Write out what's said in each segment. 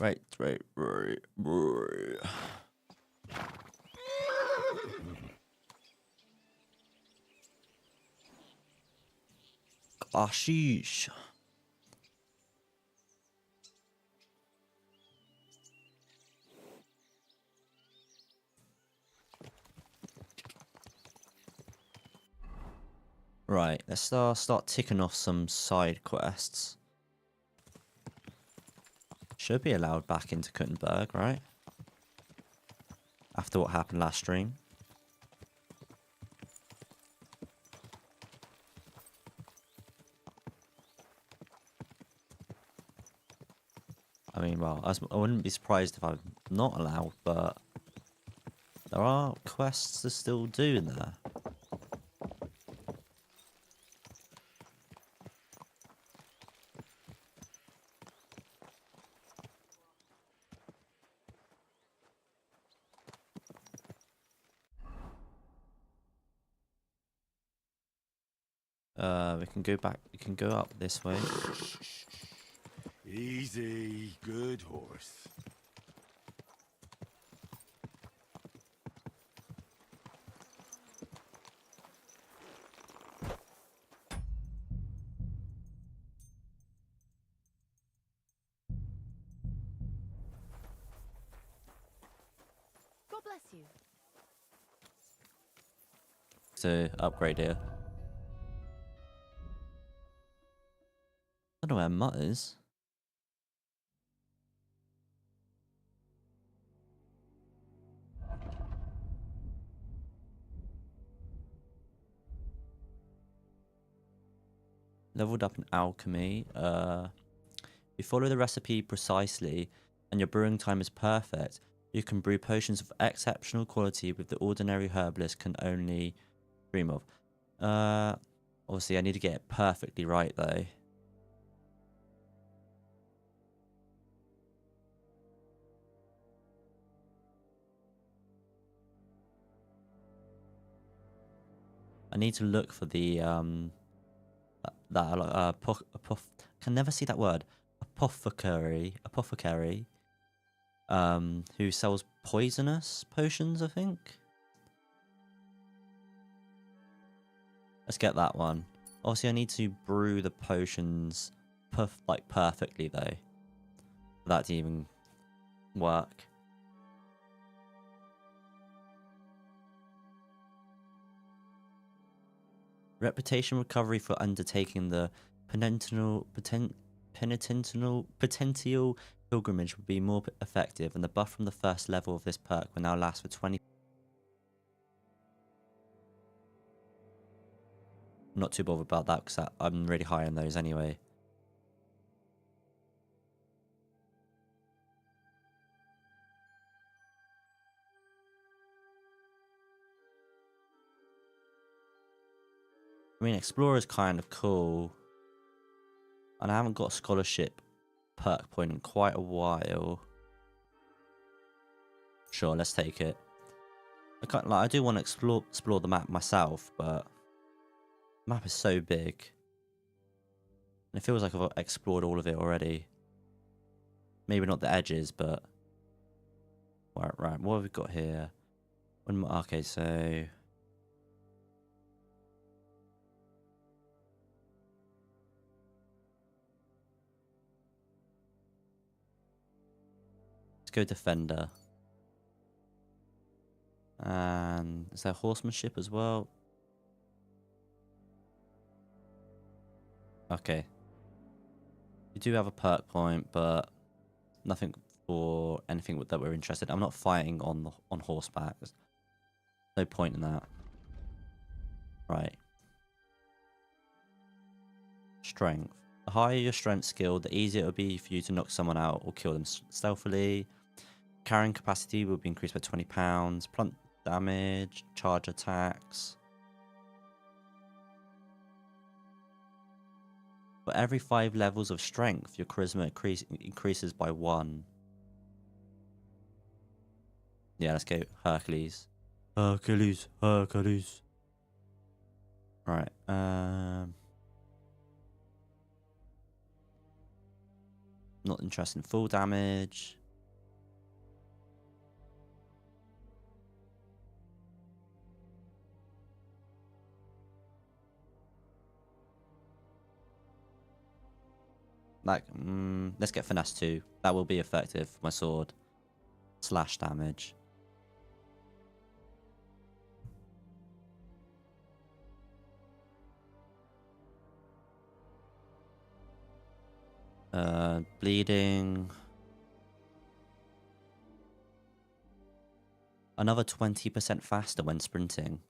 Right. Ashish. Right, let's start ticking off some side quests. Should be allowed back into Kuttenberg, right? After what happened last stream. I mean, well, I wouldn't be surprised if I'm not allowed, but there are quests to still do there. We can go back. We can go up this way. Easy, good horse. God bless you. To upgrade here. I don't know where Mutt is. Leveled up in alchemy. You follow the recipe precisely, and your brewing time is perfect. You can brew potions of exceptional quality with the ordinary herbalist can only dream of. Obviously, I need to get it perfectly right, though. I need to look for the can never see that word. Apothecary, who sells poisonous potions, I think. Let's get that one. Obviously, I need to brew the potions perfectly, though, for that to even work. Reputation recovery for undertaking the penitential pilgrimage would be more effective, and the buff from the first level of this perk will now last for 20. I'm not too bothered about that because I'm really high on those anyway. I mean, Explorer's kind of cool. And I haven't got a scholarship perk point in quite a while. Sure, let's take it. I do want to explore the map myself, but the map is so big. And it feels like I've explored all of it already. Maybe not the edges, but... Right, what have we got here? Okay, so... Let's go Defender. And is there horsemanship as well? Okay. We do have a perk point, but nothing for anything that we're interested in. I'm not fighting on horseback. There's no point in that. Right. Strength. The higher your strength skill, the easier it will be for you to knock someone out or kill them stealthily. Carrying capacity will be increased by £20. Blunt damage, charge attacks. For every 5 levels of strength, your charisma increases by 1. Yeah, let's go Hercules. Hercules. Right. Not interested in full damage. Like, let's get finesse 2. That will be effective for my sword. Slash damage. Bleeding. Another 20% faster when sprinting.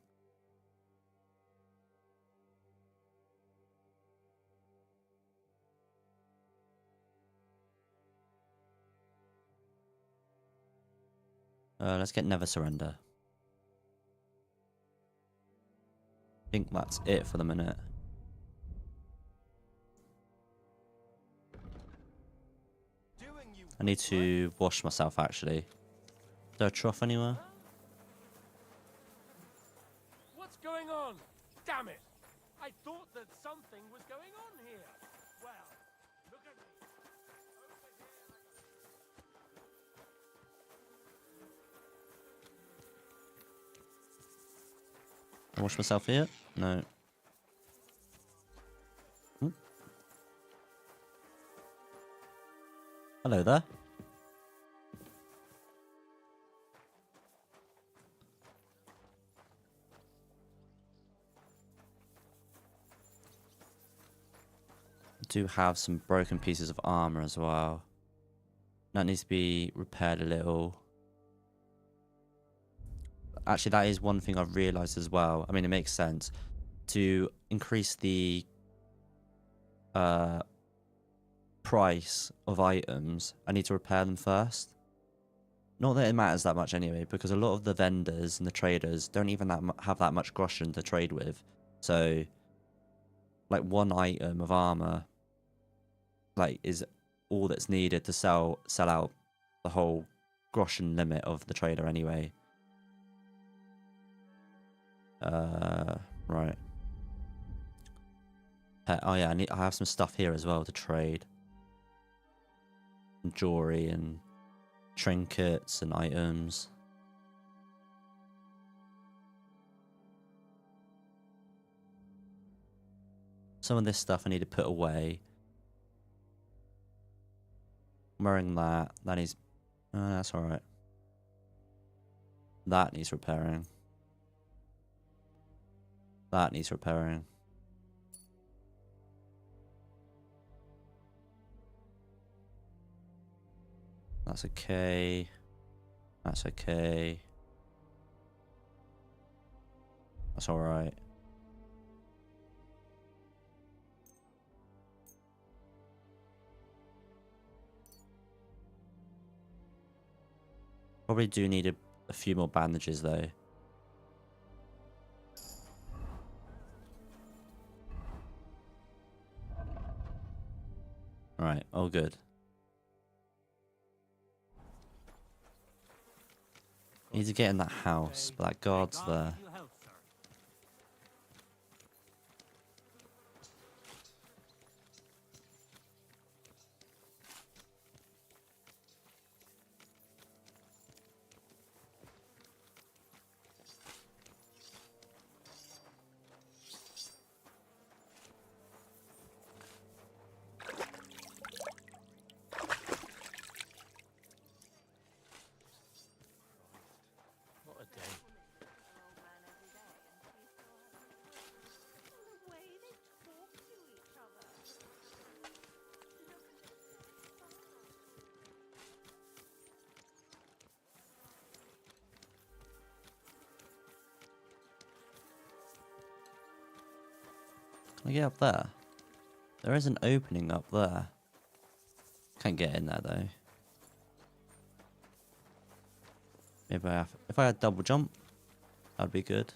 Let's get Never Surrender. I think that's it for the minute. I need to wash myself, actually. Is there a trough anywhere? What's going on? Damn it! I thought that something was going on here. Well, look at me. I wash myself here? No. Hello there. Do have some broken pieces of armor as well. That needs to be repaired a little. Actually, that is one thing I've realized as well. I mean, it makes sense. To increase the price of items, I need to repair them first. Not that it matters that much anyway, because a lot of the vendors and the traders don't even have that much groschen to trade with. So, like, one item of armor, like, is all that's needed to sell out the whole groschen limit of the trader anyway. Right. Oh yeah, I have some stuff here as well to trade. Jewelry and trinkets and items. Some of this stuff I need to put away. I'm wearing that. That needs... that's alright. That needs repairing. That needs repairing. That's okay. That's okay. That's alright. Probably do need a few more bandages though. Alright, all good. Need to get in that house, but that guard's there. Can I get up there? There is an opening up there. Can't get in there though. Maybe I have... If I had double jump, that'd be good.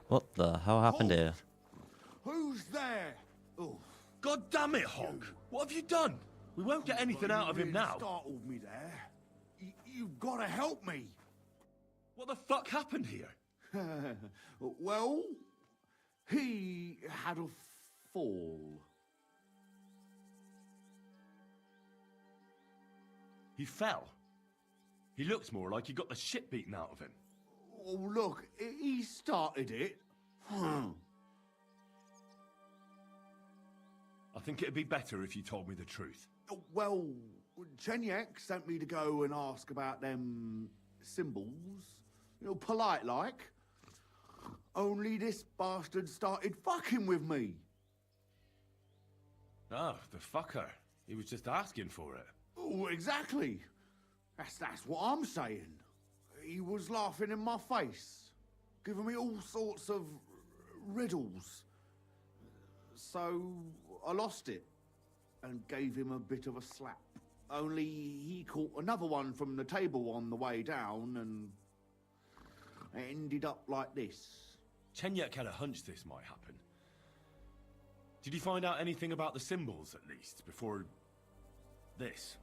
What the hell happened here? Who's there? Oh, God God damn it, Honk! What have you done? We won't get anything out of him now. Startled me there. You've got to help me. What the fuck happened here? Well, he had a fall. He fell. He looks more like he got the shit beaten out of him. Oh, look, he started it. I think it'd be better if you told me the truth. Well, Chenyek sent me to go and ask about them symbols. You know, polite like. Only this bastard started fucking with me. Oh, the fucker. He was just asking for it. Oh, exactly. That's what I'm saying. He was laughing in my face, giving me all sorts of riddles. So I lost it and gave him a bit of a slap. Only he caught another one from the table on the way down and it ended up like this. Chenyek had a hunch this might happen. Did you find out anything about the symbols, at least, before this?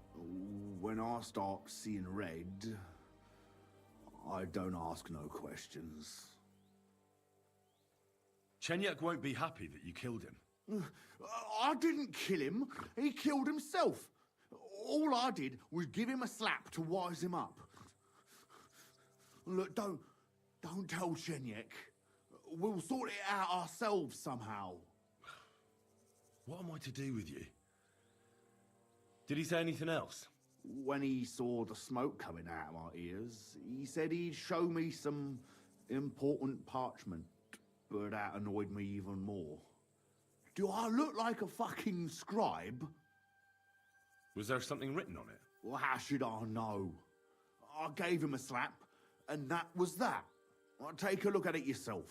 When I start seeing red, I don't ask no questions. Chenyek won't be happy that you killed him. I didn't kill him. He killed himself. All I did was give him a slap to wise him up. Look, don't tell Chenyek. We'll sort it out ourselves somehow. What am I to do with you? Did he say anything else? When he saw the smoke coming out of my ears, he said he'd show me some important parchment, but that annoyed me even more. Do I look like a fucking scribe? Was there something written on it? Well, how should I know? I gave him a slap, and that was that. Well, take a look at it yourself.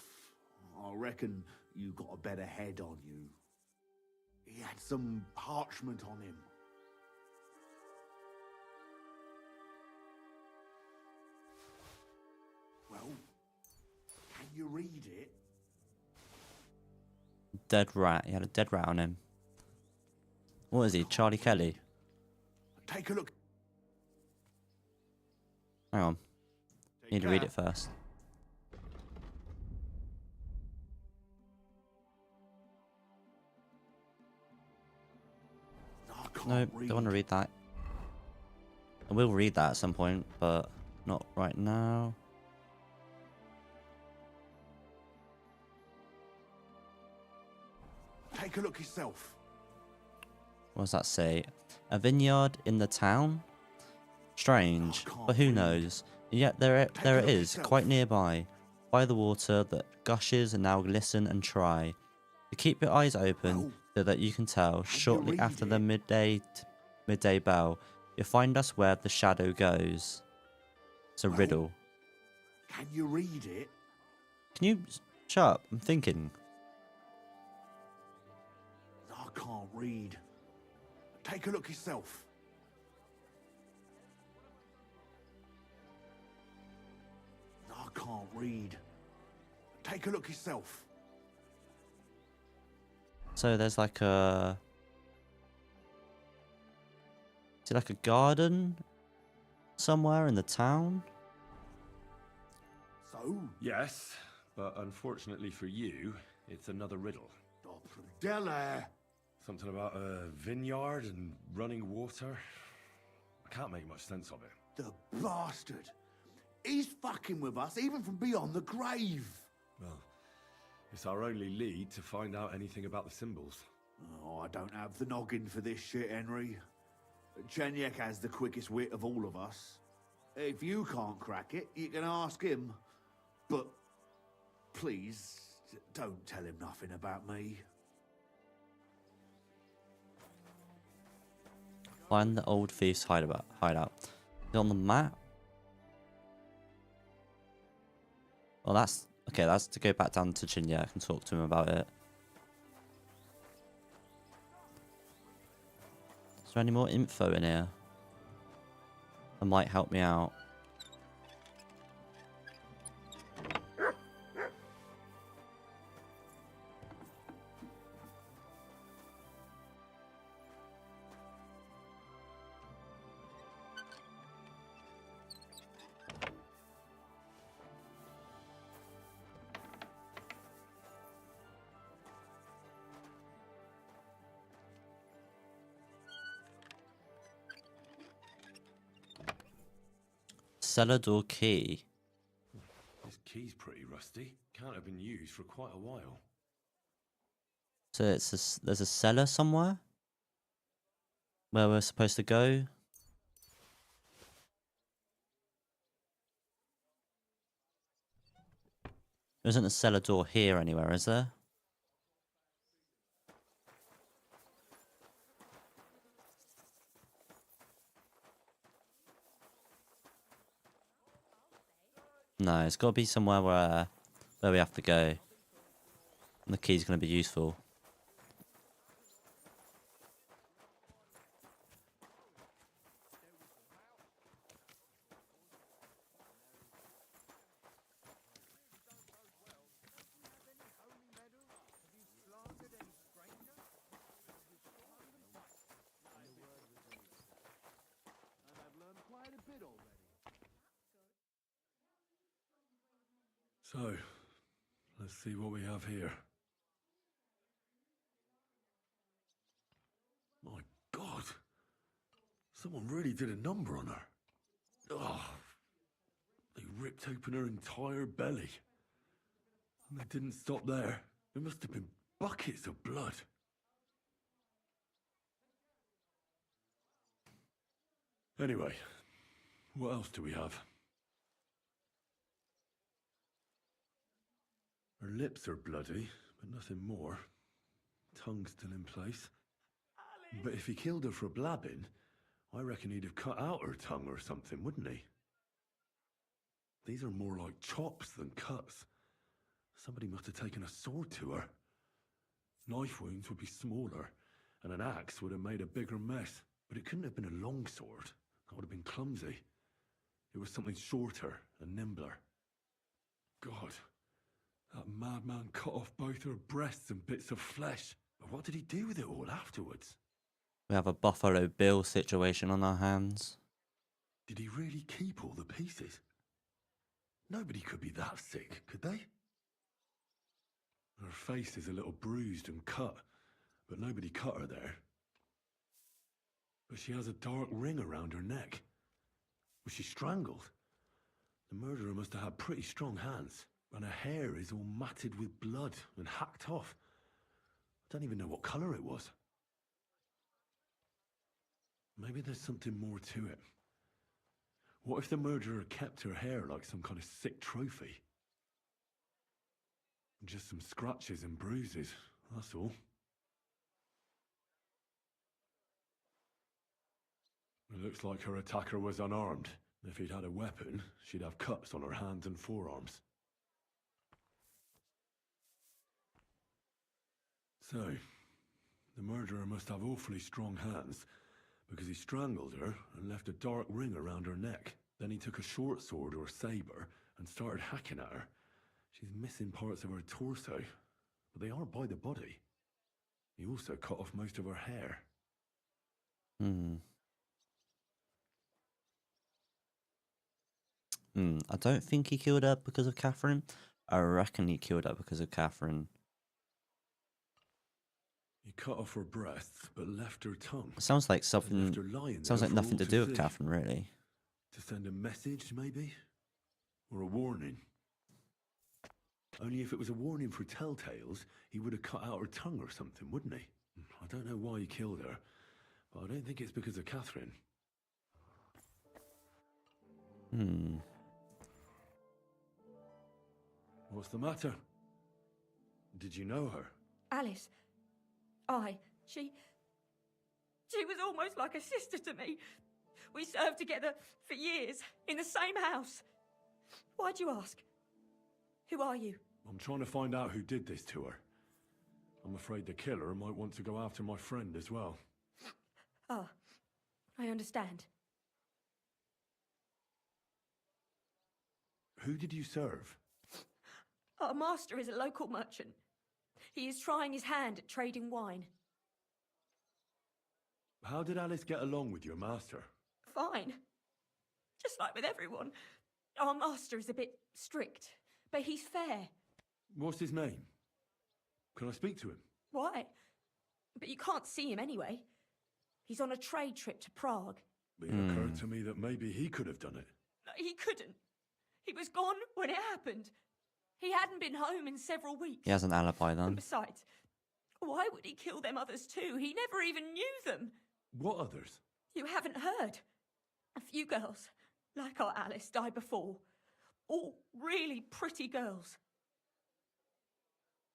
I reckon you got a better head on you. He had some parchment on him. Well, can you read it? Dead rat. He had a dead rat on him. What is he? Charlie Kelly? Take a look. Hang on. Need to read it first. No, don't want to read that. I will read that at some point, but not right now. Take a look yourself. What does that say? A vineyard in the town? Strange, but who knows? And yet there it is, quite nearby, by the water that gushes and now glisten and try. To keep your eyes open so that you can tell, shortly after the midday bell, you'll find us where the shadow goes. It's a riddle. Can you read it? Can you shut up? I'm thinking. I can't read. Take a look yourself. I can't read. Take a look yourself. So there's like a... Is it like a garden somewhere in the town? So? Yes, but unfortunately for you, it's another riddle. Della. Something about a vineyard and running water. I can't make much sense of it. The bastard. He's fucking with us even from beyond the grave. Well, it's our only lead to find out anything about the symbols. Oh, I don't have the noggin for this shit, Henry. Chenyek has the quickest wit of all of us. If you can't crack it, you can ask him. But please, don't tell him nothing about me. Find the old thief's hideout. Is it on the map? Well, that's... Okay, that's to go back down to Chenyek and talk to him about it. Is there any more info in here that might help me out? Cellar door key. This key's pretty rusty. Can't have been used for quite a while. So there's a cellar somewhere where we're supposed to go. There isn't a cellar door here anywhere, is there? No, it's got to be somewhere where we have to go. And the key's going to be useful. So, let's see what we have here. My God! Someone really did a number on her. Oh, they ripped open her entire belly. And they didn't stop there. There must have been buckets of blood. Anyway, what else do we have? Her lips are bloody, but nothing more. Tongue still in place. But if he killed her for blabbing, I reckon he'd have cut out her tongue or something, wouldn't he? These are more like chops than cuts. Somebody must have taken a sword to her. Knife wounds would be smaller, and an axe would have made a bigger mess. But it couldn't have been a long sword. That would have been clumsy. It was something shorter and nimbler. God, that madman cut off both her breasts and bits of flesh. But what did he do with it all afterwards? We have a Buffalo Bill situation on our hands. Did he really keep all the pieces? Nobody could be that sick, could they? Her face is a little bruised and cut, but nobody cut her there. But she has a dark ring around her neck. Was she strangled? The murderer must have had pretty strong hands, and her hair is all matted with blood and hacked off. I don't even know what colour it was. Maybe there's something more to it. What if the murderer kept her hair like some kind of sick trophy? Just some scratches and bruises, that's all. It looks like her attacker was unarmed. If he'd had a weapon, she'd have cuts on her hands and forearms. So, the murderer must have awfully strong hands, because he strangled her and left a dark ring around her neck. Then he took a short sword or saber and started hacking at her. She's missing parts of her torso, but they aren't by the body. He also cut off most of her hair. I don't think he killed her because of Catherine. I reckon he killed her because of Catherine. He cut off her breasts, but left her tongue. It sounds like something. Left her lying Sounds there like for nothing all to do with see. Catherine, really. To send a message, maybe? Or a warning? Only if it was a warning for telltales, he would have cut out her tongue or something, wouldn't he? I don't know why he killed her, but I don't think it's because of Catherine. What's the matter? Did you know her? Alice. She was almost like a sister to me. We served together for years, in the same house. Why'd you ask? Who are you? I'm trying to find out who did this to her. I'm afraid the killer might want to go after my friend as well. Ah, I understand. Who did you serve? Our master is a local merchant. He is trying his hand at trading wine. How did Alice get along with your master? Fine. Just like with everyone. Our master is a bit strict, but he's fair. What's his name? Can I speak to him? Why? But you can't see him anyway. He's on a trade trip to Prague. It occurred to me that maybe he could have done it. He couldn't. He was gone when it happened. He hadn't been home in several weeks. He has an alibi And then. besides, why would he kill them others too? He never even knew them. What others? You haven't heard. A few girls, like our Alice, died before. All really pretty girls.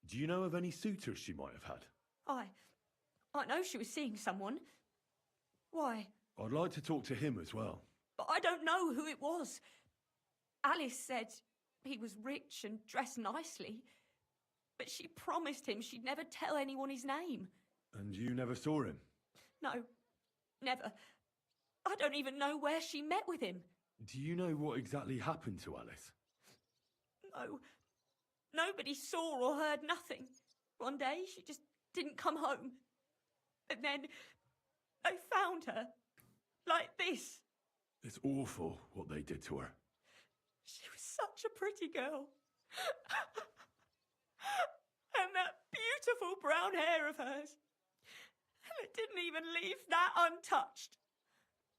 Do you know of any suitors she might have had? I know she was seeing someone. Why? I'd like to talk to him as well. But I don't know who it was. Alice said he was rich and dressed nicely, but she promised him she'd never tell anyone his name. And you never saw him? No, never. I don't even know where she met with him. Do you know what exactly happened to Alice? No, nobody saw or heard nothing. One day she just didn't come home. And then they found her, like this. It's awful what they did to her. She was such a pretty girl. And that beautiful brown hair of hers. And it didn't even leave that untouched.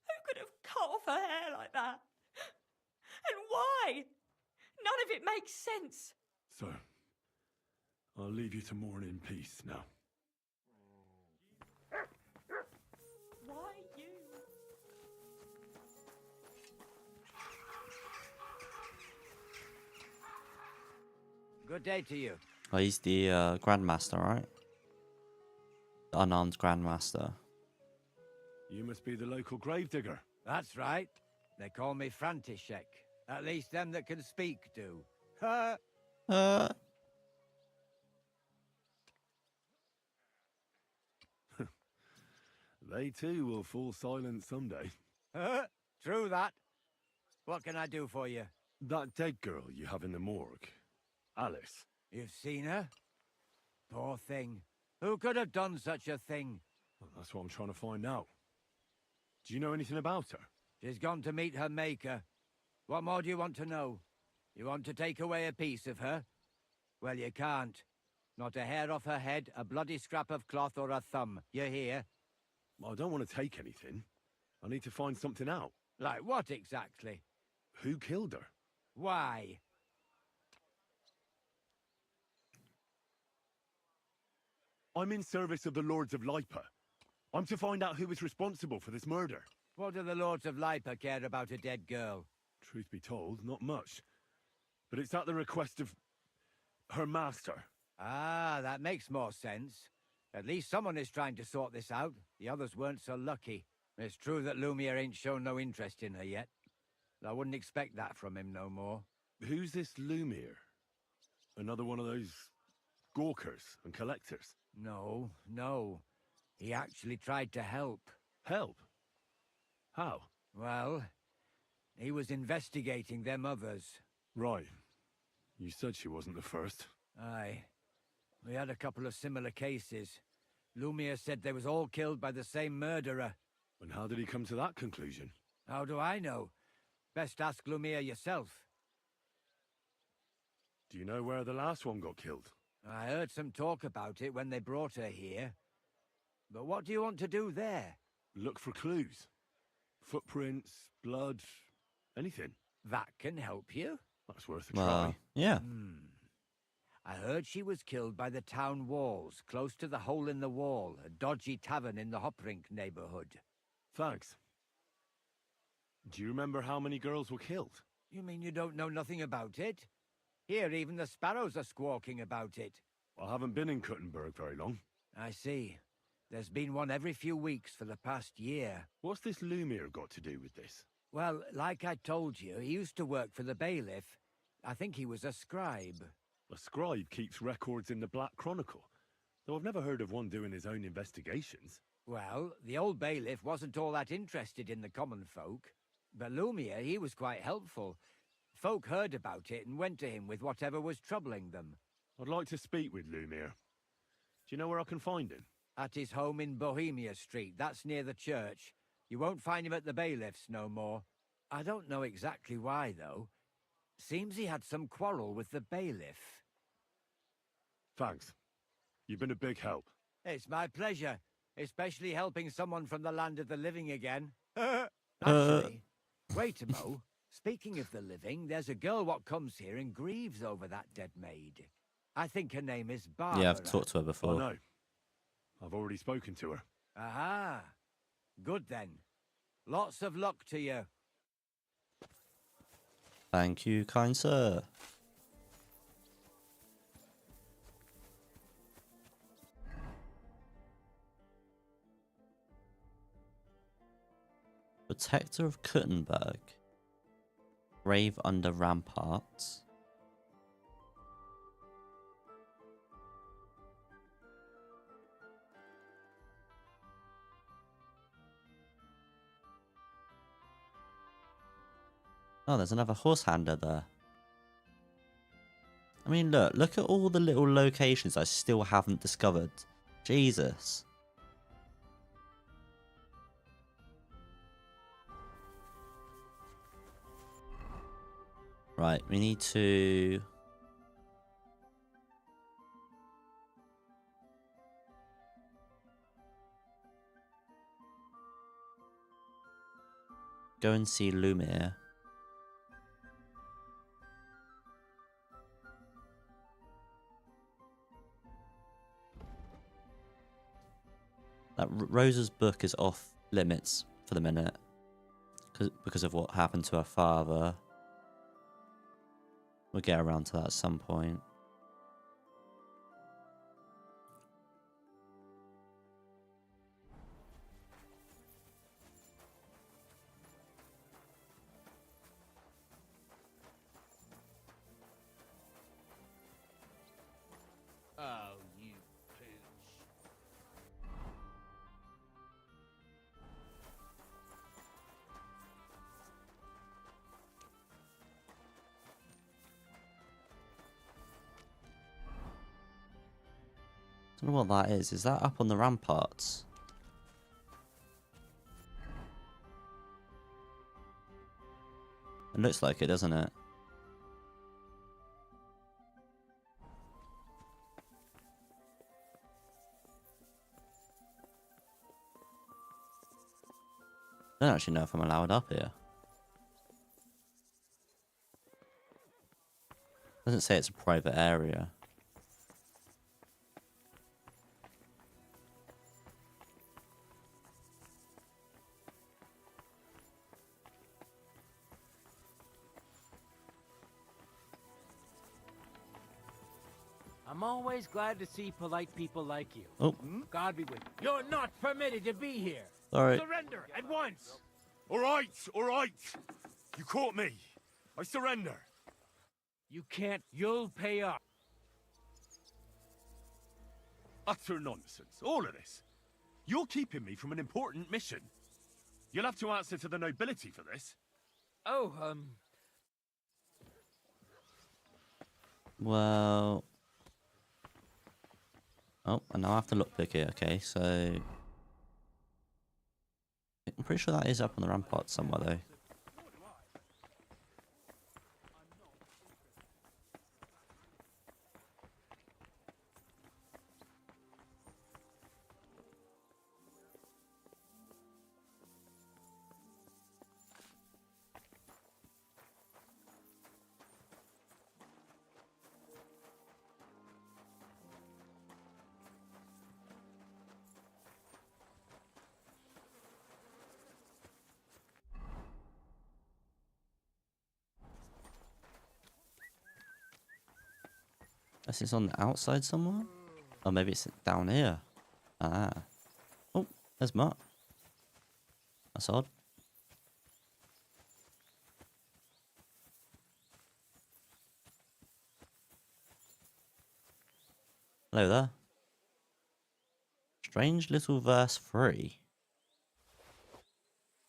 Who could have cut off her hair like that? And why? None of it makes sense. So, I'll leave you to mourn in peace now. Why you? Good day to you. Oh, he's the Grandmaster, right? The unarmed Grandmaster. You must be the local gravedigger. That's right. They call me František. At least them that can speak do. Ha! They too will fall silent someday. Ha! True that. What can I do for you? That dead girl you have in the morgue, Alice. You've seen her? Poor thing. Who could have done such a thing? Well, that's what I'm trying to find out. Do you know anything about her? She's gone to meet her maker. What more do you want to know? You want to take away a piece of her? Well, you can't. Not a hair off her head, a bloody scrap of cloth, or a thumb. You hear? Well, I don't want to take anything. I need to find something out. Like what exactly? Who killed her? Why? I'm in service of the Lords of Lipa. I'm to find out who was responsible for this murder. What do the Lords of Lipa care about a dead girl? Truth be told, not much. But it's at the request of her master. Ah, that makes more sense. At least someone is trying to sort this out. The others weren't so lucky. It's true that Lumiere ain't shown no interest in her yet. I wouldn't expect that from him no more. Who's this Lumiere? Another one of those gawkers and collectors? No, no. He actually tried to help. Help? How? Well, he was investigating them others. Right. You said she wasn't the first. Aye. We had a couple of similar cases. Lumiere said they was all killed by the same murderer. And how did he come to that conclusion? How do I know? Best ask Lumiere yourself. Do you know where the last one got killed? I heard some talk about it when they brought her here. But what do you want to do there? Look for clues. Footprints, blood, anything. That can help you? That's worth a try. Yeah. I heard she was killed by the town walls, close to the Hole in the Wall, a dodgy tavern in the Hoprink neighborhood. Thanks. Do you remember how many girls were killed? You mean you don't know nothing about it? Here, even the sparrows are squawking about it. I haven't been in Kuttenberg very long. I see. There's been one every few weeks for the past year. What's this Lumiere got to do with this? Well, like I told you, he used to work for the bailiff. I think he was a scribe. A scribe keeps records in the Black Chronicle, though I've never heard of one doing his own investigations. Well, the old bailiff wasn't all that interested in the common folk. But Lumiere, he was quite helpful. Folk heard about it and went to him with whatever was troubling them. I'd like to speak with Lumiere. Do you know where I can find him? At his home in Bohemia Street, that's near the church. You won't find him at the bailiff's no more. I don't know exactly why, though. Seems he had some quarrel with the bailiff. Thanks. You've been a big help. It's my pleasure, especially helping someone from the land of the living again. Actually, wait a mo. Speaking of the living, there's a girl what comes here and grieves over that dead maid. I think her name is Barbara. Yeah, I've talked to her I before. know. I've already spoken to her. Aha. Good then. Lots of luck to you. Thank you, kind sir. Protector of Kuttenberg. Grave under ramparts. Oh, there's another horse handler there. I mean, look at all the little locations I still haven't discovered. Jesus. Right, we need to... go and see Lumir. That Rosa's book is off limits for the minute. Because of what happened to her father. We'll get around to that at some point. Oh, you pooch. Don't know what that is. Is that up on the ramparts? It looks like it, doesn't it? I don't actually know if I'm allowed up here. Doesn't say it's a private area. I'm always glad to see polite people like you. Oh, God be with you. You're not permitted to be here. sorry. Surrender at once. All right, all right. You caught me. I surrender. You can't. You'll pay up. Utter nonsense, all of this. You're keeping me from an important mission. You'll have to answer to the nobility for this. Oh, Well... Oh, and now I have to lookpick it. Okay, so... I'm pretty sure that is up on the rampart somewhere, though. This is on the outside somewhere? Or maybe it's down here. Ah. Oh, there's Mark. That's odd. Hello there. Strange little verse 3.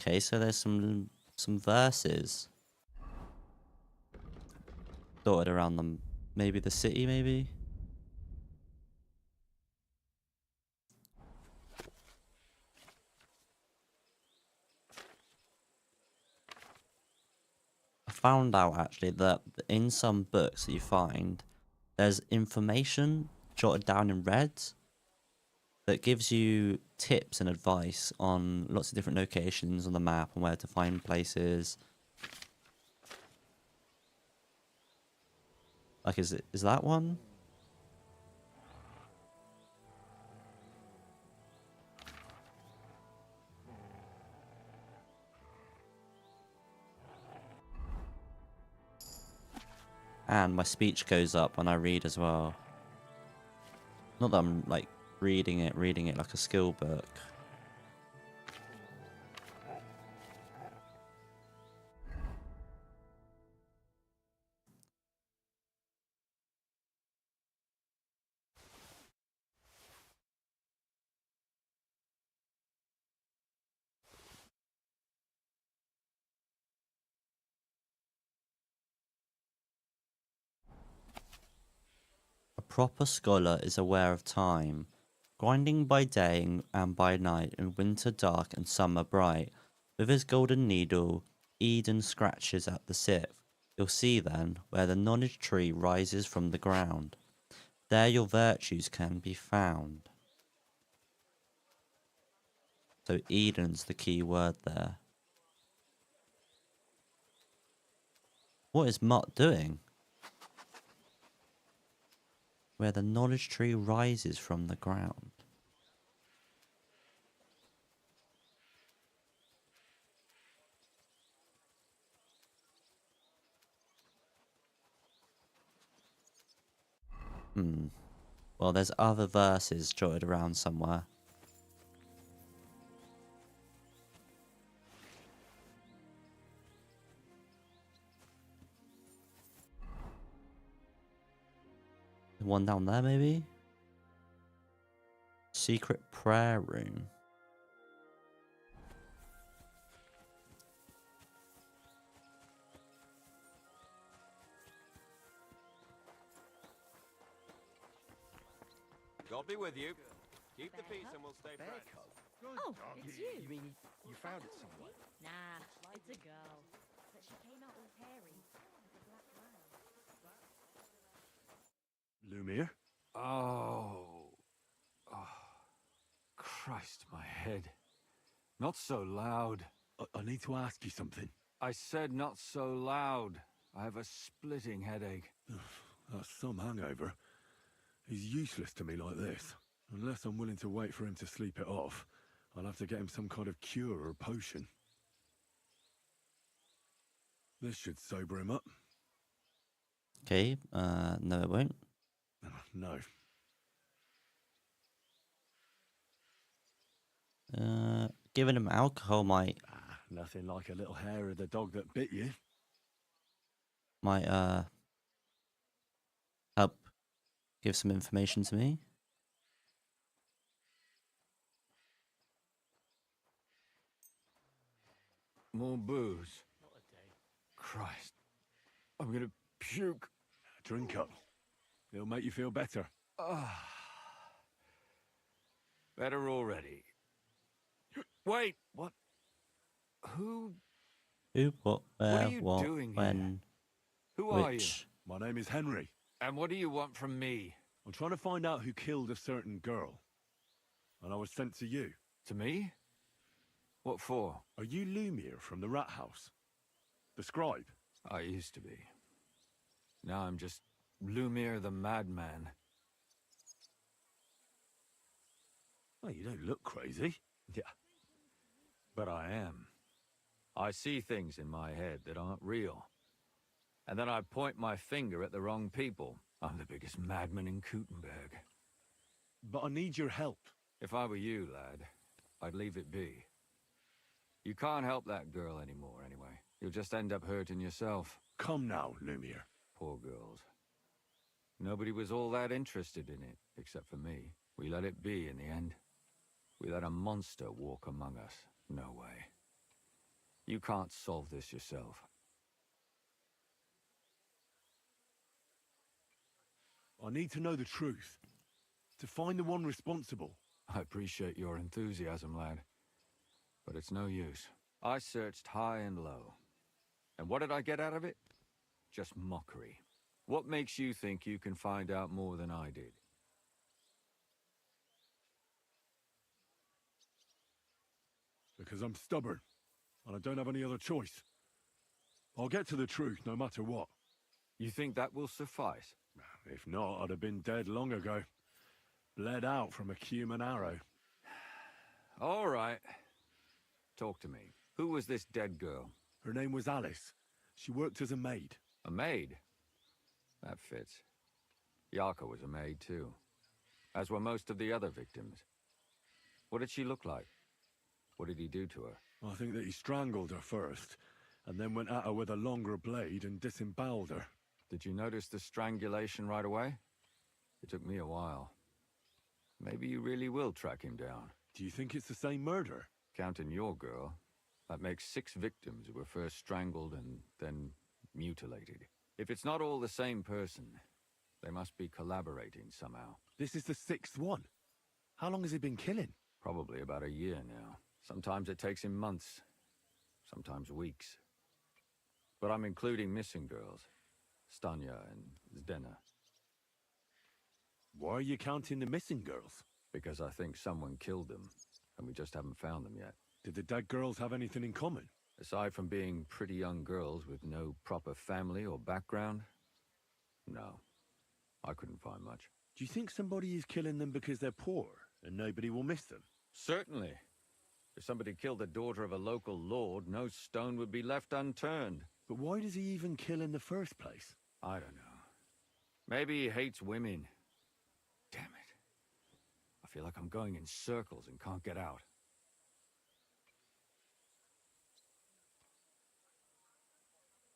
Okay, so there's some verses dotted around them. Maybe the city, maybe? I found out actually that in some books that you find, there's information jotted down in red that gives you tips and advice on lots of different locations on the map and where to find places. Like, is that one? And my speech goes up when I read as well. Not that I'm like reading it like a skill book. A proper scholar is aware of time, grinding by day and by night, in winter dark and summer bright. With his golden needle, Eden scratches at the sieve. You'll see then where the knowledge tree rises from the ground. There your virtues can be found. So Eden's the key word there. What is Mutt doing? Where the knowledge tree rises from the ground. Well, there's other verses jotted around somewhere. One down there, maybe? Secret prayer room. God be with you. Keep the peace and we'll stay friends. Oh, it's you. You mean you found it somewhere? Nah, it's a girl. But she came out all hairy with a black lamb. Lumir? Oh. Christ, my head. Not so loud. I need to ask you something. I said not so loud. I have a splitting headache. That's some hangover. He's useless to me like this. Unless I'm willing to wait for him to sleep it off, I'll have to get him some kind of cure or potion. This should sober him up. Okay, no it won't. No. Giving him alcohol might Nothing like a little hair of the dog that bit you. help give some information to me. More booze. Christ. I'm gonna puke. Drink up. It'll make you feel better. Better already. Wait, what? Who Who, what, where, are you what, doing here? when, Who are you? which. My name is Henry. And what do you want from me? I'm trying to find out who killed a certain girl. And I was sent to you. To me? What for? Are you Lumir from the Rat House? The scribe? I used to be. Now I'm just Lumir the Madman. Oh, you don't look crazy. Yeah. But I am. I see things in my head that aren't real. And then I point my finger at the wrong people. I'm the biggest madman in Kuttenberg. But I need your help. If I were you, lad, I'd leave it be. You can't help that girl anymore, anyway. You'll just end up hurting yourself. Come now, Lumir. Poor girls. Nobody was all that interested in it, except for me. We let it be in the end. We let a monster walk among us. No way. You can't solve this yourself. I need to know the truth. To find the one responsible. I appreciate your enthusiasm, lad. But it's no use. I searched high and low. And what did I get out of it? Just mockery. What makes you think you can find out more than I did? Because I'm stubborn. And I don't have any other choice. I'll get to the truth no matter what. You think that will suffice? If not, I'd have been dead long ago. Bled out from a human arrow. All right. Talk to me. Who was this dead girl? Her name was Alice. She worked as a maid. A maid? That fits. Yarka was a maid too. As were most of the other victims. What did she look like? What did he do to her? I think that he strangled her first, and then went at her with a longer blade and disemboweled her. Did you notice the strangulation right away? It took me a while. Maybe you really will track him down. Do you think it's the same murder? Counting your girl, that makes 6 victims who were first strangled and then mutilated. If it's not all the same person, they must be collaborating somehow. This is the 6th one. How long has he been killing? Probably about a year now. Sometimes it takes him months, sometimes weeks. But I'm including missing girls, Stanya and Zdena. Why are you counting the missing girls? Because I think someone killed them, and we just haven't found them yet. Did the dead girls have anything in common? Aside from being pretty young girls with no proper family or background, no. I couldn't find much. Do you think somebody is killing them because they're poor, and nobody will miss them? Certainly. If somebody killed the daughter of a local lord, no stone would be left unturned. But why does he even kill in the first place? I don't know. Maybe he hates women. Damn it. I feel like I'm going in circles and can't get out.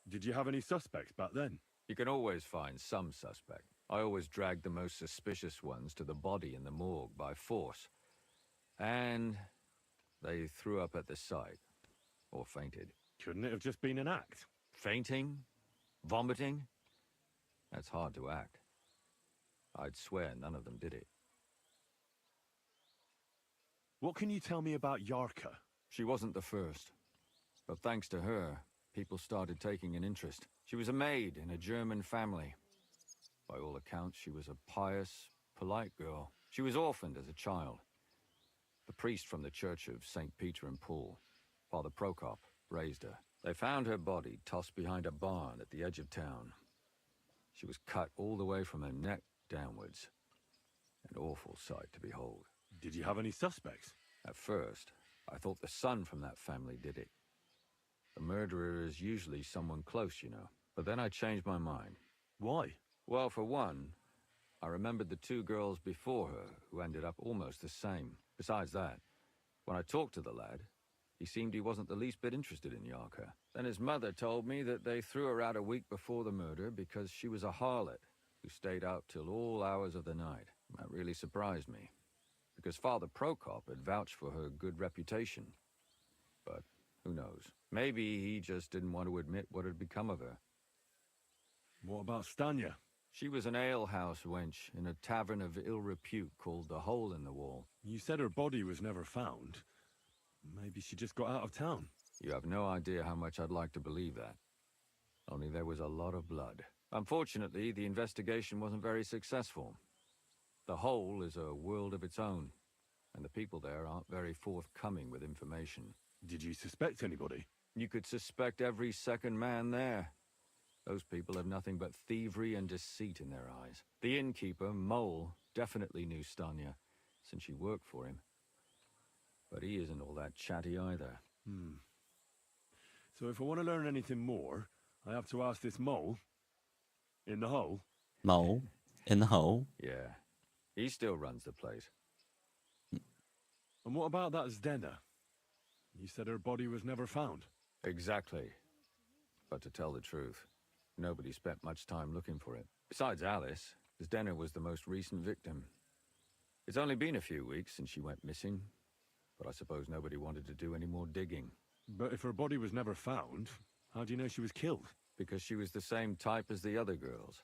Did you have any suspects back then? You can always find some suspect. I always dragged the most suspicious ones to the body in the morgue by force. And they threw up at the sight. Or fainted. Couldn't it have just been an act? Fainting? Vomiting? That's hard to act. I'd swear none of them did it. What can you tell me about Yarka? She wasn't the first. But thanks to her, people started taking an interest. She was a maid in a German family. By all accounts, she was a pious, polite girl. She was orphaned as a child. The priest from the Church of St. Peter and Paul, Father Prokop, raised her. They found her body tossed behind a barn at the edge of town. She was cut all the way from her neck downwards. An awful sight to behold. Did you have any suspects? At first, I thought the son from that family did it. The murderer is usually someone close, you know. But then I changed my mind. Why? Well, for one, I remembered the 2 girls before her who ended up almost the same. Besides that, when I talked to the lad, he seemed he wasn't the least bit interested in Yarka. Then his mother told me that they threw her out a week before the murder because she was a harlot who stayed out till all hours of the night. That really surprised me, because Father Prokop had vouched for her good reputation. But who knows? Maybe he just didn't want to admit what had become of her. What about Stanya? She was an alehouse wench in a tavern of ill repute called the Hole in the Wall. You said her body was never found. Maybe she just got out of town. You have no idea how much I'd like to believe that. Only there was a lot of blood. Unfortunately, the investigation wasn't very successful. The Hole is a world of its own, and the people there aren't very forthcoming with information. Did you suspect anybody? You could suspect every second man there. Those people have nothing but thievery and deceit in their eyes. The innkeeper, Mole, definitely knew Stanya, since she worked for him. But he isn't all that chatty either. So if I want to learn anything more, I have to ask this mole in the hole? Mole in the hole? Yeah. He still runs the place. And what about that Zdena? You said her body was never found. Exactly. But to tell the truth, nobody spent much time looking for it. Besides Alice, Zdena was the most recent victim. It's only been a few weeks since she went missing, but I suppose nobody wanted to do any more digging. But if her body was never found, how do you know she was killed? Because she was the same type as the other girls.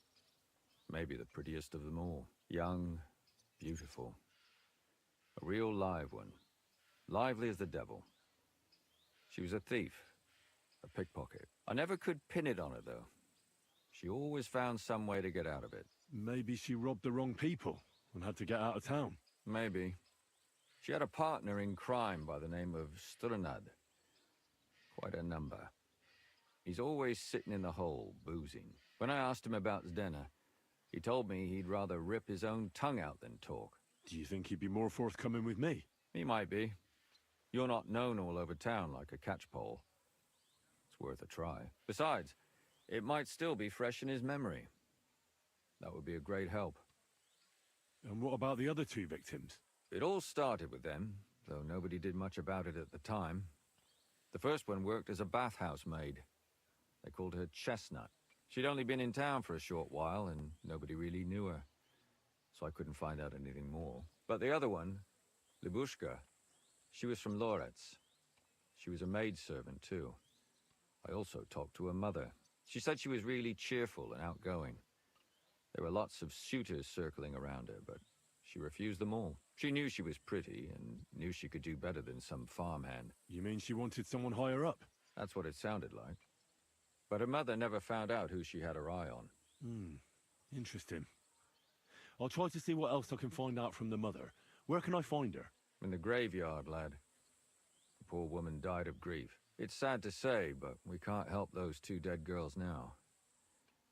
Maybe the prettiest of them all. Young, beautiful. A real live one. Lively as the devil. She was a thief. A pickpocket. I never could pin it on her, though. She always found some way to get out of it. Maybe she robbed the wrong people and had to get out of town. Maybe. She had a partner in crime by the name of Strunad. Quite a number. He's always sitting in the hole, boozing. When I asked him about Zdena, he told me he'd rather rip his own tongue out than talk. Do you think he'd be more forthcoming with me? He might be. You're not known all over town like a catchpole. It's worth a try. Besides, it might still be fresh in his memory. That would be a great help. And what about the other 2 victims? It all started with them, though nobody did much about it at the time. The first one worked as a bathhouse maid. They called her Chestnut. She'd only been in town for a short while, and nobody really knew her. So I couldn't find out anything more. But the other one, Libushka, she was from Loretz. She was a maidservant, too. I also talked to her mother. She said she was really cheerful and outgoing. There were lots of suitors circling around her, but she refused them all. She knew she was pretty and knew she could do better than some farmhand. You mean she wanted someone higher up? That's what it sounded like. But her mother never found out who she had her eye on. Interesting. I'll try to see what else I can find out from the mother. Where can I find her? In the graveyard, lad. The poor woman died of grief. It's sad to say, but we can't help those 2 dead girls now.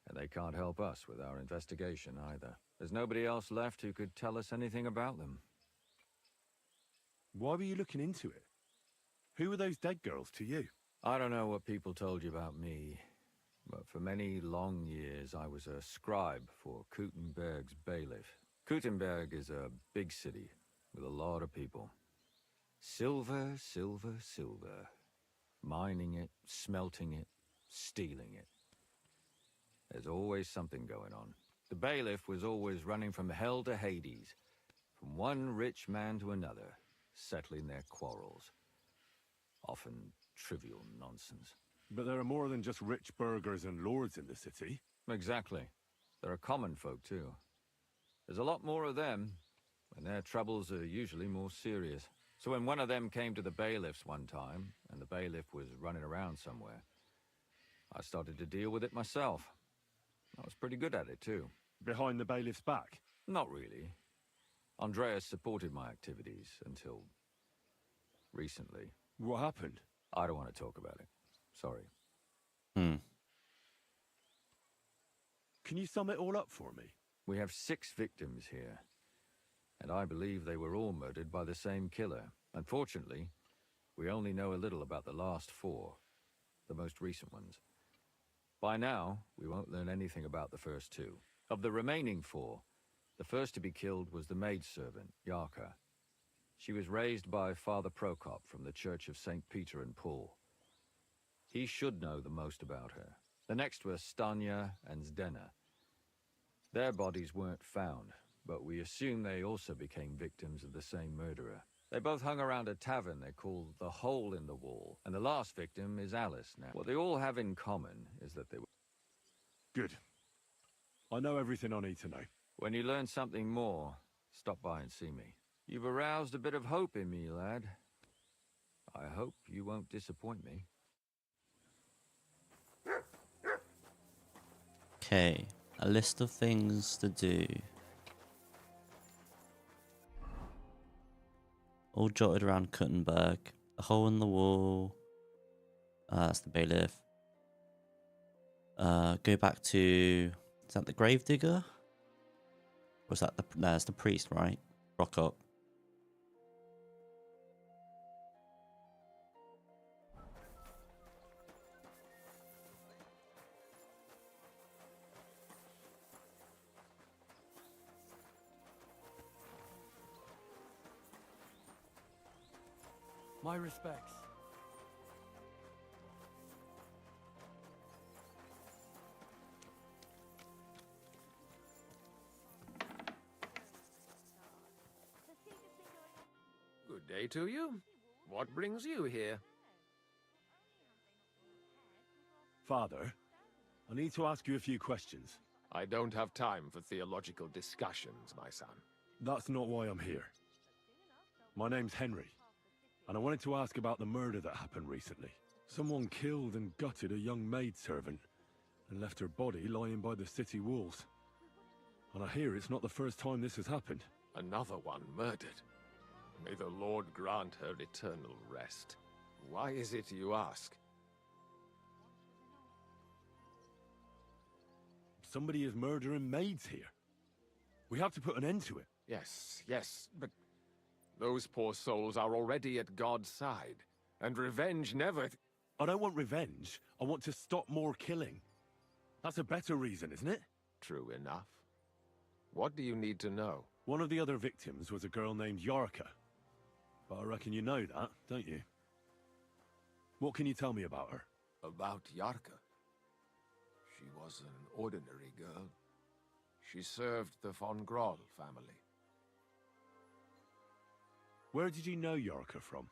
And they can't help us with our investigation either. There's nobody else left who could tell us anything about them. Why were you looking into it? Who were those dead girls to you? I don't know what people told you about me, but for many long years I was a scribe for Kuttenberg's bailiff. Kuttenberg is a big city with a lot of people. Silver, silver, silver. Mining it, smelting it, stealing it. There's always something going on. The bailiff was always running from hell to Hades, from one rich man to another, settling their quarrels. Often trivial nonsense. But there are more than just rich burghers and lords in the city. Exactly. There are common folk, too. There's a lot more of them, and their troubles are usually more serious. So when one of them came to the bailiff's one time, and the bailiff was running around somewhere, I started to deal with it myself. I was pretty good at it, too. Behind the bailiff's back? Not really. Andreas supported my activities until recently. What happened? I don't want to talk about it. Sorry. Can you sum it all up for me? We have 6 victims here, and I believe they were all murdered by the same killer. Unfortunately, we only know a little about the last 4, the most recent ones. By now, we won't learn anything about the first 2. Of the remaining 4, the first to be killed was the maidservant, Yarka. She was raised by Father Prokop from the Church of St. Peter and Paul. He should know the most about her. The next were Stanya and Zdena. Their bodies weren't found, but we assume they also became victims of the same murderer. They both hung around a tavern they called the Hole in the Wall, and the last victim is Alice now. What they all have in common is that they were... Good. I know everything I need to know. When you learn something more, stop by and see me. You've aroused a bit of hope in me, lad. I hope you won't disappoint me. Okay, a list of things to do. All jotted around Kuttenberg. The hole in the wall. That's the bailiff. Go back to... Is that the gravedigger? Or is that the... No, it's the priest, right? Rock up. My respects. Good day to you. What brings you here? Father, I need to ask you a few questions. I don't have time for theological discussions, my son. That's not why I'm here. My name's Henry, and I wanted to ask about the murder that happened recently. Someone killed and gutted a young maidservant and left her body lying by the city walls. And I hear it's not the first time this has happened. Another one murdered. May the Lord grant her eternal rest. Why is it you ask? somebody is murdering maids here. We have to put an end to it. Yes, yes, but those poor souls are already at God's side, and revenge never... I don't want revenge. I want to stop more killing. That's a better reason, isn't it? True enough. What do you need to know? One of the other victims was a girl named Yarka. But I reckon you know that, don't you? What can you tell me about her? About Yarka? She was an ordinary girl. She served the von Groll family. Where did you know Yarka from?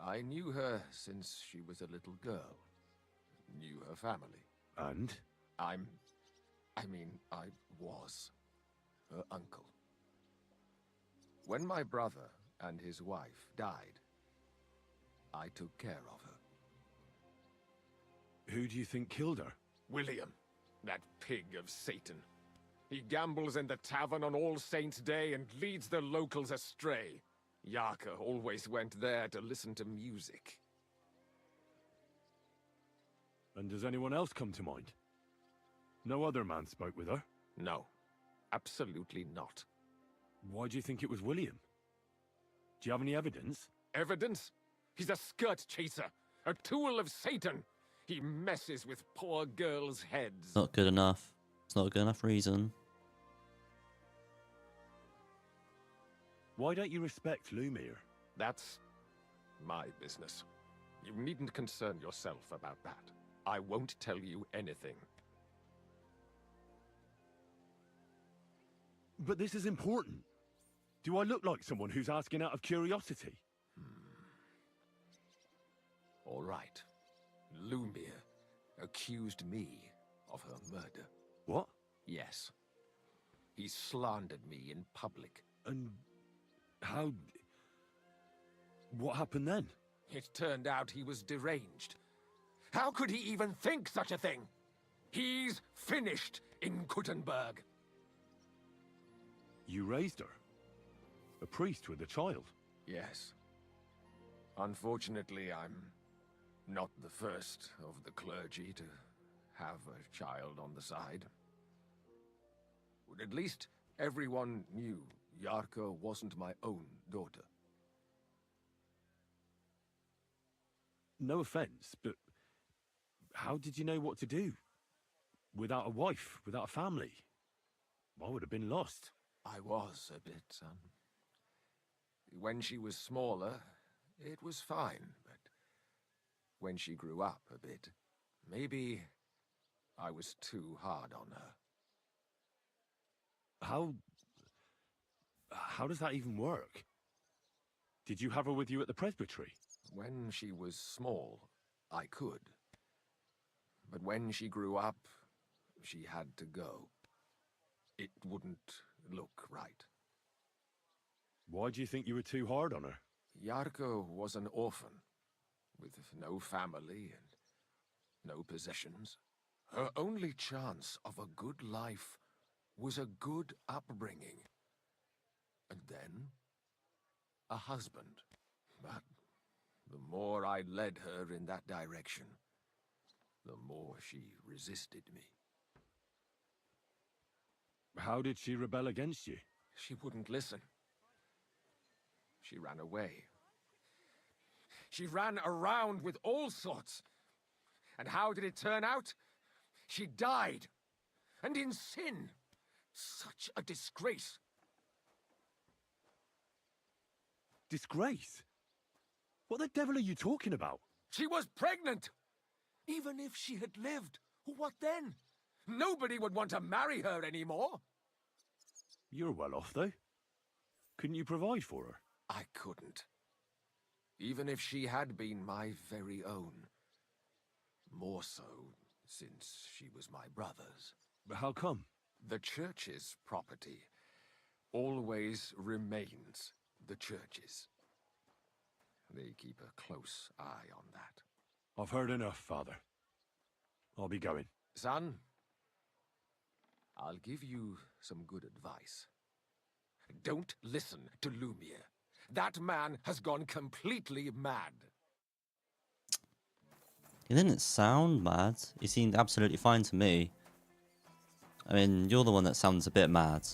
I knew her since she was a little girl. Knew her family. And? I was her uncle. When my brother and his wife died, I took care of her. Who do you think killed her? William, that pig of Satan. He gambles in the tavern on All Saints' Day and leads the locals astray. Yarka always went there to listen to music. And does anyone else come to mind? No other man spoke with her? No, absolutely not. Why do you think it was William? Do you have any evidence? Evidence? He's a skirt chaser, a tool of Satan. He messes with poor girls' heads. Not good enough. It's not a good enough reason. Why don't you respect Lumiere? That's my business. You needn't concern yourself about that. I won't tell you anything. But this is important. Do I look like someone who's asking out of curiosity? All right. Lumiere accused me of her murder. What? Yes. He slandered me in public. And how... What happened then? It turned out he was deranged. How could he even think such a thing? He's finished in Kuttenberg. You raised her? A priest with a child? Yes. Unfortunately, I'm not the first of the clergy to have a child on the side. But at least everyone knew Yarka wasn't my own daughter. No offense, but how did you know what to do? Without a wife, without a family? I would have been lost. I was a bit, son. When she was smaller, it was fine, but when she grew up a bit, maybe I was too hard on her. How does that even work? Did you have her with you at the presbytery? When she was small, I could. But when she grew up, she had to go. It wouldn't look right. Why do you think you were too hard on her? Yarka was an orphan, with no family and no possessions. Her only chance of a good life was a good upbringing. And then, a husband. But the more I led her in that direction, the more she resisted me. How did she rebel against you? She wouldn't listen. She ran away. She ran around with all sorts. And how did it turn out? She died. And in sin. Such a disgrace. Disgrace? What the devil are you talking about? She was pregnant! Even if she had lived, what then? Nobody would want to marry her anymore. You're well off, though. Couldn't you provide for her? I couldn't. Even if she had been my very own. More so, since she was my brother's. But how come? The church's property always remains the church's. They keep a close eye on that. I've heard enough, Father. I'll be going. Son, I'll give you some good advice. Don't listen to Lumiere. That man has gone completely mad. He didn't sound mad. He seemed absolutely fine to me. I mean, you're the one that sounds a bit mad.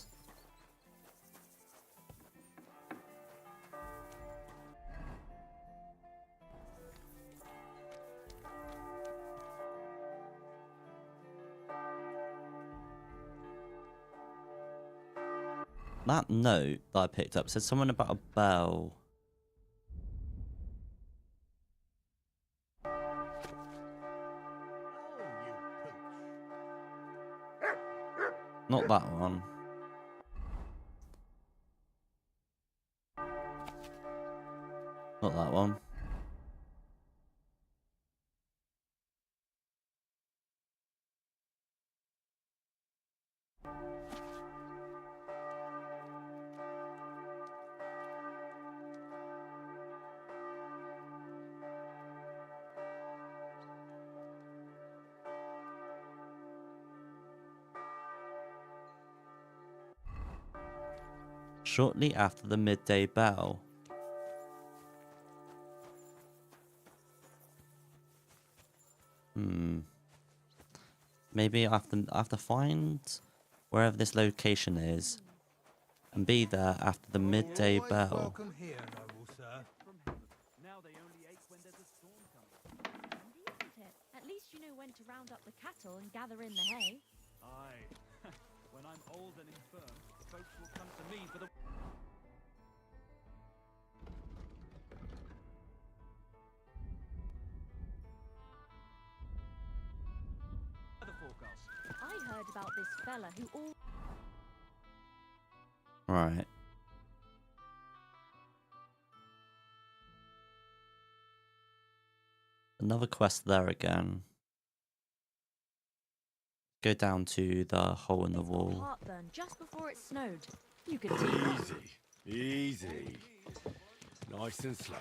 That note that I picked up said something about a bell. Not that one. Not that one. Shortly after the midday bell. Maybe I have to find wherever this location is and be there after the midday bell. Welcome here, noble sir. Now they only ate when there's a storm coming. Handy, isn't it? At least you know when to round up the cattle and gather in the hay. Aye. When I'm old and infirm, folks will come to me for the... weather forecast. I heard about this fella who all... Right. Another quest there again. Go down to the hole in the wall. Heartburn just before it snowed. You could take Easy, easy. Nice and slow.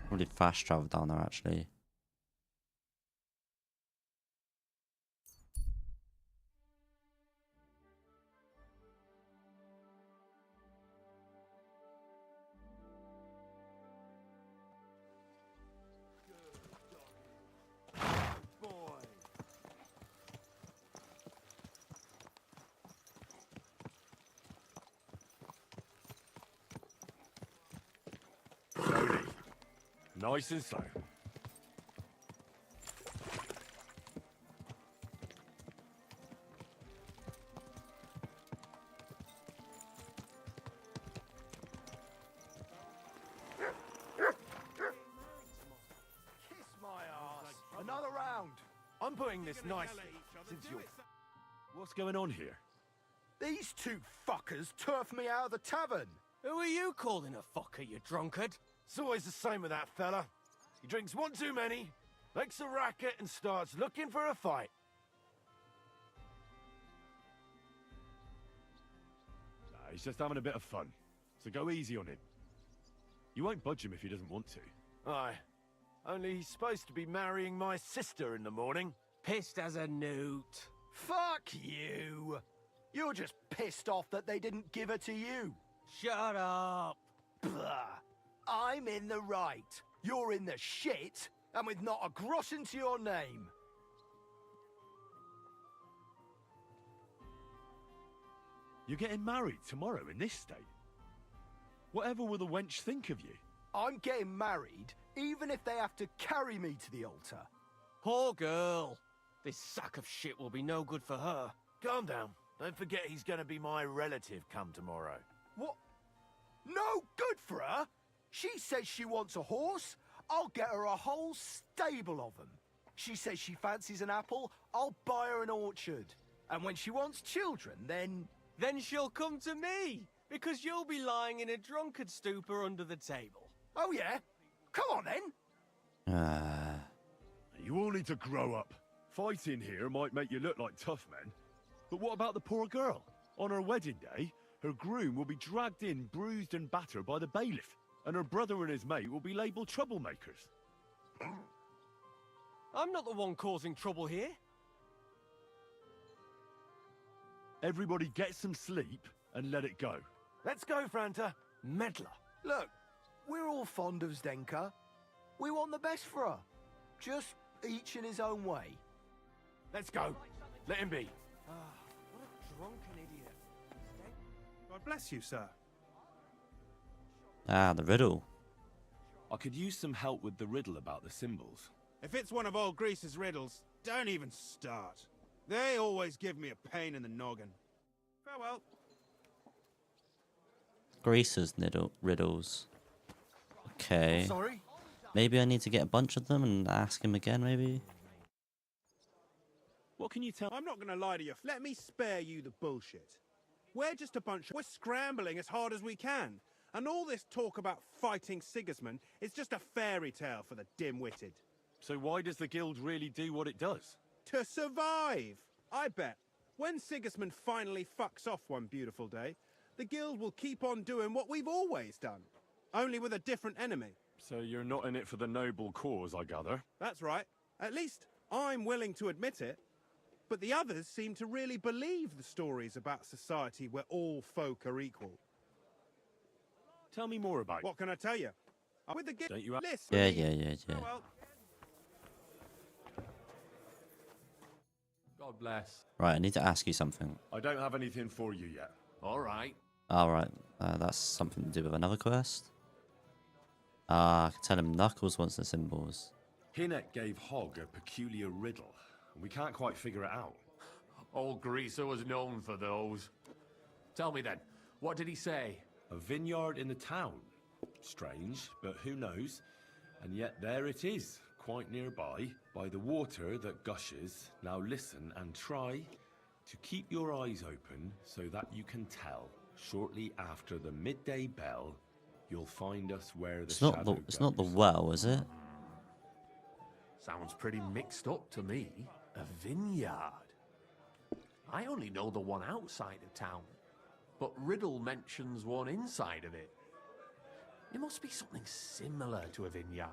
Probably fast travel down there actually. Slowly. Nice and slow. Kiss my ass. Another round. I'm putting this nicely, since you're... What's going on here? These two fuckers turfed me out of the tavern. Who are you calling a fucker, you drunkard? It's always the same with that fella. He drinks one too many, makes a racket, and starts looking for a fight. Nah, he's just having a bit of fun. So go easy on him. You won't budge him if he doesn't want to. Aye. Only he's supposed to be marrying my sister in the morning. Pissed as a newt. Fuck you! You're just pissed off that they didn't give her to you. Shut up. Blah. I'm in the right. You're in the shit, and with not a groschen to your name. You're getting married tomorrow in this state? Whatever will the wench think of you? I'm getting married, even if they have to carry me to the altar. Poor girl. This sack of shit will be no good for her. Calm down. Don't forget he's gonna be my relative come tomorrow. What? No good for her? She says she wants a horse. I'll get her a whole stable of them. She says she fancies an apple. I'll buy her an orchard. And when she wants children, then... Then she'll come to me, because you'll be lying in a drunkard stupor under the table. Oh, yeah? Come on, then. You all need to grow up. Fighting here might make you look like tough men. But what about the poor girl? On her wedding day, her groom will be dragged in, bruised and battered by the bailiff. And her brother and his mate will be labelled troublemakers. I'm not the one causing trouble here. Everybody get some sleep and let it go. Let's go, Franta. Meddler. Look, we're all fond of Zdenka. We want the best for her. Just each in his own way. Let's go. Let him be. What a drunken idiot. God bless you, sir. Ah, the riddle. I could use some help with the riddle about the symbols. If it's one of old Grease's riddles, don't even start. They always give me a pain in the noggin. Farewell. Greaser's riddles. Okay. Sorry? Maybe I need to get a bunch of them and ask him again, maybe? What can you tell? I'm not gonna lie to you. Let me spare you the bullshit. We're just a bunch of... We're scrambling as hard as we can. And all this talk about fighting Sigismund is just a fairy tale for the dim-witted. So why does the guild really do what it does? To survive! I bet. When Sigismund finally fucks off one beautiful day, the guild will keep on doing what we've always done. Only with a different enemy. So you're not in it for the noble cause, I gather? That's right. At least I'm willing to admit it. But the others seem to really believe the stories about society where all folk are equal. Tell me more about it. What can I tell you? I'm with the guild. Don't you have... List. Yeah. Oh, well. God bless. Right, I need to ask you something. I don't have anything for you yet. All right. Alright, that's something to do with another quest. I can tell him Knuckles wants the symbols. Hinnet gave Hogg a peculiar riddle, and we can't quite figure it out. Old Greaser was known for those. Tell me then, what did he say? A vineyard in the town. Strange, but who knows? And yet there it is, quite nearby, by the water that gushes. Now listen and try to keep your eyes open so that you can tell. Shortly after the midday bell, you'll find us where the shadow It's not the well, is it? Sounds pretty mixed up to me. A vineyard. I only know the one outside of town, but Riddle mentions one inside of it. It must be something similar to a vineyard,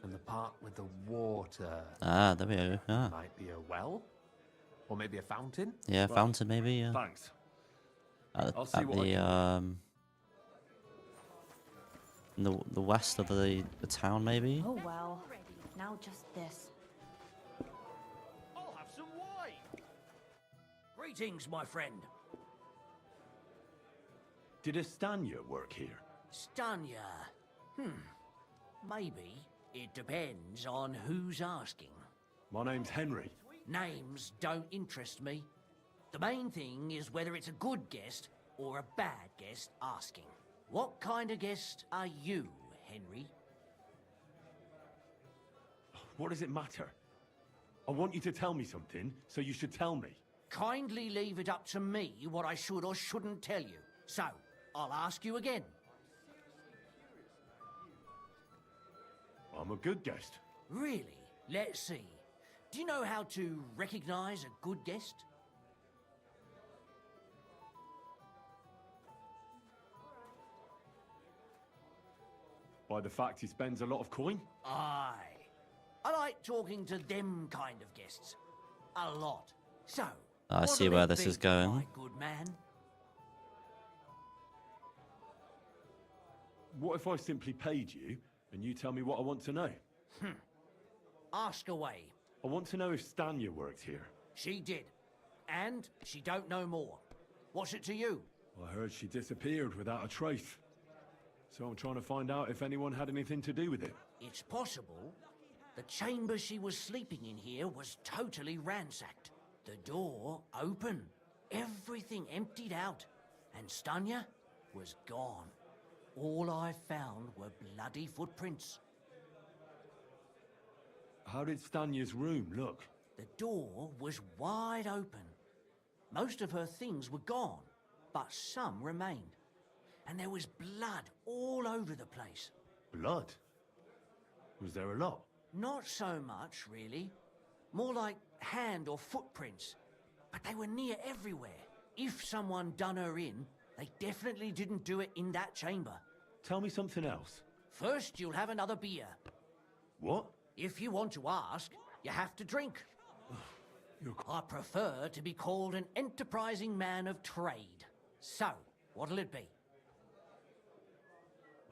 and the part with the water. Ah, there we go. Ah. Might be a well, or maybe a fountain. Yeah, fountain maybe. Yeah. Thanks. At the in the west of the town maybe. Oh well. Now just this. I'll have some wine. Greetings, my friend. Did Estania work here? Stanya. Maybe. It depends on who's asking. My name's Henry. Names don't interest me. The main thing is whether it's a good guest or a bad guest asking. What kind of guest are you, Henry? What does it matter? I want you to tell me something, so you should tell me. Kindly leave it up to me what I should or shouldn't tell you. So, I'll ask you again. I'm a good guest. Really? Let's see. Do you know how to recognize a good guest? By the fact he spends a lot of coin? Aye. I like talking to them kind of guests. A lot. So, I see what'll where it this be, is going. my good man? What if I simply paid you, and you tell me what I want to know? Ask away. I want to know if Stanya worked here. She did. And she don't know more. What's it to you? I heard she disappeared without a trace. So I'm trying to find out if anyone had anything to do with it. It's possible. The chamber she was sleeping in here was totally ransacked. The door open. Everything emptied out. And Stanya was gone. All I found were bloody footprints. How did Stanya's room look? The door was wide open. Most of her things were gone, but some remained. And there was blood all over the place. Blood? Was there a lot? Not so much, really. More like hand or footprints. But they were near everywhere. If someone done her in, they definitely didn't do it in that chamber. Tell me something else. First, you'll have another beer. What? If you want to ask, you have to drink. I prefer to be called an enterprising man of trade. So, what'll it be?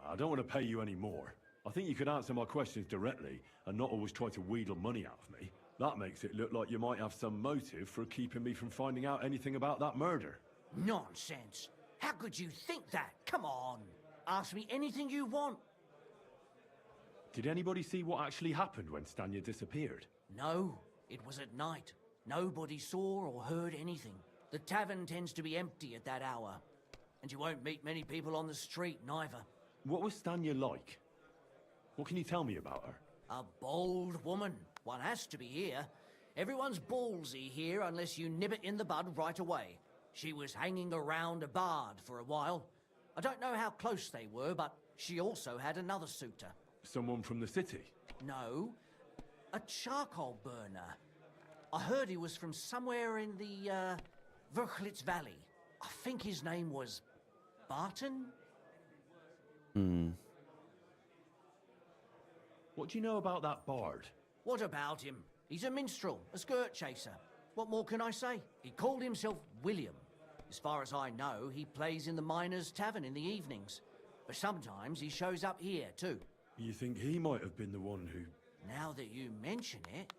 I don't want to pay you any more. I think you could answer my questions directly and not always try to wheedle money out of me. That makes it look like you might have some motive for keeping me from finding out anything about that murder. Nonsense. How could you think that? Come on. Ask me anything you want. Did anybody see what actually happened when Stanya disappeared? No, it was at night. Nobody saw or heard anything. The tavern tends to be empty at that hour. And you won't meet many people on the street, neither. What was Stanya like? What can you tell me about her? A bold woman. One has to be here. Everyone's ballsy here unless you nib it in the bud right away. She was hanging around a bard for a while. I don't know how close they were, but she also had another suitor. Someone from the city? No, a charcoal burner. I heard he was from somewhere in the, Verchlitz Valley. I think his name was Barton? What do you know about that bard? What about him? He's a minstrel, a skirt chaser. What more can I say? He called himself William. As far as I know, he plays in the Miners' Tavern in the evenings. But sometimes he shows up here, too. You think he might have been the one who... Now that you mention it,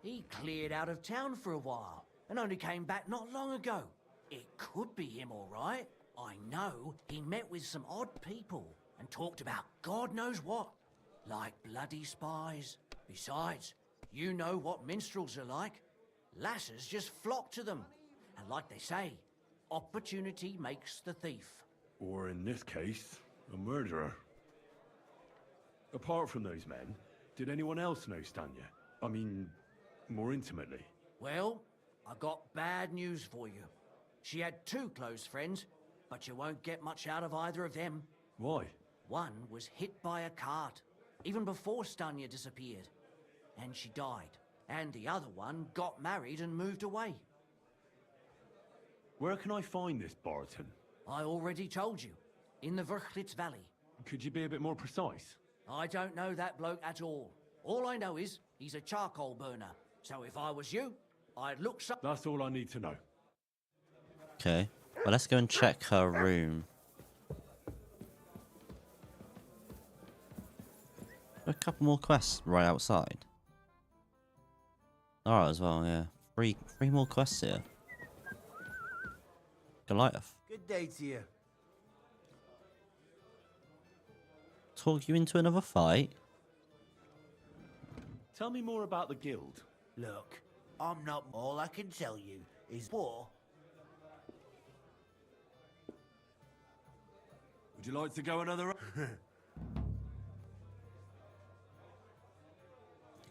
he cleared out of town for a while and only came back not long ago. It could be him, all right. I know he met with some odd people and talked about God knows what, like bloody spies. Besides, you know what minstrels are like. Lasses just flock to them. And like they say, opportunity makes the thief. Or in this case, a murderer. Apart from those men, did anyone else know Stanya? I mean, more intimately. Well, I got bad news for you. She had two close friends, but you won't get much out of either of them. Why? One was hit by a cart, even before Stanya disappeared, and she died. And the other one got married and moved away. Where can I find this Barton? I already told you, in the Verchlitz Valley. Could you be a bit more precise? I don't know that bloke at all. All I know is he's a charcoal burner. So if I was you, I'd look so... That's all I need to know. Okay. Well, let's go and check her room. A couple more quests right outside. Alright as well, yeah. Three more quests here. Goliath. Good day to you. Talk you into another fight? Tell me more about the guild. Look, I'm not... All I can tell you is war. Would you like to go another...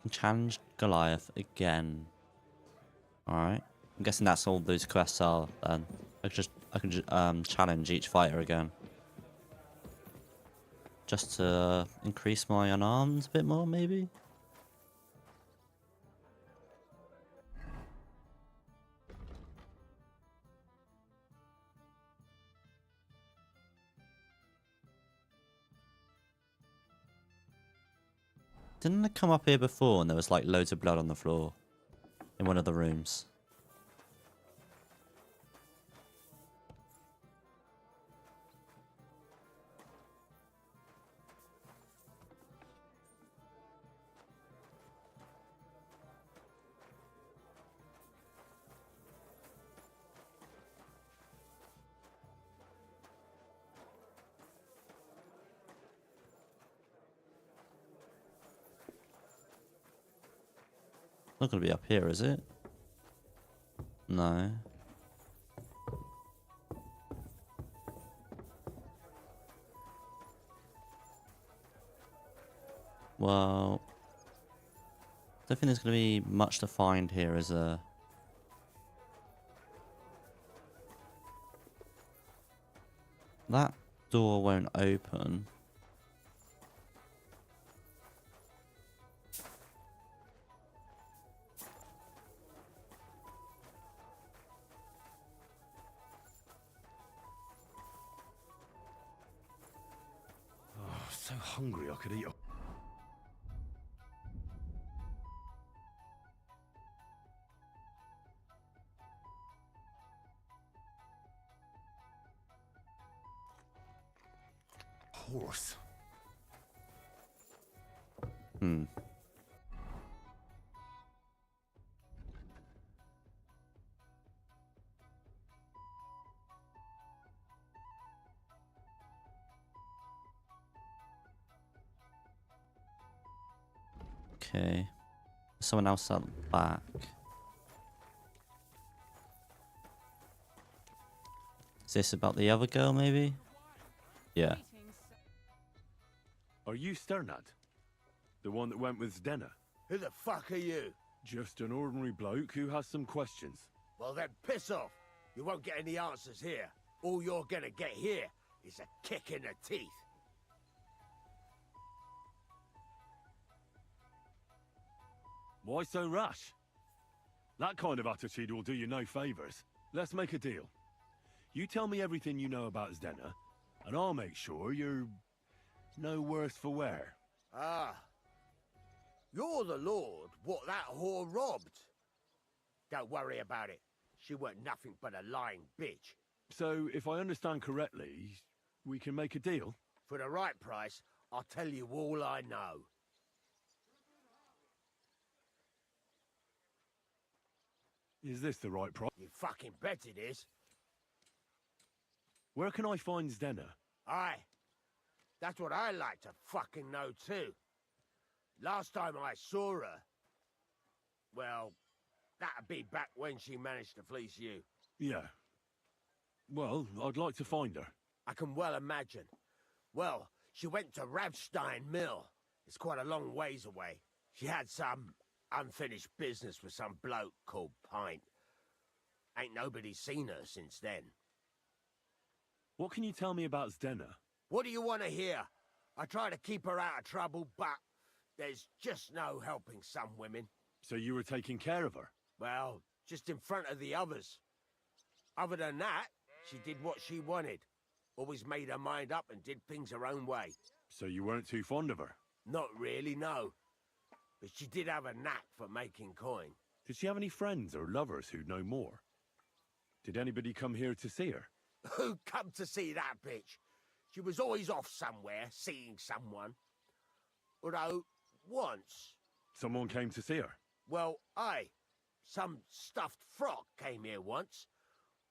Challenge Goliath again. Alright. I'm guessing that's all those quests are then. I can just challenge each fighter again. Just to increase my unarmed a bit more, maybe? Didn't I come up here before and there was like loads of blood on the floor in one of the rooms? Not gonna be up here, is it? No. Well, I don't think there's gonna be much to find here as a... That door won't open. So hungry I could eat a... horse. Okay. Someone else at the back. Is this about the other girl, maybe? Yeah. Are you Sternad? The one that went with Zdenna? Who the fuck are you? Just an ordinary bloke who has some questions. Well then, piss off. You won't get any answers here. All you're gonna get here is a kick in the teeth. Why so rash? That kind of attitude will do you no favours. Let's make a deal. You tell me everything you know about Zdenna, and I'll make sure you're no worse for wear. Ah. You're the lord what that whore robbed. Don't worry about it. She weren't nothing but a lying bitch. So, if I understand correctly, we can make a deal? For the right price, I'll tell you all I know. Is this the right price? You fucking bet it is. Where can I find Zdenna? Aye. That's what I like to fucking know too. Last time I saw her... Well, that'd be back when she managed to fleece you. Yeah. Well, I'd like to find her. I can well imagine. Well, she went to Ravstein Mill. It's quite a long ways away. She had some unfinished business with some bloke called Pint. Ain't nobody seen her since then. What can you tell me about Zdenna? What do you want to hear? I try to keep her out of trouble, but there's just no helping some women. So you were taking care of her? Well, just in front of the others. Other than that, she did what she wanted. Always made her mind up and did things her own way. So you weren't too fond of her? Not really, no. But she did have a knack for making coin. Did she have any friends or lovers who'd know more? Did anybody come here to see her? Who come to see that bitch? She was always off somewhere, seeing someone. Although, once... Someone came to see her? Well, aye. Some stuffed frock came here once.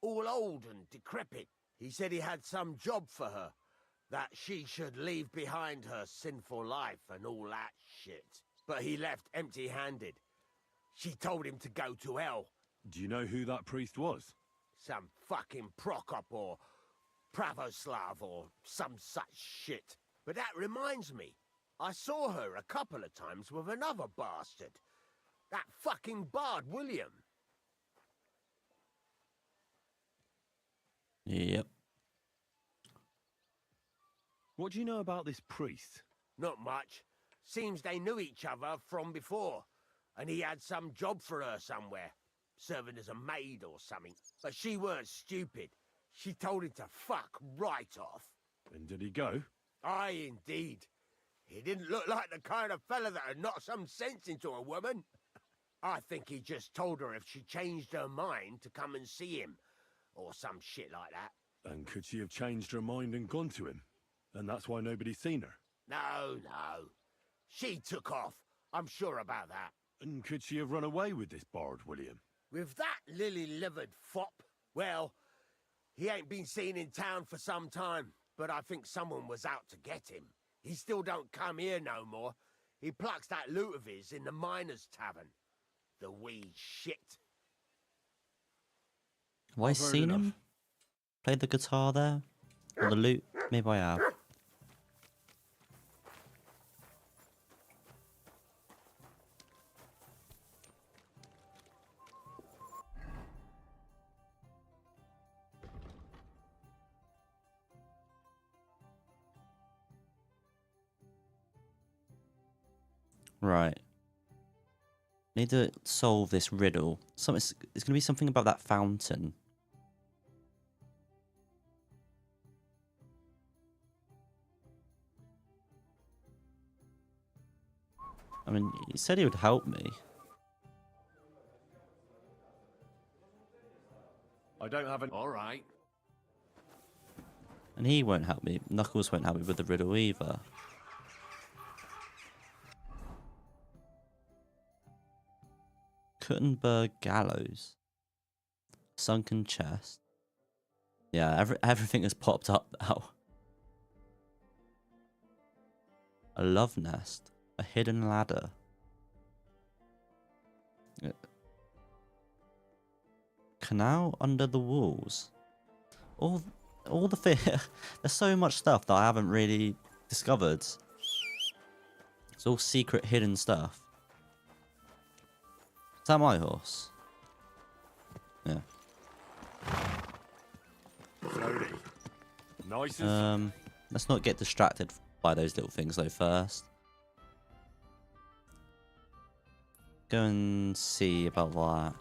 All old and decrepit. He said he had some job for her. That she should leave behind her sinful life and all that shit. But he left empty-handed. She told him to go to hell. Do you know who that priest was? Some fucking Prokop or Pravoslav or some such shit. But that reminds me, I saw her a couple of times with another bastard. That fucking bard, William. Yep. What do you know about this priest? Not much. Seems they knew each other from before. And he had some job for her somewhere. Serving as a maid or something. But she weren't stupid. She told him to fuck right off. And did he go? Aye, indeed. He didn't look like the kind of fella that had knocked some sense into a woman. I think he just told her if she changed her mind to come and see him. Or some shit like that. And could she have changed her mind and gone to him? And that's why nobody's seen her? No, no. She took off. I'm sure about that. And could she have run away with this bard, William? With that lily-livered fop? Well, he ain't been seen in town for some time, but I think someone was out to get him. He still don't come here no more. He plucks that loot of his in the miners' tavern. The wee shit. Have I seen him? Played the guitar there? Or the lute? Maybe I have. Right. Need to solve this riddle. It's going to be something about that fountain. I mean, he said he would help me. I don't have an... All right. And he won't help me. Knuckles won't help me with the riddle either. Kuttenberg Gallows. Sunken chest. Yeah, everything has popped up now. A love nest. A hidden ladder. Canal under the walls. All the there's so much stuff that I haven't really discovered. It's all secret, hidden stuff. Is that my horse? Yeah. Slowly. Nice and Let's not get distracted by those little things though first. Go and see about that.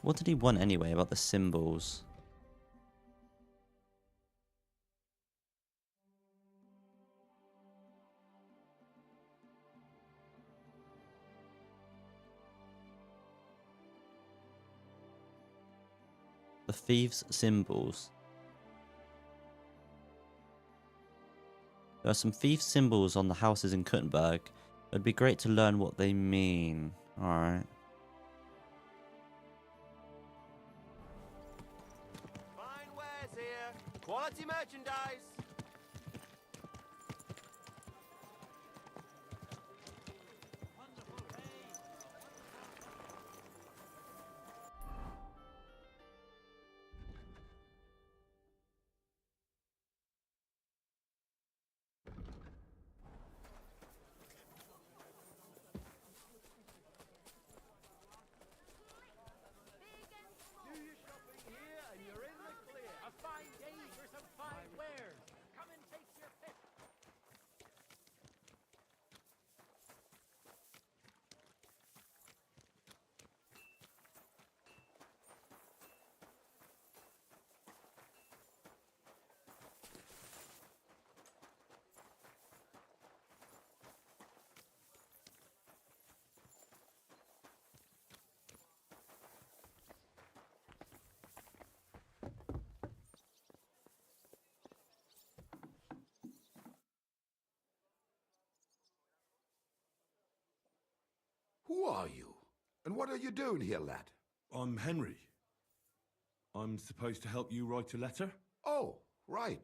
What did he want anyway about the symbols? The thieves' symbols. There are some thieves' symbols on the houses in Kuttenberg. It would be great to learn what they mean. Alright. Fine wares here. Quality merchandise. Who are you? And what are you doing here, lad? I'm Henry. I'm supposed to help you write a letter? Oh, right.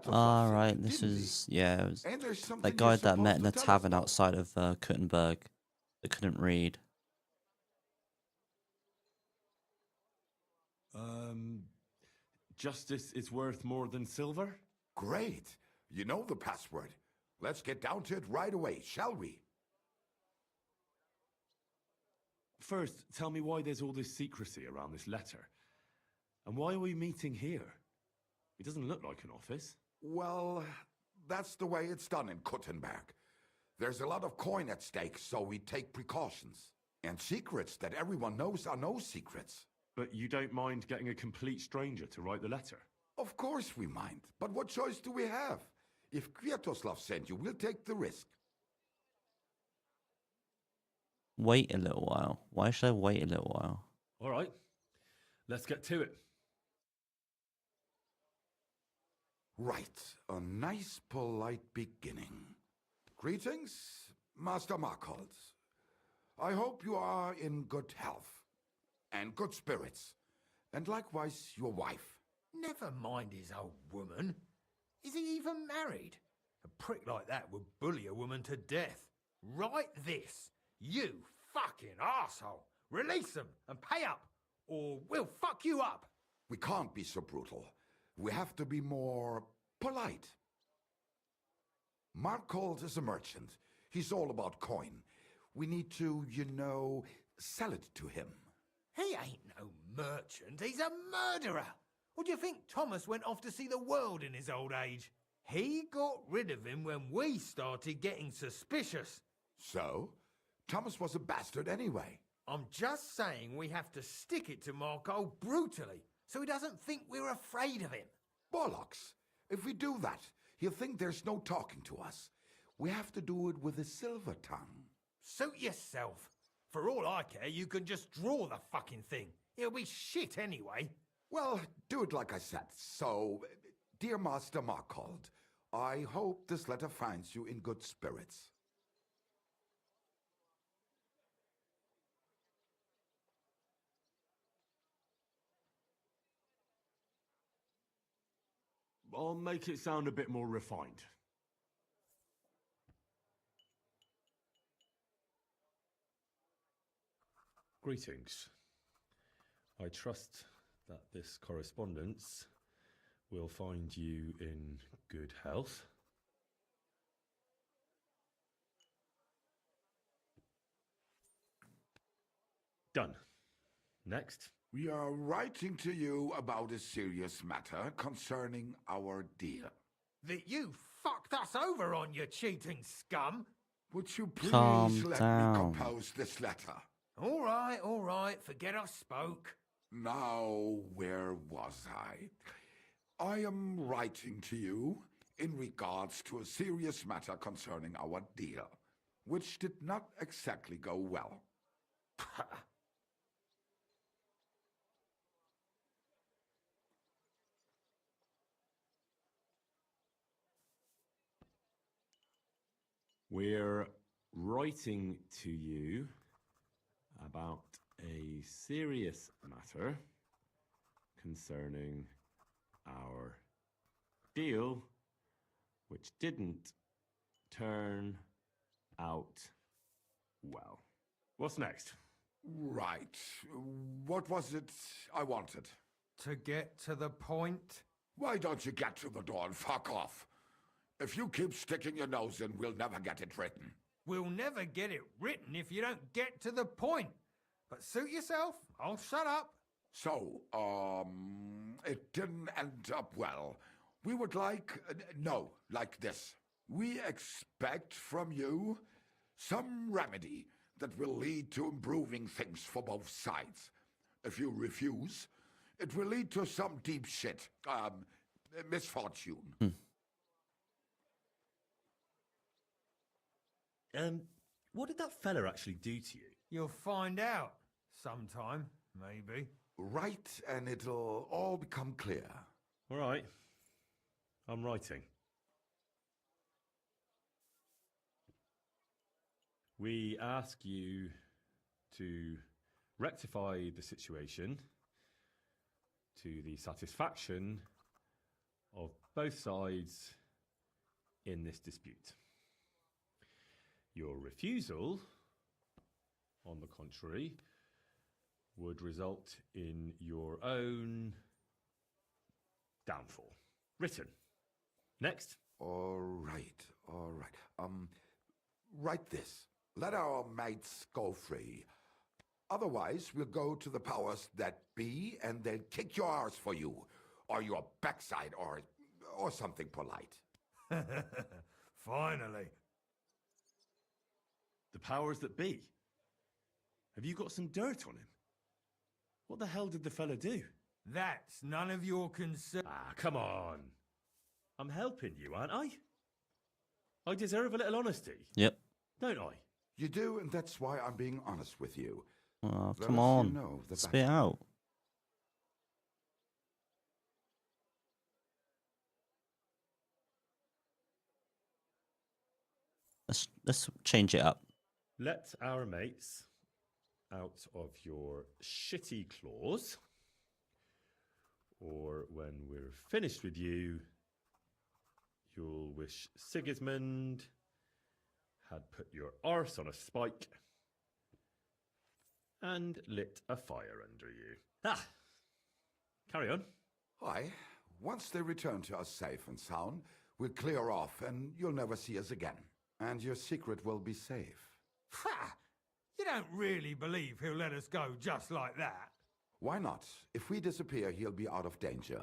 Alright, this is, yeah, it was that guy that met in the tavern outside of Kuttenberg that couldn't read. Justice is worth more than silver? Great. You know the password. Let's get down to it right away, shall we? First, tell me why there's all this secrecy around this letter. And why are we meeting here? It doesn't look like an office. Well, that's the way it's done in Kuttenberg. There's a lot of coin at stake, so we take precautions. And secrets that everyone knows are no secrets. But you don't mind getting a complete stranger to write the letter? Of course we mind. But what choice do we have? If Kwiatoslav sent you, we'll take the risk. Wait a little while. Why should I wait a little while? All right, let's get to it. Right, a nice, polite beginning. Greetings, Master Markholz. I hope you are in good health and good spirits, and likewise your wife. Never mind his old woman. Is he even married? A prick like that would bully a woman to death. Write this. You fucking arsehole. Release them and pay up, or we'll fuck you up. We can't be so brutal. We have to be more polite. Markholz is a merchant. He's all about coin. We need to, sell it to him. He ain't no merchant. He's a murderer. What do you think Thomas went off to see the world in his old age? He got rid of him when we started getting suspicious. So? Thomas was a bastard anyway. I'm just saying we have to stick it to Marco brutally, so he doesn't think we're afraid of him. Bollocks. If we do that, he'll think there's no talking to us. We have to do it with a silver tongue. Suit yourself. For all I care, you can just draw the fucking thing. It'll be shit anyway. Well, do it like I said. So, Dear Master Markhold, I hope this letter finds you in good spirits. I'll make it sound a bit more refined. Greetings. I trust that this correspondence will find you in good health. Done. Next. We are writing to you about a serious matter concerning our deal. That you fucked us over on, you cheating scum! Would you please Calm let down. me compose this letter? All right, forget I spoke. Now, where was I? I am writing to you in regards to a serious matter concerning our deal, which did not exactly go well. We're writing to you about a serious matter concerning our deal, which didn't turn out well. What's next? Right. What was it I wanted? To get to the point? Why don't you get to the door and fuck off? If you keep sticking your nose in, we'll never get it written. We'll never get it written if you don't get to the point. But suit yourself, I'll shut up. So, it didn't end up well. We would like, no, like this. We expect from you some remedy that will lead to improving things for both sides. If you refuse, it will lead to some deep shit, misfortune. What did that fella actually do to you? You'll find out sometime, maybe. Write and it'll all become clear. All right. I'm writing. We ask you to rectify the situation to the satisfaction of both sides in this dispute. Your refusal, on the contrary, would result in your own downfall. Written. Next. All right. Write this. Let our mates go free. Otherwise, we'll go to the powers that be and they'll kick your arse for you. Or your backside, or something polite. Finally. The powers that be. Have you got some dirt on him? What the hell did the fella do? That's none of your concern. Ah, come on. I'm helping you, aren't I? I deserve a little honesty. Yep. Don't I? You do, and that's why I'm being honest with you. Oh, Let come us on. know the Spit it out. Let's change it up. Let our mates out of your shitty claws, or when we're finished with you, you'll wish Sigismund had put your arse on a spike and lit a fire under you. Ah! Carry on. Aye. Once they return to us safe and sound, we'll clear off and you'll never see us again. And your secret will be safe. Ha! You don't really believe he'll let us go just like that? Why not? If we disappear, he'll be out of danger.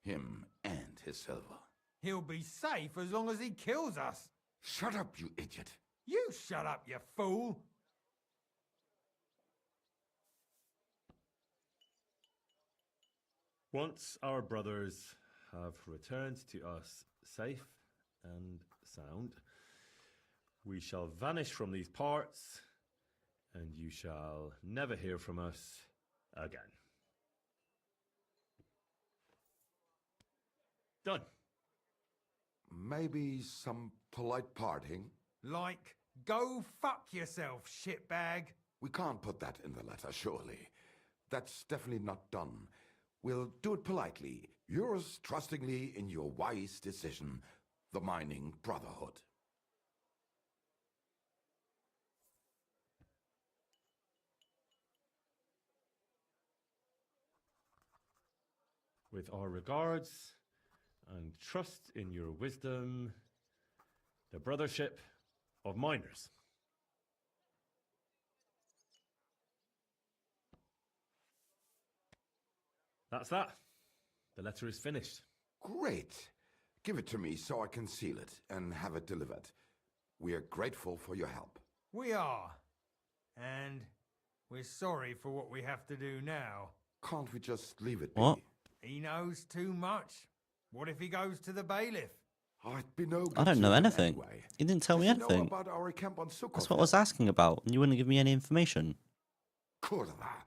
Him and his silver. He'll be safe as long as he kills us. Shut up, you idiot. You shut up, you fool. Once our brothers have returned to us safe and sound, we shall vanish from these parts, and you shall never hear from us again. Done. Maybe some polite parting? Like, go fuck yourself, shitbag. We can't put that in the letter, surely. That's definitely not done. We'll do it politely. Yours trustingly in your wise decision, the Mining Brotherhood. With our regards and trust in your wisdom, the Brothership of Miners. That's that. The letter is finished. Great. Give it to me so I can seal it and have it delivered. We are grateful for your help. We are. And we're sorry for what we have to do now. Can't we just leave it be? What? He knows too much. What if he goes to the bailiff? I'd be no good I don't to know him anything. anyway. You didn't tell me Does he know anything. about our camp on Sukov That's what I was asking about, and you wouldn't give me any information. Kurva.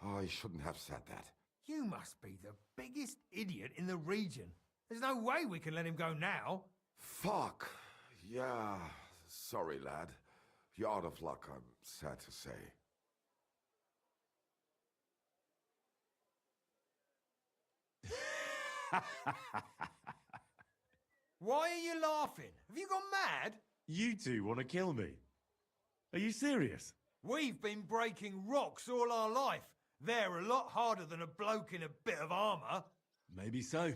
I shouldn't have said that. You must be the biggest idiot in the region. There's no way we can let him go now. Fuck. Yeah. Sorry, lad. You're out of luck, I'm sad to say. Why are you laughing? Have you gone mad? You two want to kill me? Are you serious? We've been breaking rocks all our life. They're a lot harder than a bloke in a bit of armour. Maybe so.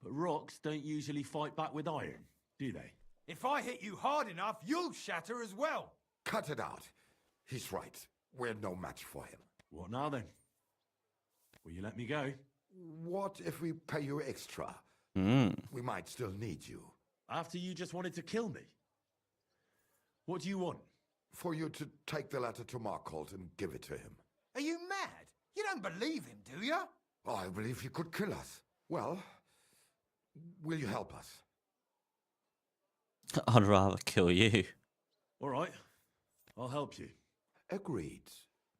But rocks don't usually fight back with iron, do they? If I hit you hard enough, you'll shatter as well. Cut it out. He's right. We're no match for him. What now then? Will you let me go? What if we pay you extra? We might still need you. After you just wanted to kill me? What do you want? For you to take the letter to Markholt and give it to him. Are you mad? You don't believe him, do you? I believe he could kill us. Well, will you help us? I'd rather kill you. All right. I'll help you. Agreed.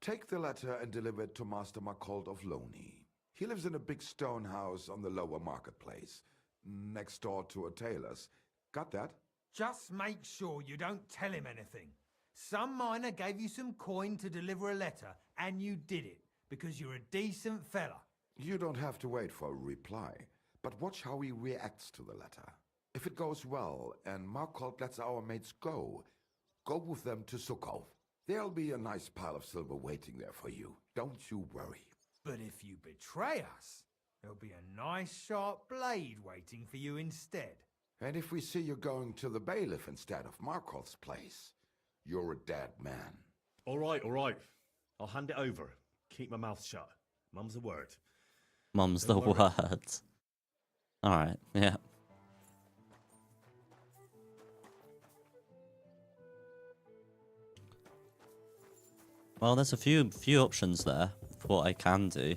Take the letter and deliver it to Master Markholt of Loney. He lives in a big stone house on the lower marketplace, next door to a tailor's. Got that? Just make sure you don't tell him anything. Some miner gave you some coin to deliver a letter, and you did it, because you're a decent fella. You don't have to wait for a reply, but watch how he reacts to the letter. If it goes well and Markholt lets our mates go with them to Sukov. There'll be a nice pile of silver waiting there for you. Don't you worry. But if you betray us, there'll be a nice sharp blade waiting for you instead. And if we see you going to the bailiff instead of Markholt's place, you're a dead man. All right, all right. I'll hand it over. Keep my mouth shut. Mum's the word. Mum's the Don't worry. word. Alright, yeah. Well, there's a few options there for what I can do.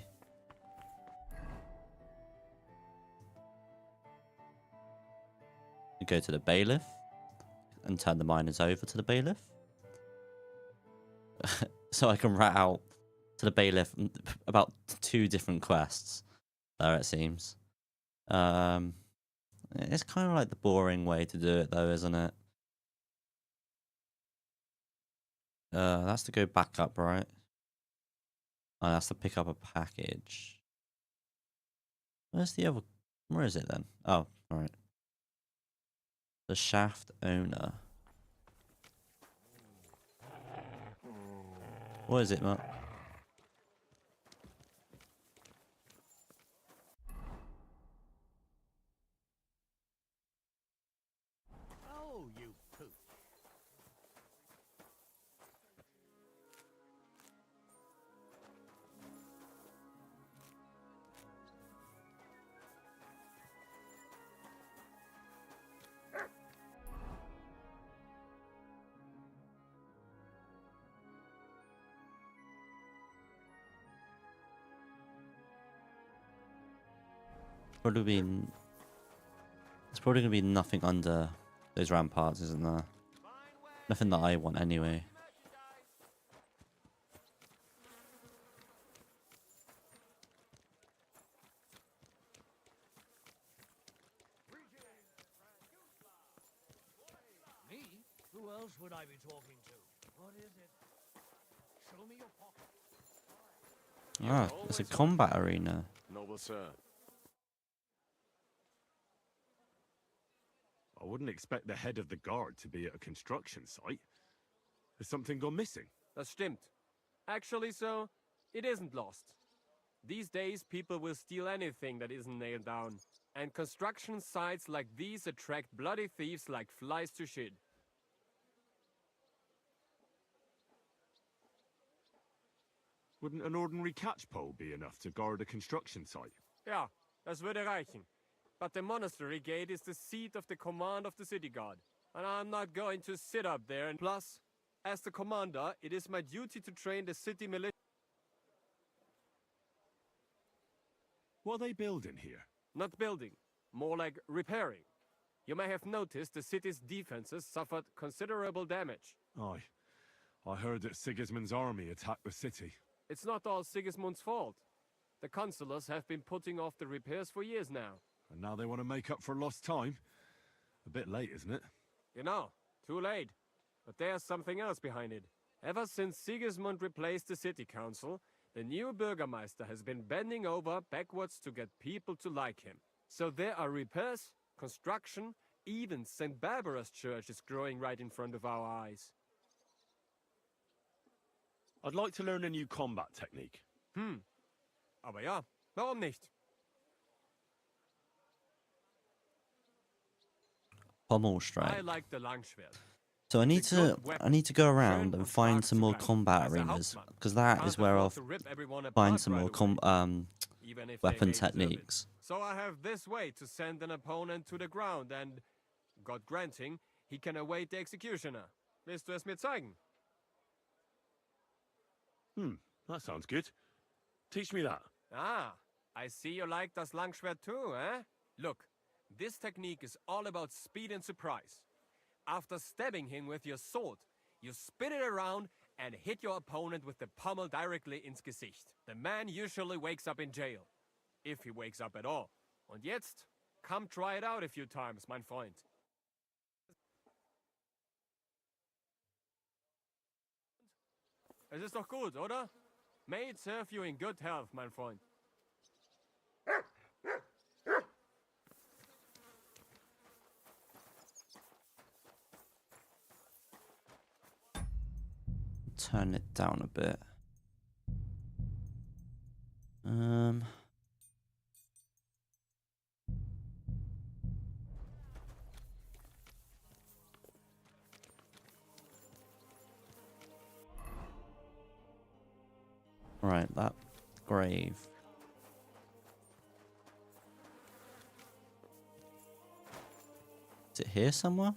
You go to the bailiff and turn the miners over to the bailiff. So I can rat out to the bailiff about 2 different quests there, it seems. It's kind of like the boring way to do it though, isn't it? That's to go back up, right? Oh, that's to pick up a package. Where's the other... Where is it then? Oh, alright. The shaft owner. What is it, Mark? Oh, you poop. Probably been... There's probably going to be nothing under those ramparts, isn't there? Nothing that I want anyway. Who else would I be talking to? What is it? Show me your pocket. Ah, it's a combat arena. Noble sir. I wouldn't expect the head of the guard to be at a construction site. Has something gone missing? Das stimmt. Actually, so, it isn't lost. These days, people will steal anything that isn't nailed down. And construction sites like these attract bloody thieves like flies to shit. Wouldn't an ordinary catch pole be enough to guard a construction site? Ja, das würde reichen. But the monastery gate is the seat of the command of the city guard. And I'm not going to sit up there. And plus, as the commander, it is my duty to train the city militia. What are they building here? Not building, more like repairing. You may have noticed the city's defenses suffered considerable damage. Aye. I heard that Sigismund's army attacked the city. It's not all Sigismund's fault. The consulars have been putting off the repairs for years now. And now they want to make up for lost time? A bit late, isn't it? You know, too late. But there's something else behind it. Ever since Sigismund replaced the city council, the new Bürgermeister has been bending over backwards to get people to like him. So there are repairs, construction, even St. Barbara's church is growing right in front of our eyes. I'd like to learn a new combat technique. Aber ja, warum nicht? Pommel I strike. like the Langschwert. So I need to go around and find some more combat arenas, because that is where I'll find some more weapon techniques. So I have this way to send an opponent to the ground and, God granting, he can await the executioner. Willst du es mir zeigen? That sounds good. Teach me that. Ah, I see you like das Langschwert too, eh? Look, this technique is all about speed and surprise. After stabbing him with your sword, you spin it around and hit your opponent with the pommel directly ins Gesicht. The man usually wakes up in jail. If he wakes up at all. Und jetzt, come try it out a few times, mein Freund. Es ist doch gut, oder? May it serve you in good health, mein Freund. Turn it down a bit. Right, that grave. Is it here somewhere?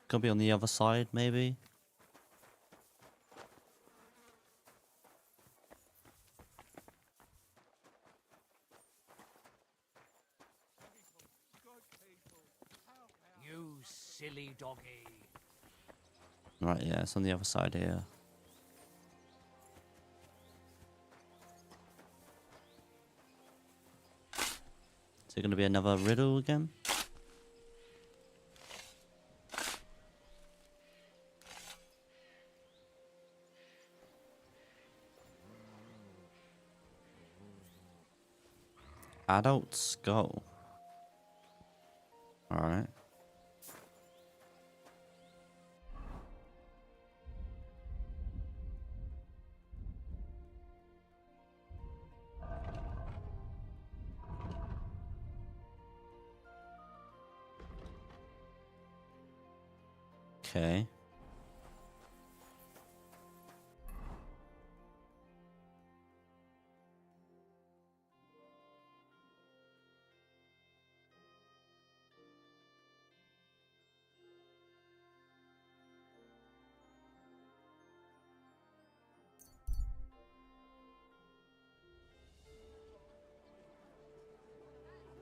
Could be on the other side, maybe. You silly doggy. Right, yeah, it's on the other side here. Is it going to be another riddle again? Adult skull. Alright. Okay.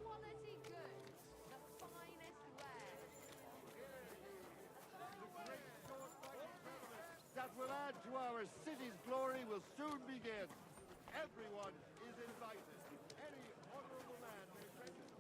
Quality goods, the finest wares. add to our city's glory will soon begin. Everyone is invited. Any honorable man may register.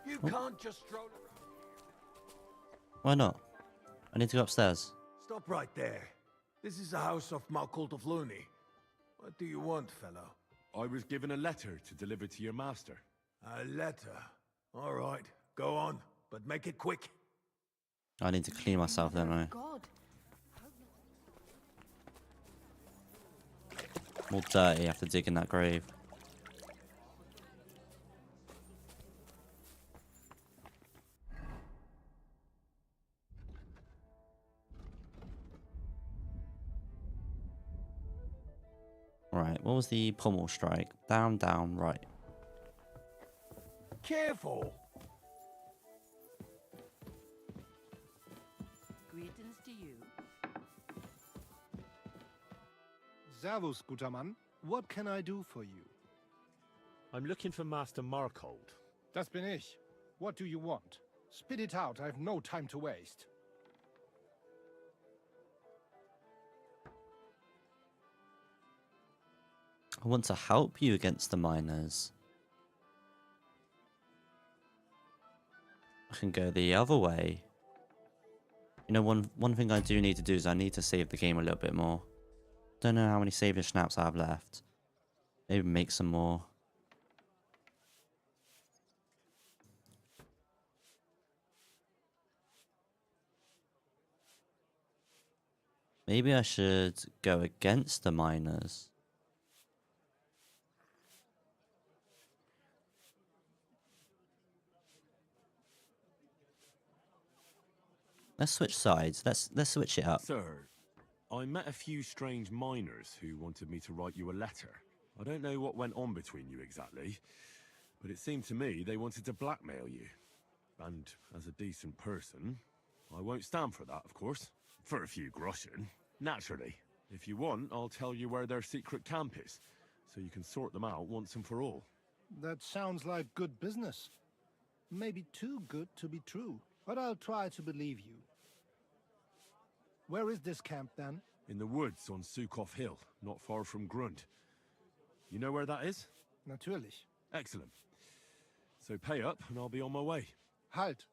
You can't just stroll around. Why not? I need to go upstairs. Stop right there. This is the house of Malkult of Luni. What do you want, fellow? I was given a letter to deliver to your master. A letter. All right, go on, but make it quick. I need to clean myself, don't I? God. More dirty after digging that grave. Right, what was the pommel strike? Down, down, right. Careful! Greetings to you. Servus, guter Mann. What can I do for you? I'm looking for Master Markhold. Das bin ich. What do you want? Spit it out, I've no time to waste. I want to help you against the miners. I can go the other way. You know, one thing I do need to do is I need to save the game a little bit more. Don't know how many savior snaps I have left. Maybe make some more. Maybe I should go against the miners. Let's switch sides. Let's switch it up. Sir, I met a few strange miners who wanted me to write you a letter. I don't know what went on between you exactly, but it seemed to me they wanted to blackmail you. And as a decent person, I won't stand for that, of course. For a few groschen, naturally. If you want, I'll tell you where their secret camp is, so you can sort them out once and for all. That sounds like good business. Maybe too good to be true, but I'll try to believe you. Where is this camp, then? In the woods on Sukov Hill, not far from Grund. You know where that is? Natürlich. Excellent. So pay up, and I'll be on my way. Halt.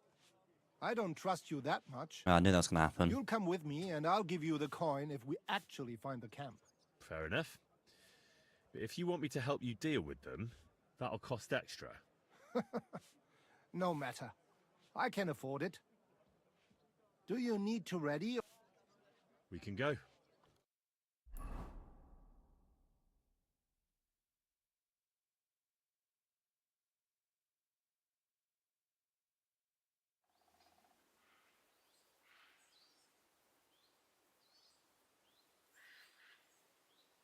I don't trust you that much. I knew that was going to happen. You'll come with me, and I'll give you the coin if we actually find the camp. Fair enough. But if you want me to help you deal with them, that'll cost extra. No matter. I can afford it. Do you need to ready? We can go.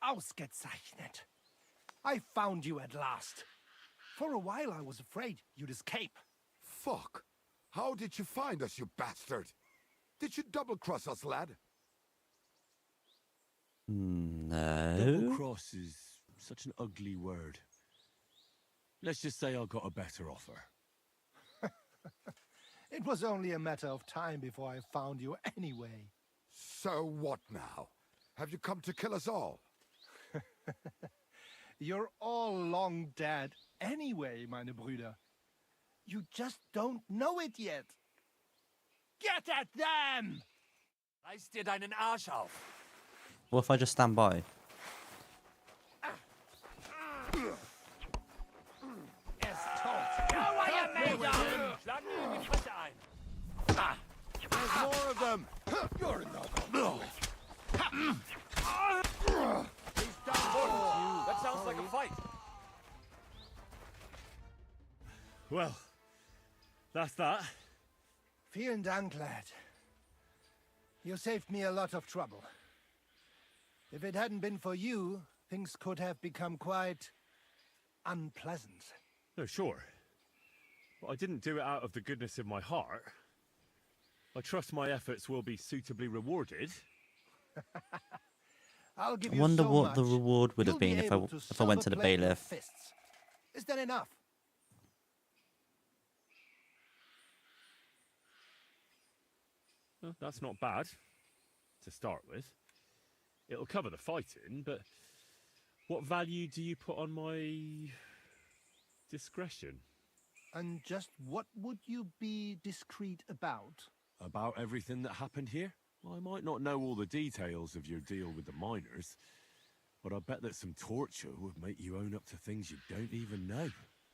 Ausgezeichnet. I found you at last. For a while I was afraid you'd escape. Fuck! How did you find us, you bastard? Did you double-cross us, lad? No. Double-cross is such an ugly word. Let's just say I got a better offer. It was only a matter of time before I found you anyway. So what now? Have you come to kill us all? You're all long dead anyway, meine Brüder. You just don't know it yet. Get at them! Reiß dir deinen Arsch auf. What if I just stand by? Er ist tot. Schau, was ihr Mädel! Schlag mir in die Fresse ein. There's more of them! You're another. That sounds like a fight. Well, that's that. Vielen Dank, lad. You saved me a lot of trouble. If it hadn't been for you, things could have become quite unpleasant. No, sure. But I didn't do it out of the goodness of my heart. I trust my efforts will be suitably rewarded. I'll give I you wonder so what much, the reward would you'll have be been if able to I went to the silver-plate your bailiff. fists. Is that enough? Well, that's not bad, to start with. It'll cover the fighting, but what value do you put on my discretion? And just what would you be discreet about? About everything that happened here? Well, I might not know all the details of your deal with the miners, but I bet that some torture would make you own up to things you don't even know.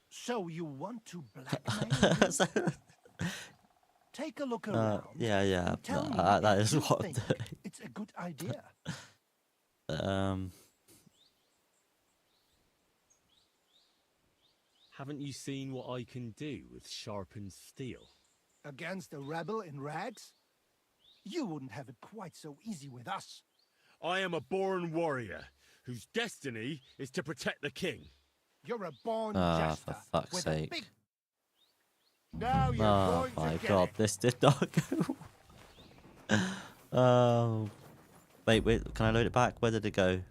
So you want to blackmail me? Take a look around. Yeah. And tell me That if is you what I'm think doing. it's a good idea. Haven't you seen what I can do with sharpened steel? Against a rebel in rags? You wouldn't have it quite so easy with us. I am a born warrior, whose destiny is to protect the king. You're a born Ah, jester. for fuck's with a sake. big... Now you're Oh going my to get god, it. this did not go. Oh. Wait, can I load it back? Where did it go?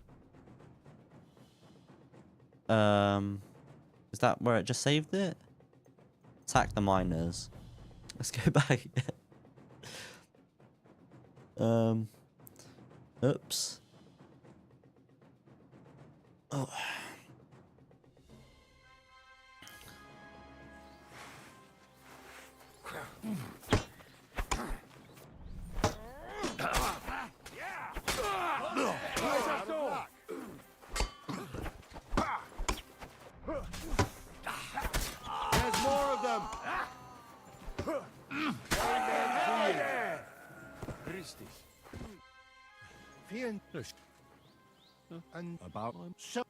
Is that where it just saved it? Attack the miners. Let's go back. Oops. Oh. There's more of them. Vielen and About... so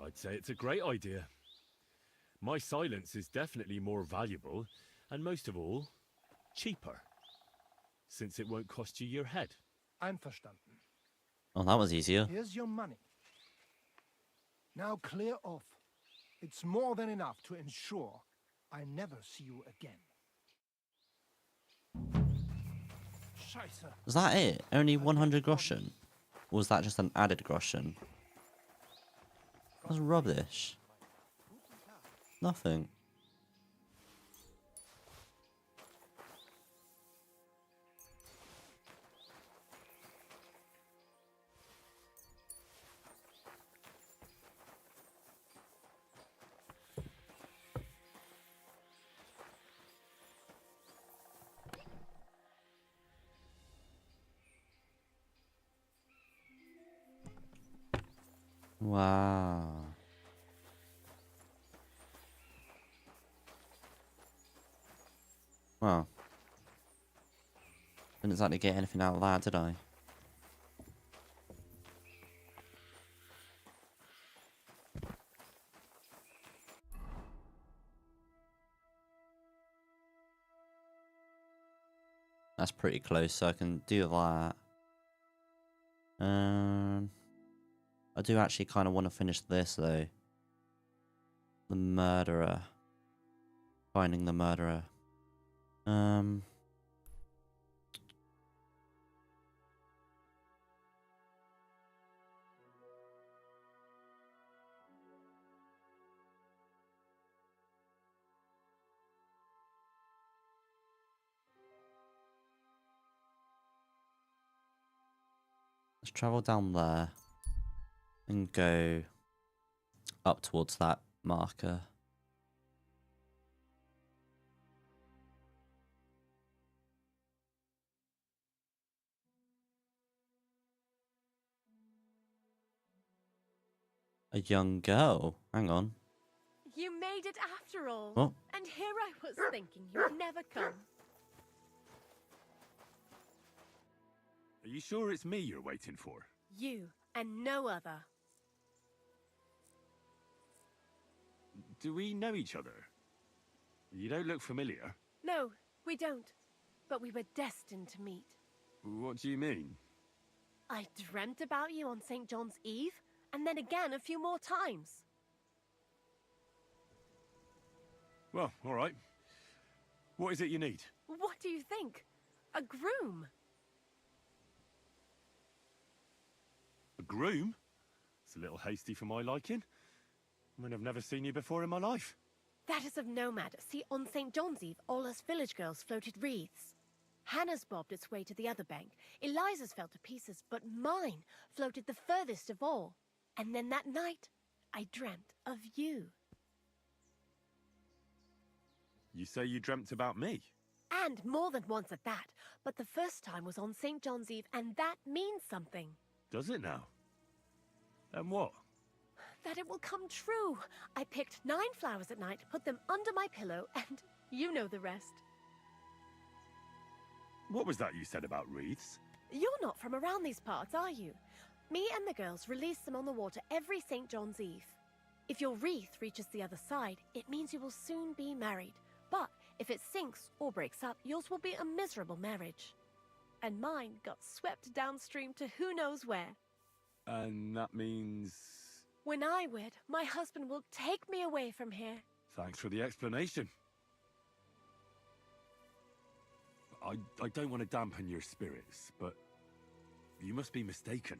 I'd say it's a great idea. My silence is definitely more valuable, and most of all, cheaper. Since it won't cost you your head. einverstanden. Oh, that was easier. Here's your money. Now clear off. It's more than enough to ensure I never see you again. Scheiße. Was that it? Only 100 groschen? Or was that just an added groschen? That's rubbish. Nothing. Wow. Well. Didn't exactly get anything out of that, did I? That's pretty close, so I can do that. I do actually kind of want to finish this, though. The murderer. Finding the murderer. Let's travel down there. And go up towards that marker. A young girl. Hang on. You made it after all. What? And here I was thinking you'd never come. Are you sure it's me you're waiting for? You and no other. Do we know each other? You don't look familiar. No, we don't. But we were destined to meet. What do you mean? I dreamt about you on St. John's Eve, and then again a few more times. Well, all right. What is it you need? What do you think? A groom? A groom? It's a little hasty for my liking. I mean, I've never seen you before in my life. That is of no matter. See, on St. John's Eve, all us village girls floated wreaths. Hannah's bobbed its way to the other bank. Eliza's fell to pieces, but mine floated the furthest of all. And then that night, I dreamt of you. You say you dreamt about me? And more than once at that. But the first time was on St. John's Eve, and that means something. Does it now? And what? That it will come true. I picked 9 flowers at night, put them under my pillow, and you know the rest. What was that you said about wreaths? You're not from around these parts, are you? Me and the girls release them on the water every St. John's Eve. If your wreath reaches the other side, it means you will soon be married. But if it sinks or breaks up, yours will be a miserable marriage. And mine got swept downstream to who knows where. And that means... When I wed, my husband will take me away from here. Thanks for the explanation. I don't want to dampen your spirits, but you must be mistaken.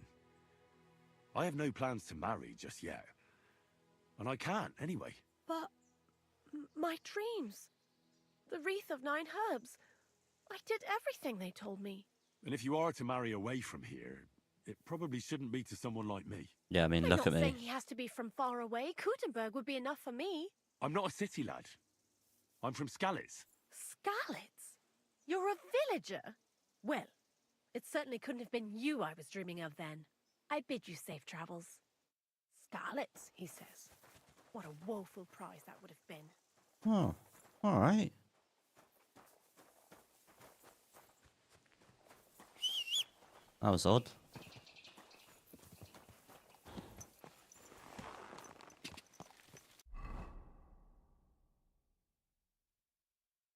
I have no plans to marry just yet. And I can't, anyway. But... my dreams. The wreath of 9 herbs. I did everything they told me. And if you are to marry away from here, it probably shouldn't be to someone like me. Yeah, I mean, I'm look not at me. saying he has to be from far away. Kuttenberg would be enough for me. I'm not a city lad. I'm from Skalitz. Skalitz? You're a villager? Well, it certainly couldn't have been you I was dreaming of then. I bid you safe travels. Skalitz, he says. What a woeful prize that would have been. Oh, all right. That was odd.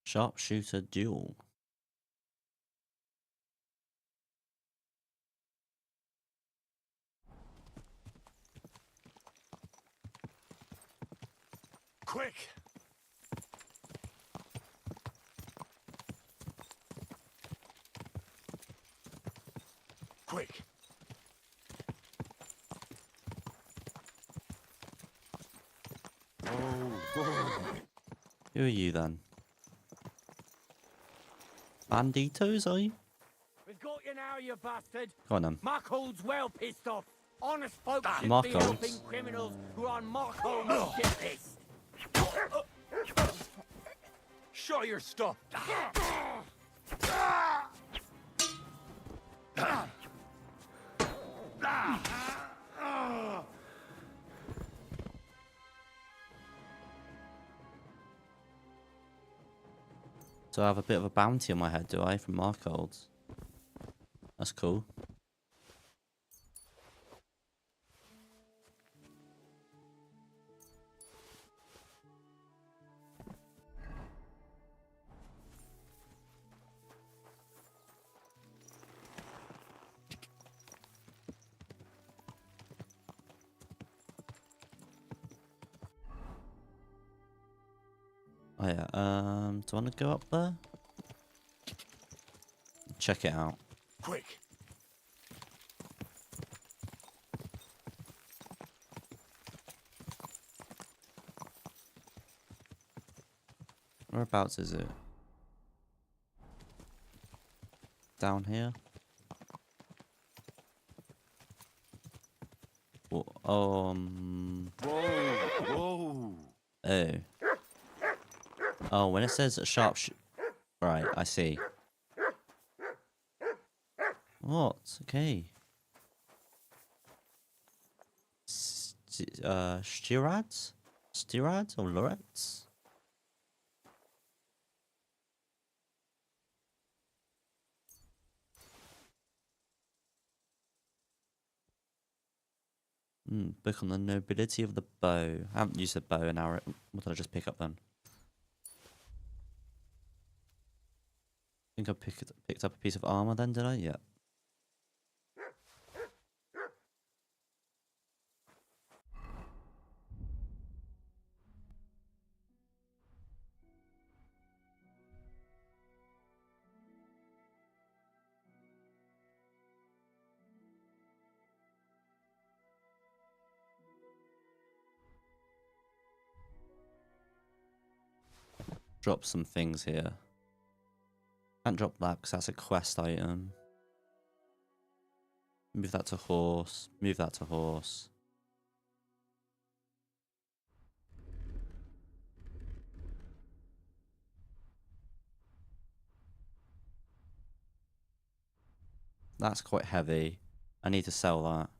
Sharpshooter duel. Quick! Quick! Who are you then? Banditos, are you? We've got you now, you bastard. Go on then. Markhold's well pissed off. Honest folks should be Markholds. helping criminals who are on Markhold's shit list. Show your stuff! So I have a bit of a bounty on my head, do I, from Markholds? That's cool. Oh yeah, do I want to go up there? Check it out. Quick! Whereabouts is it? Down here? Whoa. Whoa! Oh. Oh, when it says a sharpshooter. Right, I see. What? Okay. Stirads? Stirads or Loretz? Book on the nobility of the bow. I haven't used the bow and arrow. What did I just pick up then? I think I picked up a piece of armor then, did I? Yeah. drop some things here. Can't drop that because that's a quest item. Move that to horse. Move that to horse. That's quite heavy. I need to sell that.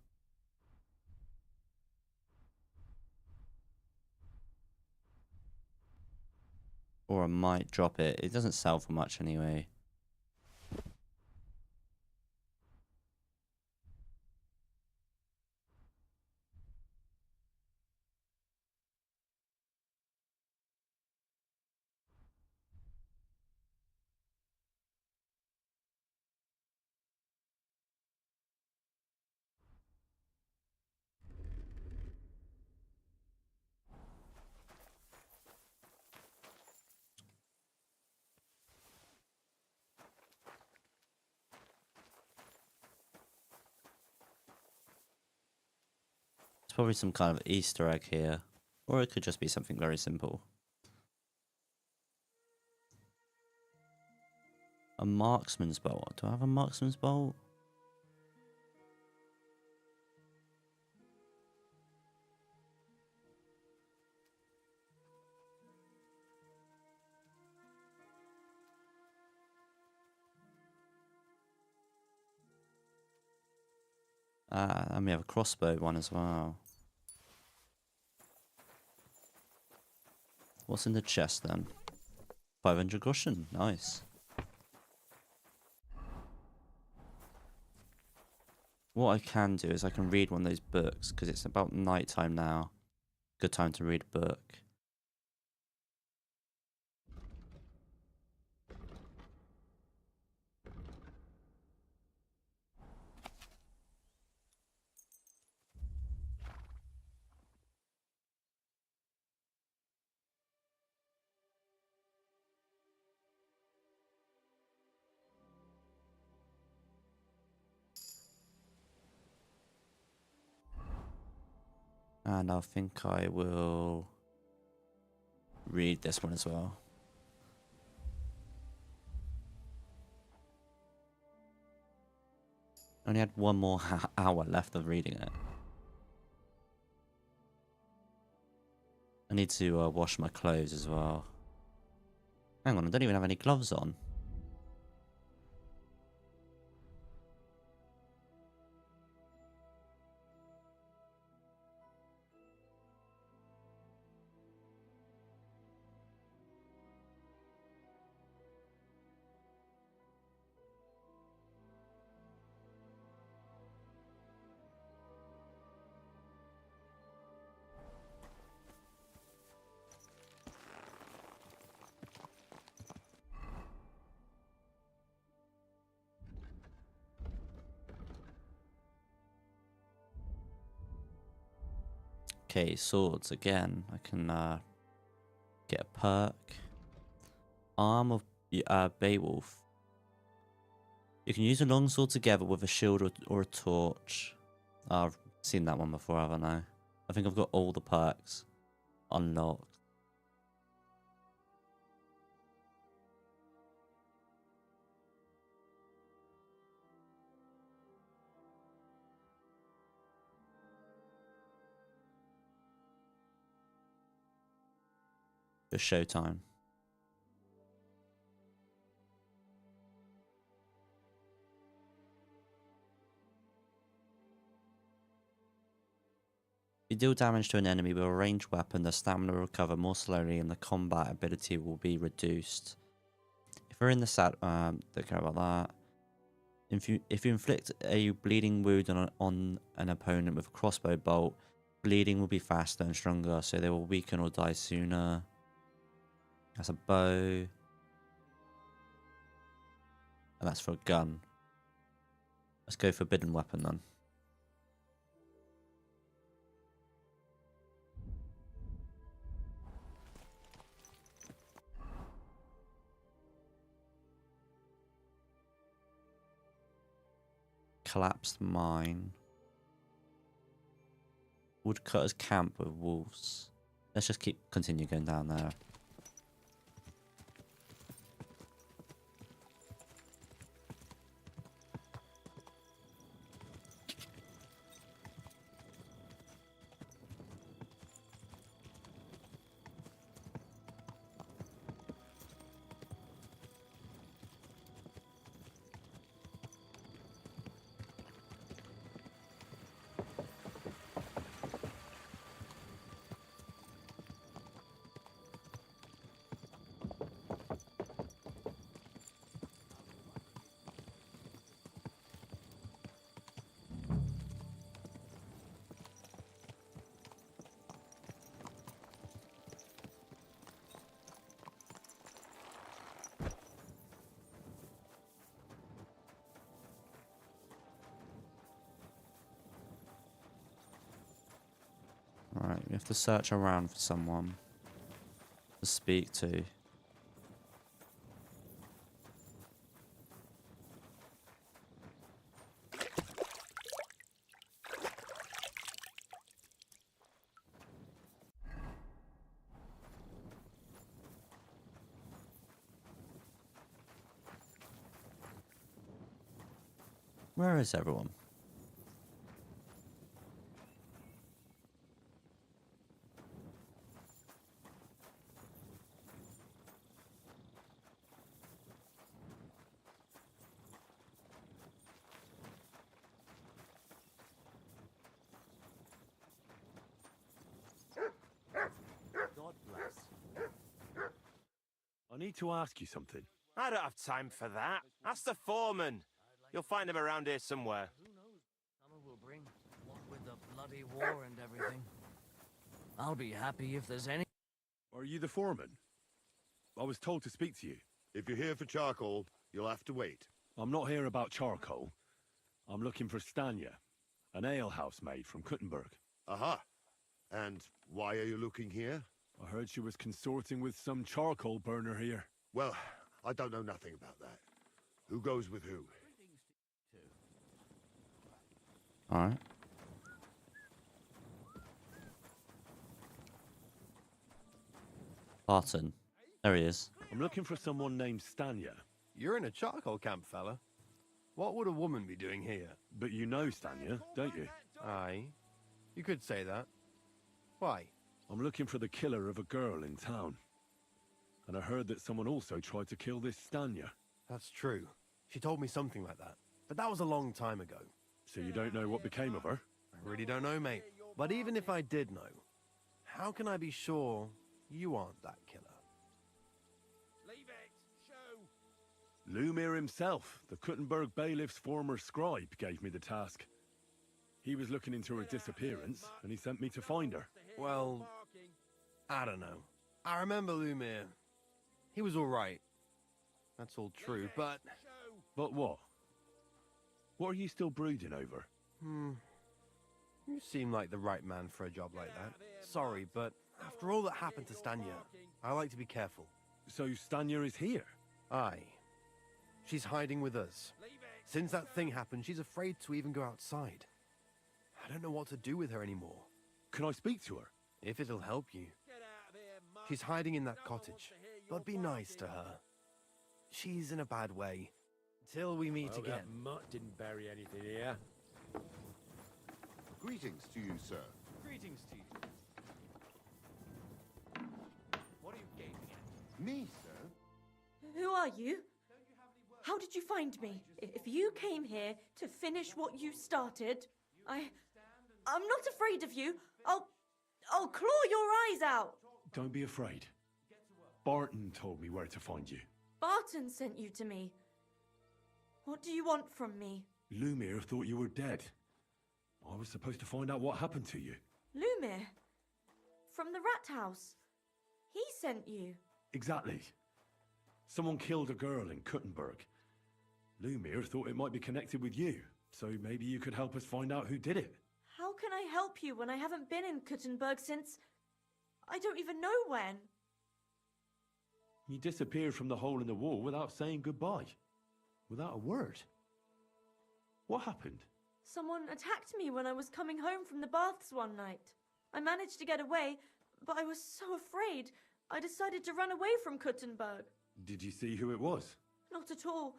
Or I might drop it. It doesn't sell for much anyway. It's probably some kind of Easter egg here. Or it could just be something very simple. A marksman's bolt. Do I have a marksman's bolt? And we have a crossbow one as well. What's in the chest then? 500 groschen. Nice. What I can do is I can read one of those books because it's about night time now. Good time to read a book. And I think I will read this one as well. Only had one more hour left of reading it. I need to wash my clothes as well. Hang on, I don't even have any gloves on. Okay, swords again. I can get a perk. Arm of Beowulf. You can use a longsword together with a shield or a torch. I've seen that one before, haven't I? I think I've got all the perks unlocked. It's showtime. If you deal damage to an enemy with a ranged weapon, the stamina will recover more slowly and the combat ability will be reduced. If you're in the don't care about that. If you inflict a bleeding wound on an opponent with a crossbow bolt, bleeding will be faster and stronger, so they will weaken or die sooner. That's a bow. And that's for a gun. Let's go forbidden weapon then. Collapsed mine. Woodcutter's camp with wolves. Let's just continue going down there. have to search around for someone to speak to. Where is everyone? God bless. I need to ask you something. I don't have time for that. Ask the foreman. You'll find him around here somewhere. Summer will bring, what with the bloody war and everything. I'll be happy if there's any... Are you the foreman? I was told to speak to you. If you're here for charcoal, you'll have to wait. I'm not here about charcoal. I'm looking for Stanya, an alehouse maid from Kuttenberg. Aha. And why are you looking here? I heard she was consorting with some charcoal burner here. Well, I don't know nothing about that. Who goes with who? Alright. Barton. There he is. I'm looking for someone named Stanya. You're in a charcoal camp, fella. What would a woman be doing here? But you know Stanya, don't you? Aye. You could say that. Why? I'm looking for the killer of a girl in town. And I heard that someone also tried to kill this Stanya. That's true. She told me something like that. But that was a long time ago. So you don't know what became of her? I really don't know, mate. But even if I did know, how can I be sure you aren't that killer? Leave it. Show. Lumir himself, the Kuttenberg bailiff's former scribe, gave me the task. He was looking into her disappearance, and he sent me to find her. Well, I don't know. I remember Lumir. He was all right. That's all true, but... But what? What are you still brooding over? You seem like the right man for a job like that. Sorry, but after all that happened to Stanya, I like to be careful. So Stanya is here? Aye. She's hiding with us. Since that thing happened, she's afraid to even go outside. I don't know what to do with her anymore. Can I speak to her? If it'll help you. She's hiding in that cottage, but be nice to her. She's in a bad way. Until we meet again. That mutt didn't bury anything here. Greetings to you, sir. Greetings to you. What are you gaping at? Me, sir? Who are you? How did you find me? If you came here to finish what you started, I'm not afraid of you. I'll claw your eyes out. Don't be afraid. Barton told me where to find you. Barton sent you to me. What do you want from me? Lumir thought you were dead. I was supposed to find out what happened to you. Lumir? From the rat house. He sent you. Exactly. Someone killed a girl in Kuttenberg. Lumir thought it might be connected with you, so maybe you could help us find out who did it. How can I help you when I haven't been in Kuttenberg since... I don't even know when. You disappeared from the hole in the wall without saying goodbye. Without a word. What happened? Someone attacked me when I was coming home from the baths one night. I managed to get away, but I was so afraid, I decided to run away from Kuttenberg. Did you see who it was? Not at all.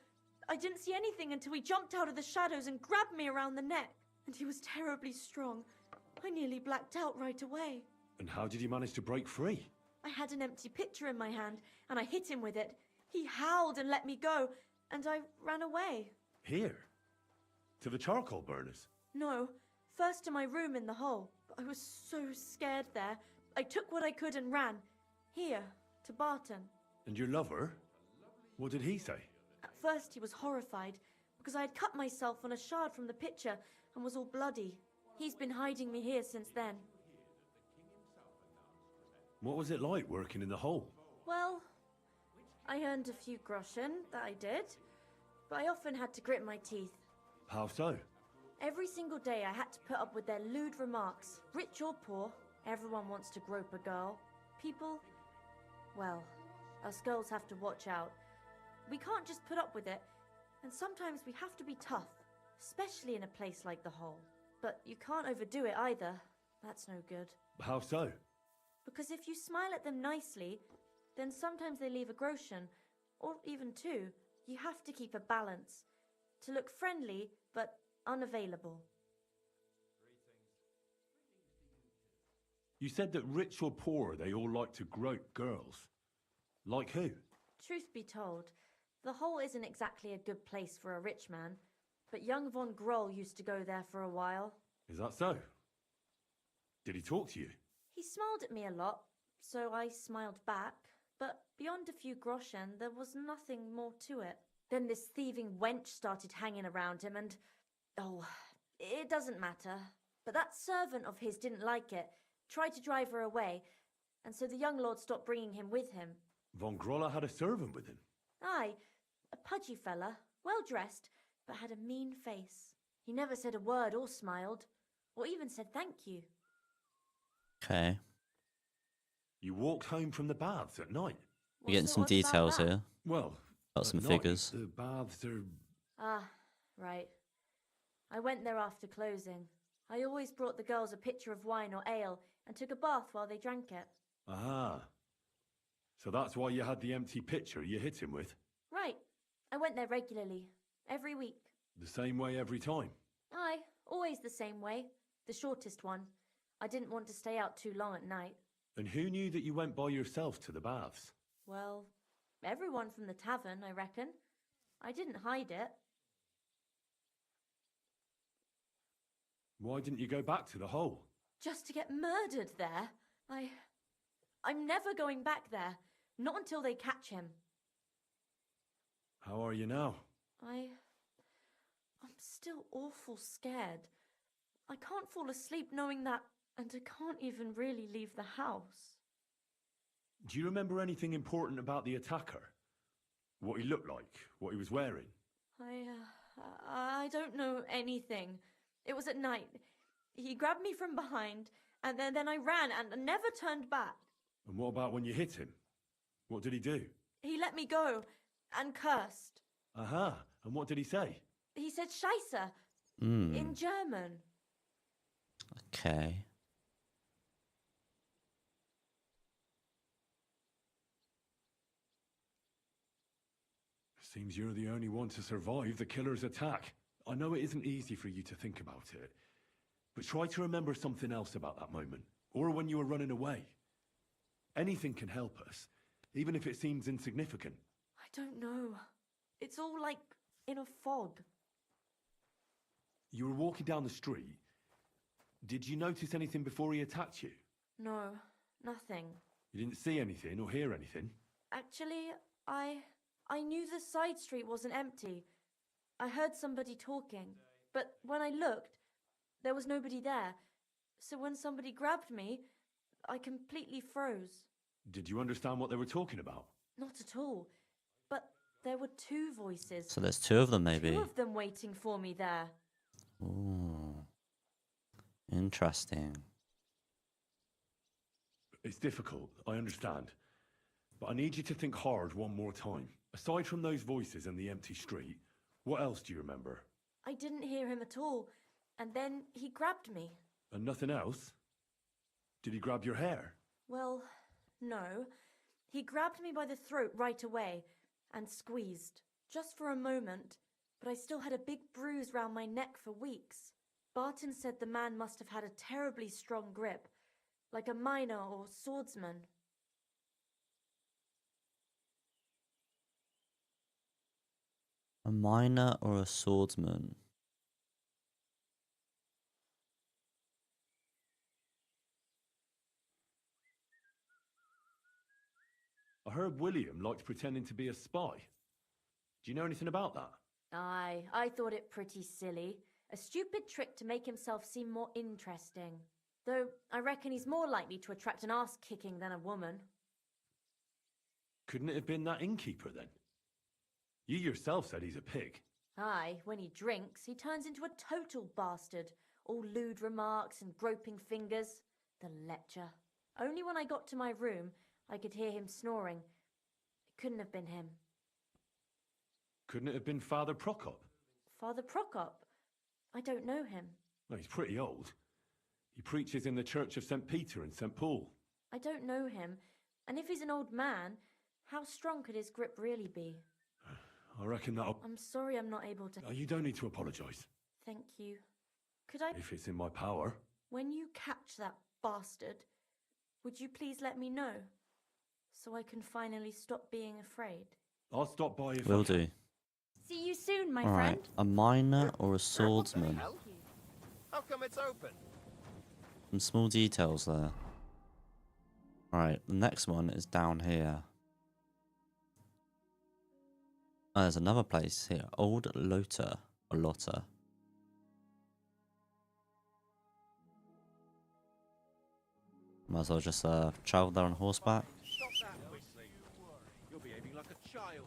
I didn't see anything until he jumped out of the shadows and grabbed me around the neck. And he was terribly strong. I nearly blacked out right away. And how did you manage to break free? I had an empty pitcher in my hand, and I hit him with it. He howled and let me go, and I ran away. Here? To the charcoal burners? No, first to my room in the hole. But I was so scared there. I took what I could and ran. Here, to Barton. And your lover? What did he say? At first he was horrified, because I had cut myself on a shard from the pitcher and was all bloody. He's been hiding me here since then. What was it like working in the hole? Well, I earned a few groschen, that I did. But I often had to grit my teeth. How so? Every single day I had to put up with their lewd remarks. Rich or poor, Everyone wants to grope a girl. People... Well, us girls have to watch out. We can't just put up with it, and sometimes we have to be tough, especially in a place like the Hole. But you can't overdo it either. That's no good. How so? Because if you smile at them nicely, then sometimes they leave a groschen, or even two. You have to keep a balance. To look friendly, but unavailable. You said that rich or poor, they all like to grope girls. Like who? Truth be told, the Hole isn't exactly a good place for a rich man, but young von Groll used to go there for a while. Is that so? Did he talk to you? He smiled at me a lot, so I smiled back, but beyond a few groschen, there was nothing more to it. Then this thieving wench started hanging around him and... Oh, it doesn't matter. But that servant of his didn't like it, tried to drive her away, and so the young lord stopped bringing him with him. Von Groller had a servant with him? Aye, a pudgy fella, well-dressed, but had a mean face. He never said a word or smiled, or even said thank you. Okay. You walked home from the baths at night? We're getting some details here. Well, got some at figures. Night, the baths are... Ah, right. I went there after closing. I always brought the girls a pitcher of wine or ale and took a bath while they drank it. Ah. So that's why you had the empty pitcher you hit him with? Right. I went there regularly, every week. The same way every time? Aye, always the same way. The shortest one. I didn't want to stay out too long at night. And who knew that you went by yourself to the baths? Well, everyone from the tavern, I reckon. I didn't hide it. Why didn't you go back to the Hole? Just to get murdered there? I'm never going back there. Not until they catch him. How are you now? I'm still awful scared. I can't fall asleep knowing that, and I can't even really leave the house. Do you remember anything important about the attacker? What he looked like? What he was wearing? I don't know anything. It was at night. He grabbed me from behind, and then I ran and never turned back. And what about when you hit him? What did he do? He let me go and cursed. Aha. And what did he say? He said Scheisse in German. Okay. Seems you're the only one to survive the killer's attack. I know it isn't easy for you to think about it, but try to remember something else about that moment, or when you were running away. Anything can help us, even if it seems insignificant. I don't know. It's all like in a fog. You were walking down the street. Did you notice anything before he attacked you? No, nothing. You didn't see anything or hear anything? Actually, I knew the side street wasn't empty. I heard somebody talking, but when I looked, there was nobody there. So when somebody grabbed me, I completely froze. Did you understand what they were talking about? Not at all. But there were two voices. So there's two of them, maybe. Two of them waiting for me there. Ooh. Interesting. It's difficult, I understand. But I need you to think hard one more time. Aside from those voices and the empty street, what else do you remember? I didn't hear him at all. And then he grabbed me. And nothing else? Did he grab your hair? Well, no. He grabbed me by the throat right away and squeezed. Just for a moment, but I still had a big bruise round my neck for weeks. Barton said the man must have had a terribly strong grip, like a miner or swordsman. A miner or a swordsman? I heard William liked pretending to be a spy. Do you know anything about that? Aye, I thought it pretty silly. A stupid trick to make himself seem more interesting. Though I reckon he's more likely to attract an ass-kicking than a woman. Couldn't it have been that innkeeper then? You yourself said he's a pig. Aye, when he drinks, he turns into a total bastard. All lewd remarks and groping fingers. The lecher. Only when I got to my room, I could hear him snoring. It couldn't have been him. Couldn't it have been Father Prokop? Father Prokop? I don't know him. Well, he's pretty old. He preaches in the Church of St. Peter and St. Paul. I don't know him. And if he's an old man, how strong could his grip really be? I reckon that'll... I'm sorry I'm not able to... You don't need to apologise. Thank you. Could I... If it's in my power. When you catch that bastard, would you please let me know? So I can finally stop being afraid. I'll stop by if Will do. See you soon, my All friend. right, a miner or a swordsman? How come it's open? Some small details there. Alright, the next one is down here. Oh, there's another place here. Old Loter. Or Lotter. Might as well just travel there on horseback. Stop that whistling. You're behaving like a child.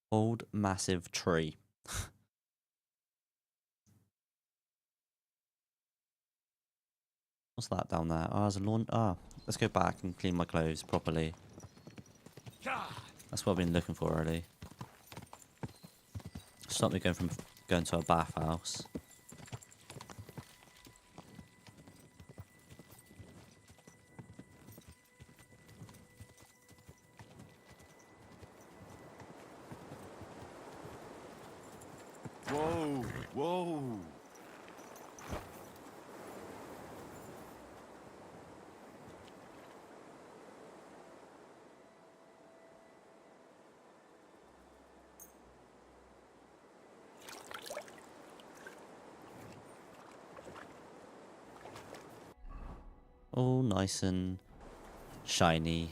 Old massive tree. What's that down there? Oh, there's a lawn. Ah, let's go back and clean my clothes properly. That's what I've been looking for already. Stop me going to a bathhouse. Whoa, whoa. All nice and shiny.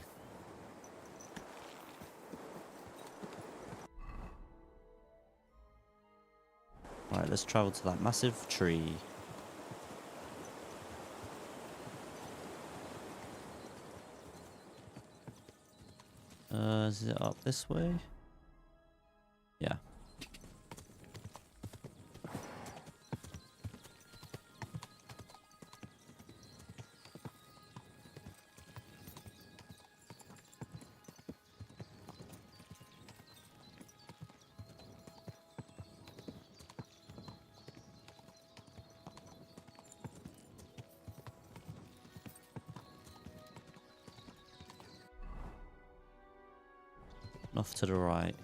Right, let's travel to that massive tree. Is it up this way? Yeah. Off to the right.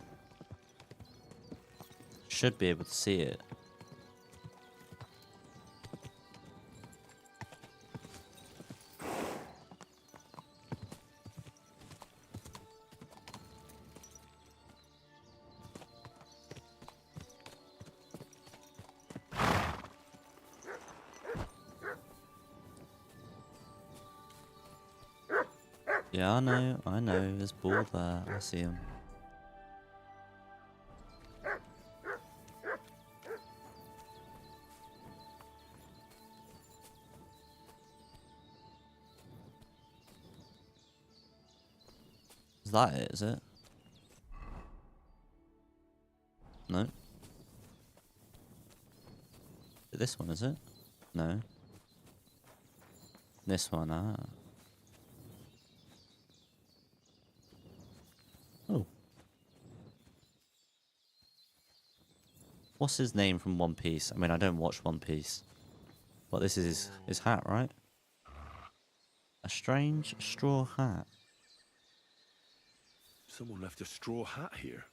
Should be able to see it. Yeah, I know. There's ball there. I see him. Is that it, is it? No. This one, is it? No. This one, ah. Oh. What's his name from One Piece? I mean, I don't watch One Piece. But this is his hat, right? A strange straw hat. Someone left a straw hat here.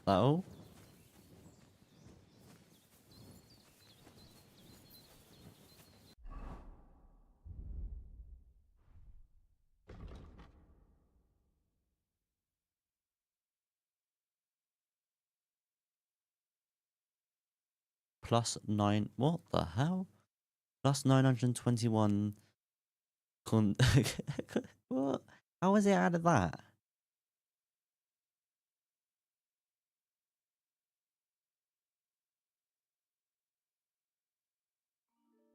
That all? +9. What the hell? +921. What? How was it out of that?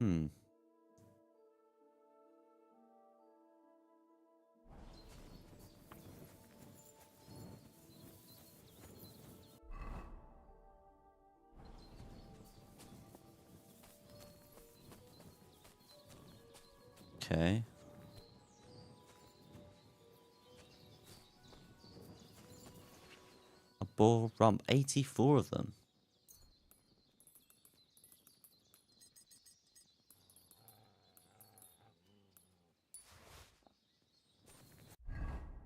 Hmm. Okay. A ball rump. 84 of them.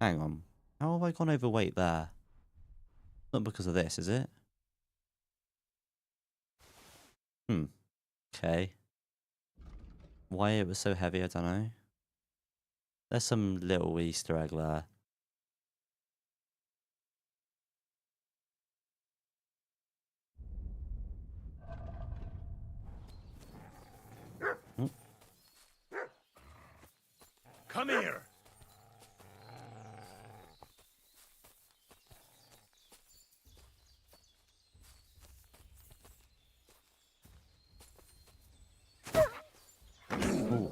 Hang on. How have I gone overweight there? Not because of this, is it? Hmm. Okay. Why it was so heavy, I don't know. There's some little Easter egg there. Come here! Ooh.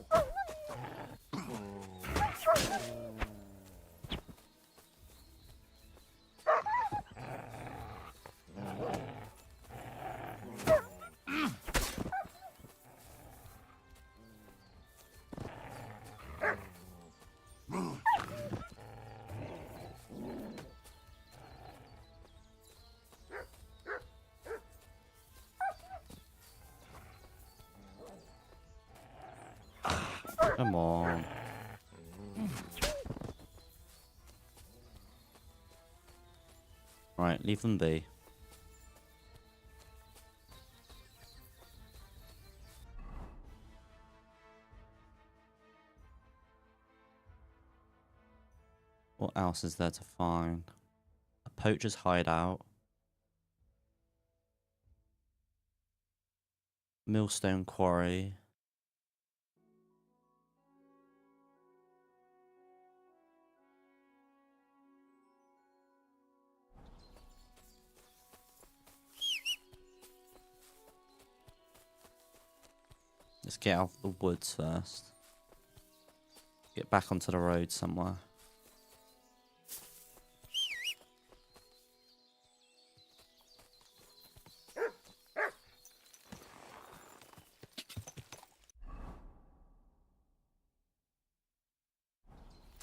Come on. Right, leave them be. What else is there to find? A poacher's hideout. Millstone quarry. Let's get out of the woods first. Get back onto the road somewhere.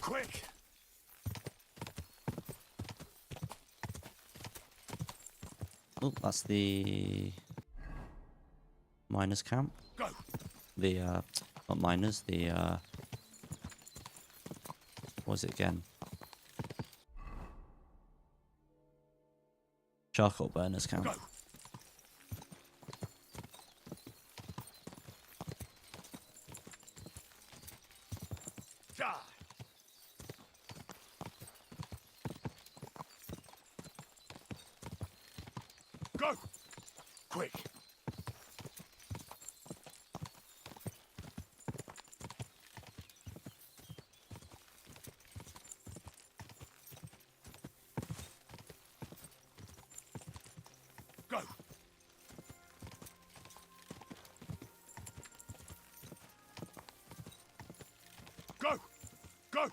Quick! Oh, that's the miners' camp. Go! The not miners, the what was it again? Charcoal burners camp. Go! Die! Go! Quick! Go! Go! Go!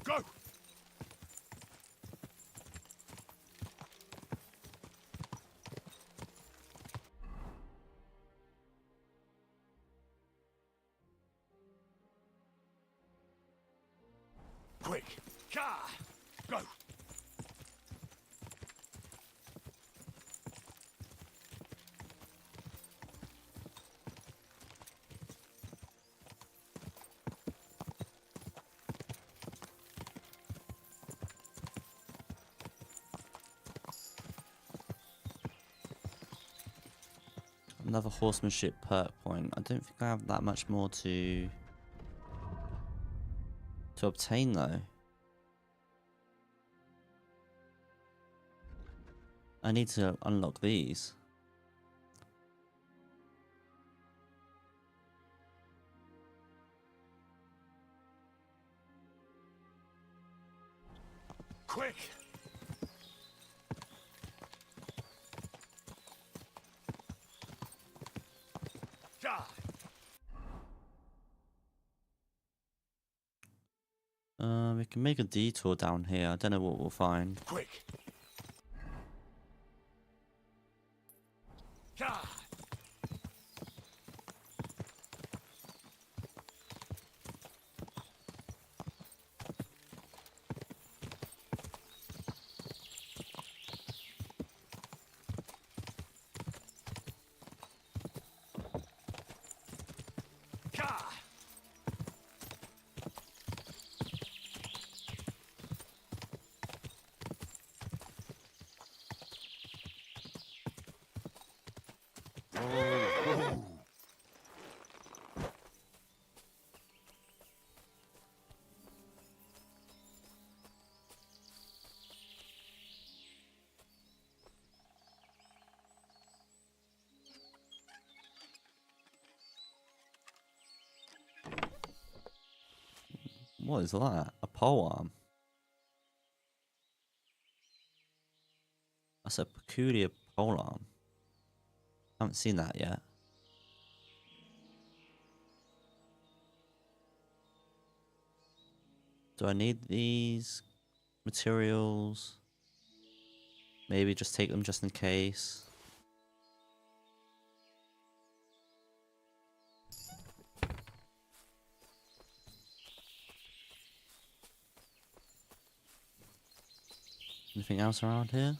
Go! Quick! Car! Go! Another horsemanship perk point. I don't think I have that much more to obtain though. I need to unlock these. Quick! We can make a detour down here. I don't know what we'll find. Quick! What is that? A polearm? That's a peculiar polearm. Haven't seen that yet. Do I need these materials? Maybe just take them just in case. Anything else around here?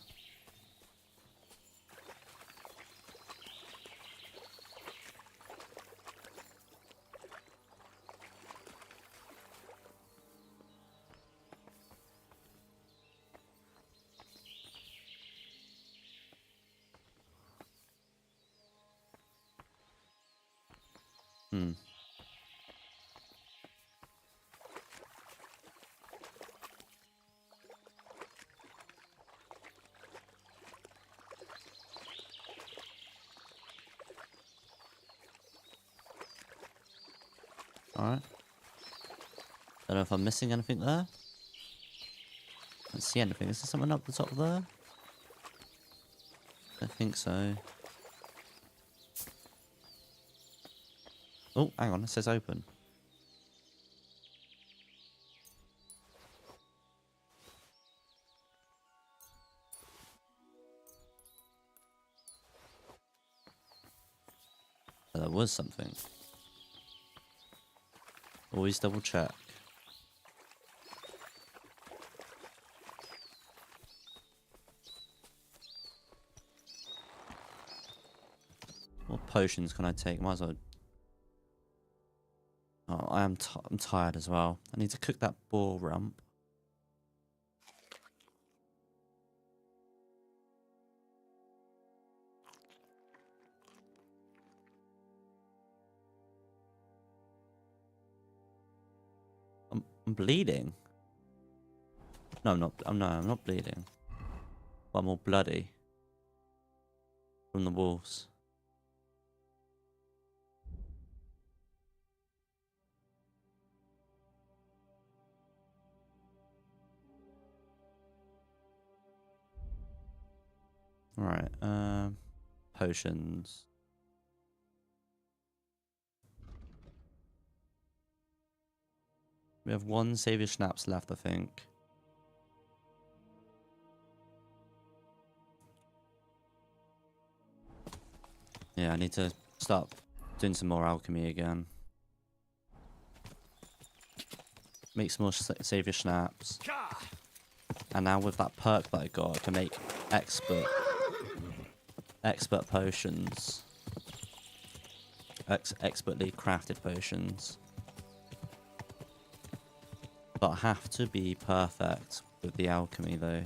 Alright. Don't know if I'm missing anything there. Can't see anything. Is there something up the top there? I think so. Oh, hang on. It says open. Oh, there was something. Always double check. What potions can I take? Might as well. Oh, I'm tired as well. I need to cook that boar rump. I'm bleeding. No, I'm not. I'm not bleeding. But I'm all bloody from the wolves. All right. Potions. We have one Savior Schnapps left, I think. Yeah, I need to start doing some more alchemy again. Make some more Savior Schnapps. And now with that perk that I got, I can make expert potions. Expertly crafted potions. But I have to be perfect with the alchemy though.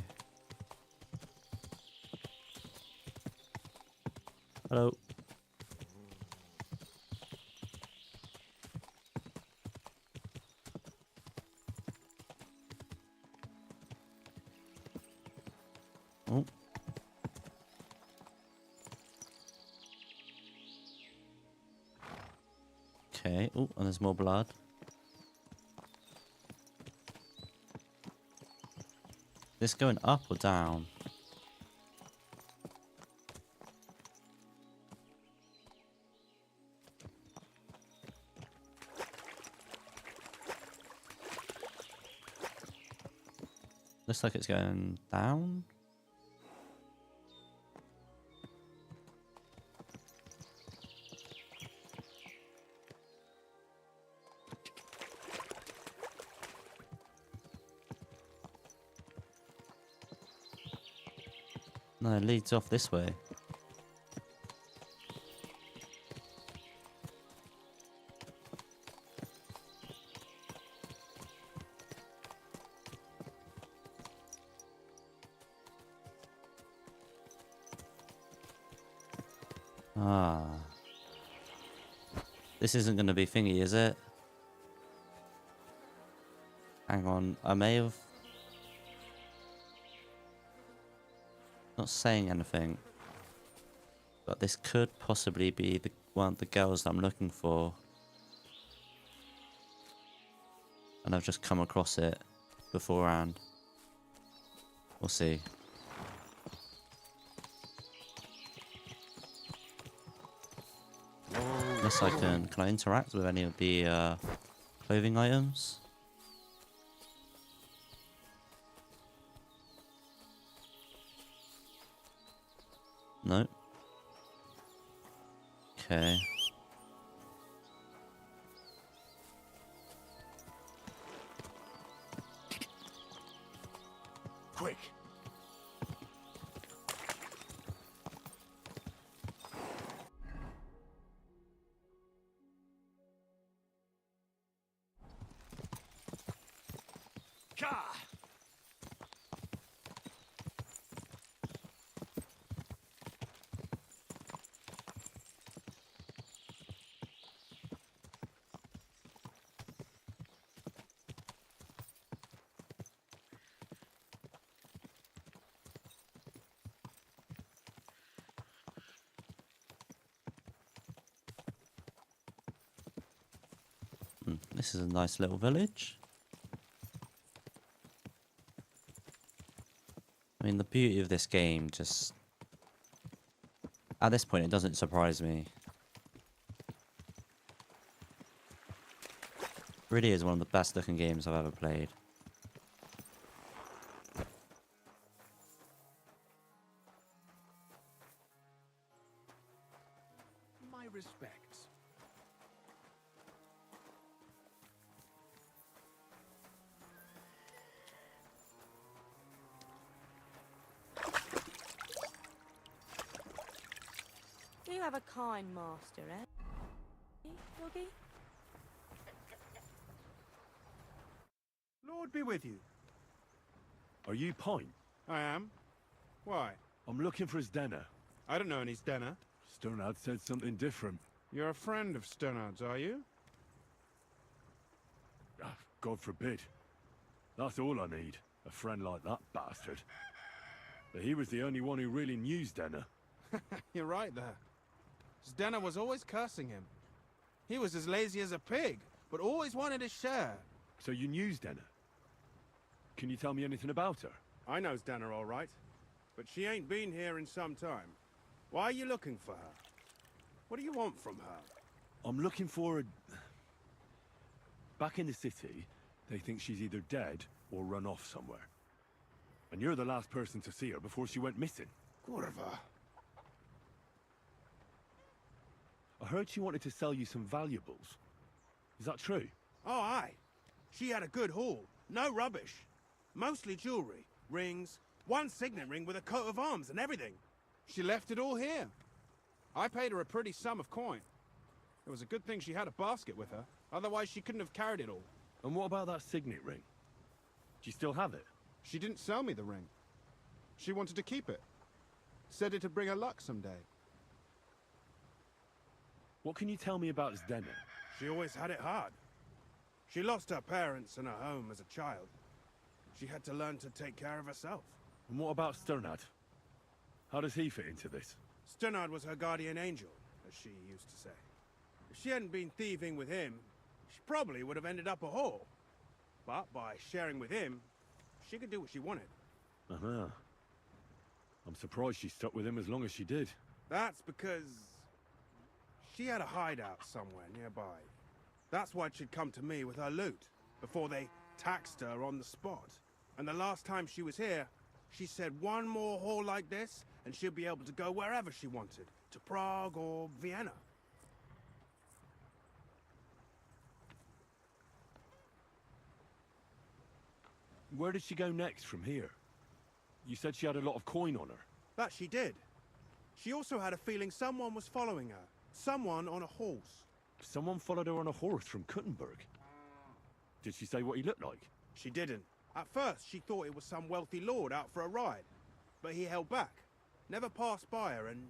Hello. Oh. Okay. Oh, and there's more blood. This going up or down? Looks like it's going down. No, it leads off this way. Ah. This isn't going to be thingy, is it? Hang on, I may have... Not saying anything. But this could possibly be one of the girls that I'm looking for. And I've just come across it beforehand. We'll see. Unless I can I interact with any of the clothing items? No. Okay. Quick. Ka! This is a nice little village. I mean, the beauty of this game just... At this point, it doesn't surprise me. Really is one of the best looking games I've ever played. My respects. You have a kind master, eh? Doggy? Lord be with you. Are you Pint? I am. Why? I'm looking for his dinner. I don't know any Stenner. Sternad said something different. You're a friend of Sternard's, are you? Ah, God forbid. That's all I need. A friend like that bastard. But he was the only one who really knew Stenner. You're right there. Stenner was always cursing him. He was as lazy as a pig, but always wanted his share. So you knew Stenner? Can you tell me anything about her? I know Stenner all right, but she ain't been here in some time. Why are you looking for her? What do you want from her? I'm looking for a... Back in the city, they think she's either dead or run off somewhere. And you're the last person to see her before she went missing. Kurva. I heard she wanted to sell you some valuables. Is that true? Oh, aye. She had a good haul. No rubbish. Mostly jewelry, rings, one signet ring with a coat of arms and everything. She left it all here. I paid her a pretty sum of coin. It was a good thing she had a basket with her. Otherwise, she couldn't have carried it all. And what about that signet ring? Do you still have it? She didn't sell me the ring. She wanted to keep it. Said it'd bring her luck someday. What can you tell me about Stenner? She always had it hard. She lost her parents and her home as a child. She had to learn to take care of herself. And what about Sternad? How does he fit into this? Sternard was her guardian angel, as she used to say. If she hadn't been thieving with him, she probably would have ended up a whore. But by sharing with him, she could do what she wanted. Uh-huh. I'm surprised she stuck with him as long as she did. That's because she had a hideout somewhere nearby. That's why she'd come to me with her loot, before they taxed her on the spot. And the last time she was here, she said one more haul like this, and she'll be able to go wherever she wanted, to Prague or Vienna. Where did she go next from here? You said she had a lot of coin on her. That she did. She also had a feeling someone was following her. Someone on a horse. Someone followed her on a horse from Kuttenberg. Did she say what he looked like? She didn't. At first, she thought it was some wealthy lord out for a ride. But he held back. Never passed by her and...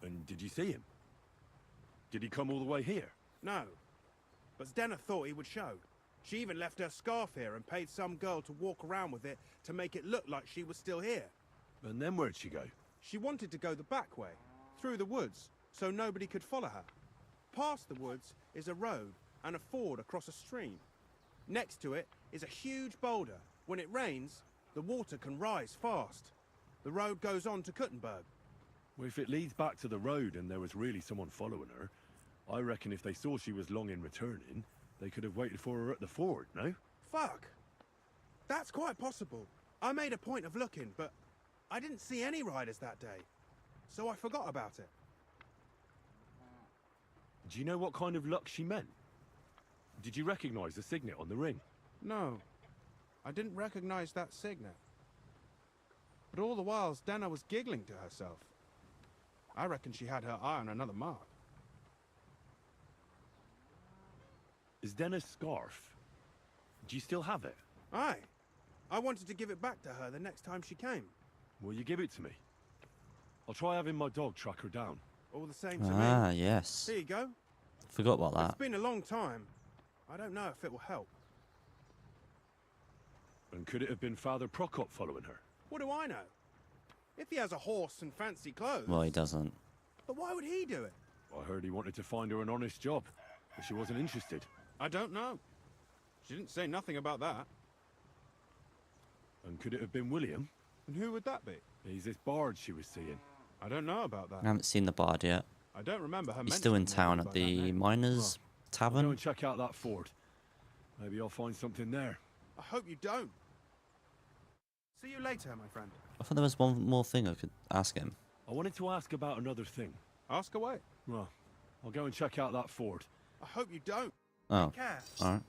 And did you see him? Did he come all the way here? No. But Zdenna thought he would show. She even left her scarf here and paid some girl to walk around with it to make it look like she was still here. And then where'd she go? She wanted to go the back way, through the woods, so nobody could follow her. Past the woods is a road and a ford across a stream. Next to it is a huge boulder. When it rains, the water can rise fast. The road goes on to Kuttenberg. Well, if it leads back to the road and there was really someone following her, I reckon if they saw she was long in returning, they could have waited for her at the ford, no? Fuck! That's quite possible. I made a point of looking, but I didn't see any riders that day. So I forgot about it. Do you know what kind of luck she meant? Did you recognize the signet on the ring? No, I didn't recognize that signet. But all the while, Zdenna was giggling to herself. I reckon she had her eye on another mark. Zdenna's scarf. Do you still have it? Aye. I wanted to give it back to her the next time she came. Will you give it to me? I'll try having my dog track her down. All the same to me. Ah, yes. Here you go. Forgot about that. It's been a long time. I don't know if it will help. And could it have been Father Prokop following her? What do I know? If he has a horse and fancy clothes... Well, he doesn't. But why would he do it? I heard he wanted to find her an honest job, but she wasn't interested. I don't know. She didn't say nothing about that. And could it have been William? And who would that be? He's this bard she was seeing. I don't know about that. I haven't seen the bard yet. I don't remember her He's still in mentioning town anything at by that the name. miners' I'll go tavern. and check out that fort. Maybe I'll find something there. I hope you don't. See you later, my friend. I thought there was one more thing I could ask him. I wanted to ask about another thing. Ask away. Well, I'll go and check out that fort. I hope you don't. Oh, Take care. alright.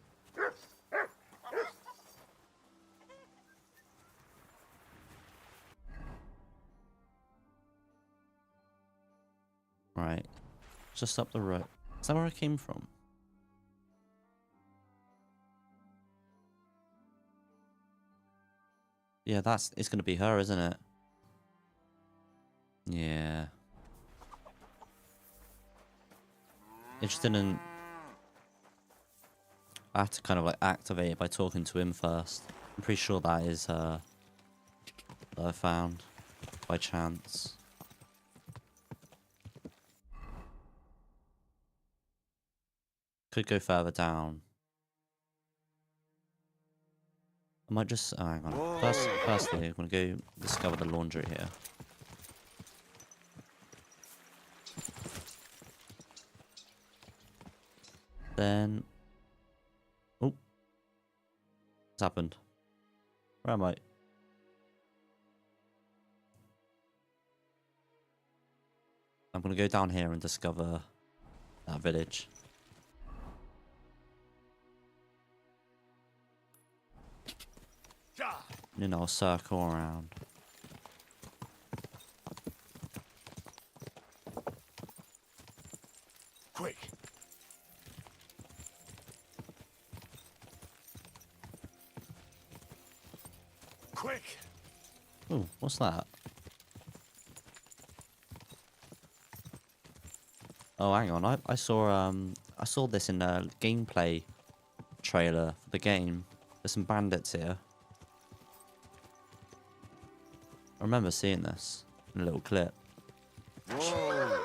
Right. Just up the road. Is that where I came from? Yeah, it's gonna be her, isn't it? Yeah. It just didn't... I have to kind of like activate it by talking to him first. I'm pretty sure that is that I found by chance. Could go further down. I might just... Oh, hang on. Firstly, I'm going to go discover the laundry here. Then... Oh. What's happened? Where am I? I'm going to go down here and discover that village. You know, circle around. Quick! Quick! Oh, what's that? Oh, hang on. I saw this in a gameplay trailer for the game. There's some bandits here. I remember seeing this in a little clip. Whoa!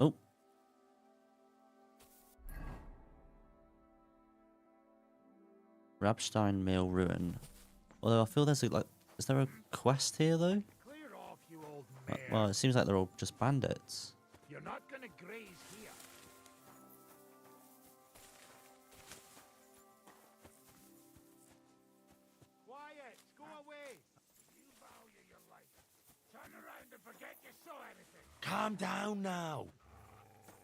Oh. Rabstein Mill Ruin. Although I feel there's like, is there a quest here though? Clear off, you old Well, it seems like they're all just bandits. You're not gonna graze here. Quiet! Go away! You value your life. Turn around and forget you saw anything. Calm down now.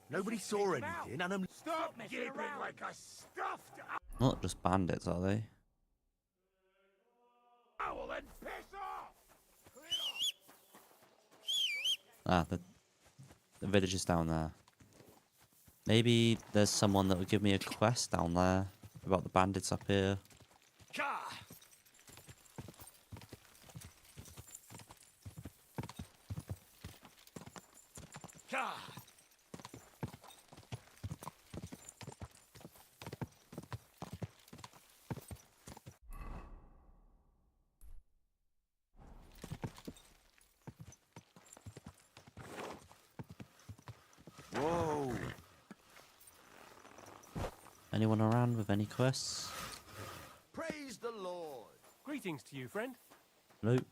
Nobody saw anything, and I'm... Stop gaping like a stuffed Not just bandits, are they? owl and piss off! Ah, the village is down there. Maybe there's someone that would give me a quest down there about the bandits up here. Whoa. Anyone around with any quests? Praise the Lord! Greetings to you, friend. Nope.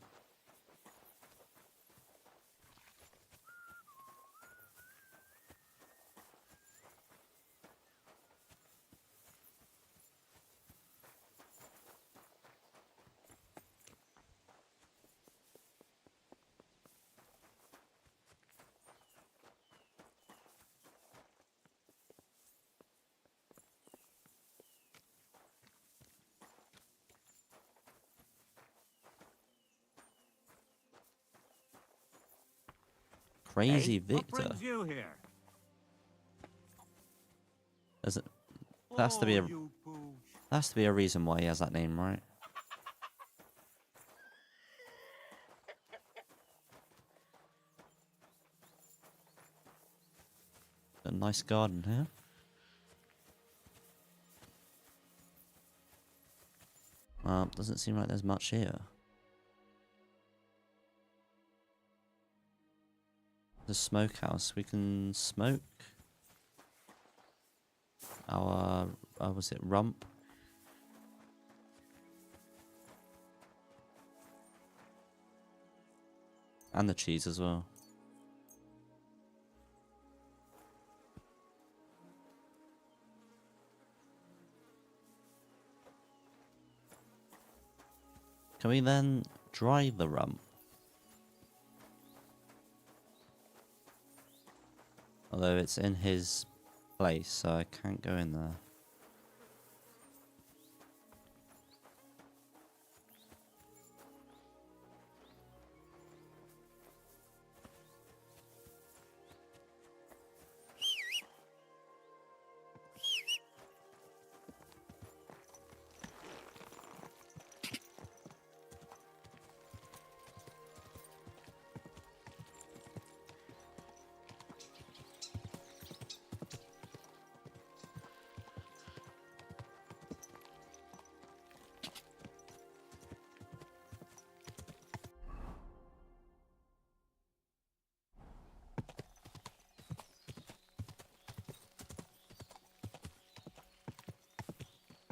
Crazy Victor. What brings you here? There's a, there has to be a there has to be a reason why he has that name, right? A nice garden here. Doesn't seem like there's much here. The smokehouse. We can smoke our was it rump? And the cheese as well. Can we then dry the rump? Although it's in his place, so I can't go in there.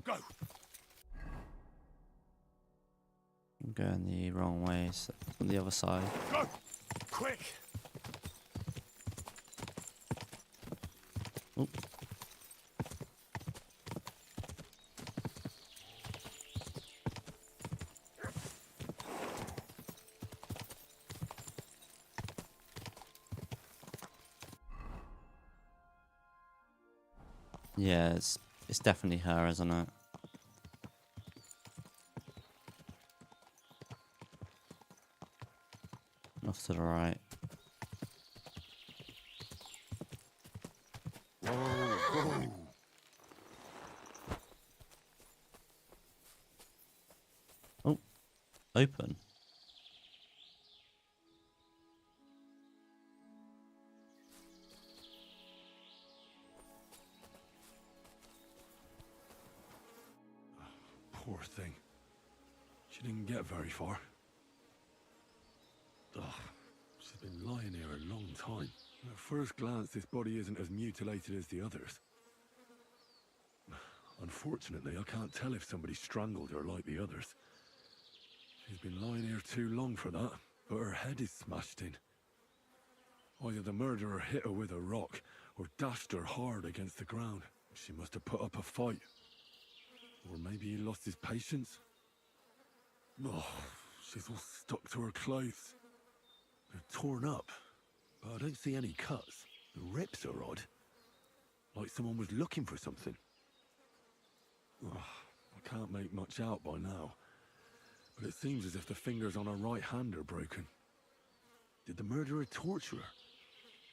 Go! I'm going the wrong way, so on the other side. Go! Quick! Oop. Yeah, it's definitely her, isn't it? Off to the right. Whoa. Oh, open. Poor thing. She didn't get very far. Ugh, she's been lying here a long time. Her first glance, this body isn't as mutilated as the others. Unfortunately, I can't tell if somebody strangled her like the others. She's been lying here too long for that, but her head is smashed in. Either the murderer hit her with a rock, or dashed her hard against the ground. She must have put up a fight. Or maybe he lost his patience. Oh, she's all stuck to her clothes. They're torn up, but I don't see any cuts. The rips are odd. Like someone was looking for something. Oh, I can't make much out by now. But it seems as if the fingers on her right hand are broken. Did the murderer torture her?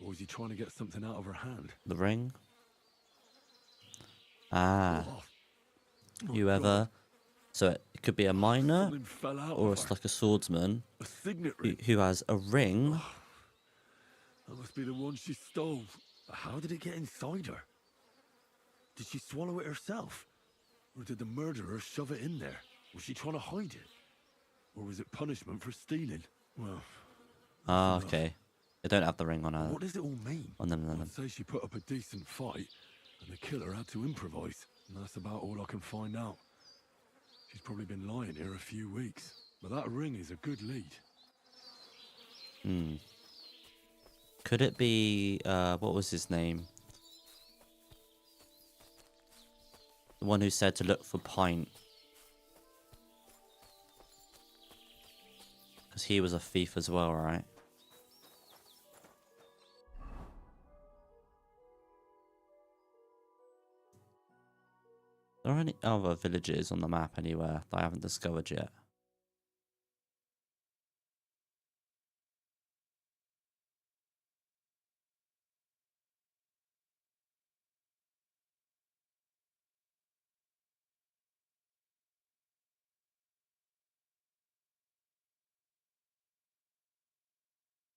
Or was he trying to get something out of her hand? The ring? Ah. Oh, Whoever. So it could be a miner, Something fell out or of it's her. like a swordsman A signet ring. who has a ring. That must be the one she stole. How did it get inside her? Did she swallow it herself? Or did the murderer shove it in there? Was she trying to hide it? Or was it punishment for stealing? Well, Ah, okay. They don't have the ring on her. what does it all mean? On them. I'd say she put up a decent fight, and the killer had to improvise. And that's about all I can find out. She's probably been lying here a few weeks. But that ring is a good lead. Hmm. Could it be, what was his name? The one who said to look for Pint. Because he was a thief as well, right? Are there any other villages on the map anywhere that I haven't discovered yet?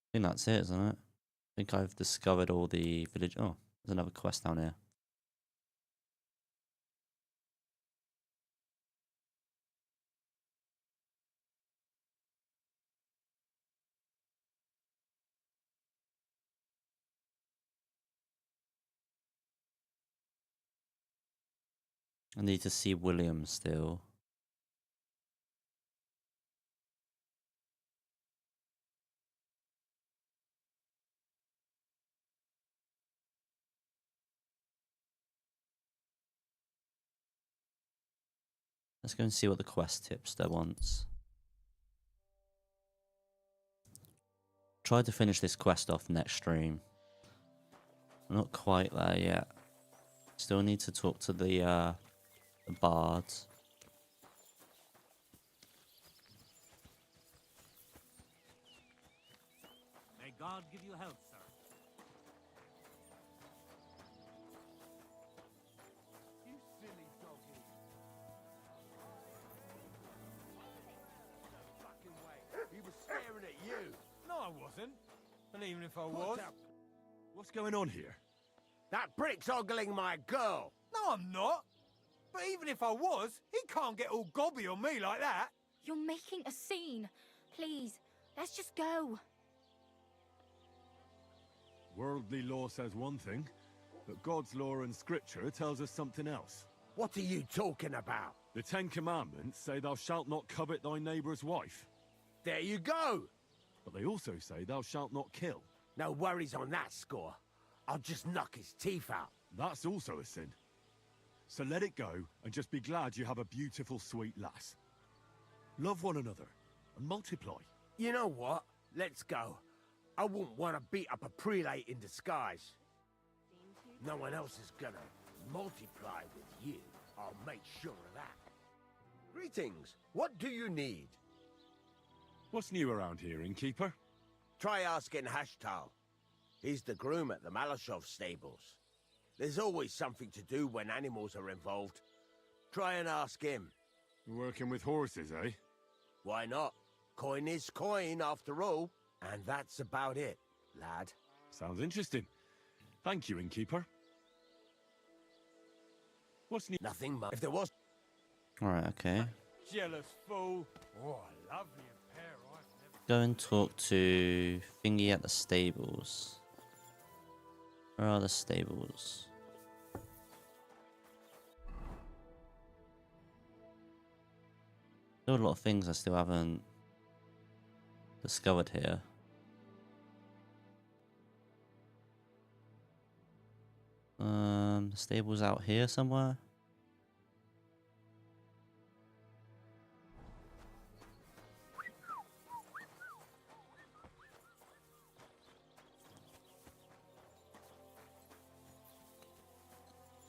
I think that's it, isn't it? I think I've discovered all the village. Oh, there's another quest down here. I need to see William still. Let's go and see what the quest tipster wants. Try to finish this quest off next stream. I'm not quite there yet. Still need to talk to the bards. May God give you health, sir. You silly doggy. No fucking way. He was staring at you. No, I wasn't. And even if I was... What's going on here? That brick's ogling my girl. No, I'm not. But even if I was, he can't get all gobby on me like that. You're making a scene. Please, let's just go. Worldly law says one thing, but God's law and scripture tells us something else. What are you talking about? The Ten Commandments say thou shalt not covet thy neighbour's wife. There you go. But they also say thou shalt not kill. No worries on that score. I'll just knock his teeth out. That's also a sin. So let it go and just be glad you have a beautiful, sweet lass. Love one another and multiply. You know what? Let's go. I wouldn't want to beat up a prelate in disguise. No one else is gonna multiply with you. I'll make sure of that. Greetings. What do you need? What's new around here, innkeeper? Try asking Hashtal. He's the groom at the Malashov stables. There's always something to do when animals are involved. Try and ask him. Working with horses, eh? Why not? Coin is coin, after all. And that's about it, lad. Sounds interesting. Thank you, innkeeper. What's new? Nothing much. If there was... Alright, okay. Jealous fool. Oh, a lovely pair I've never... Go and talk to Thingy at the stables. Where are the stables? There are a lot of things I still haven't discovered here. The stable's out here somewhere.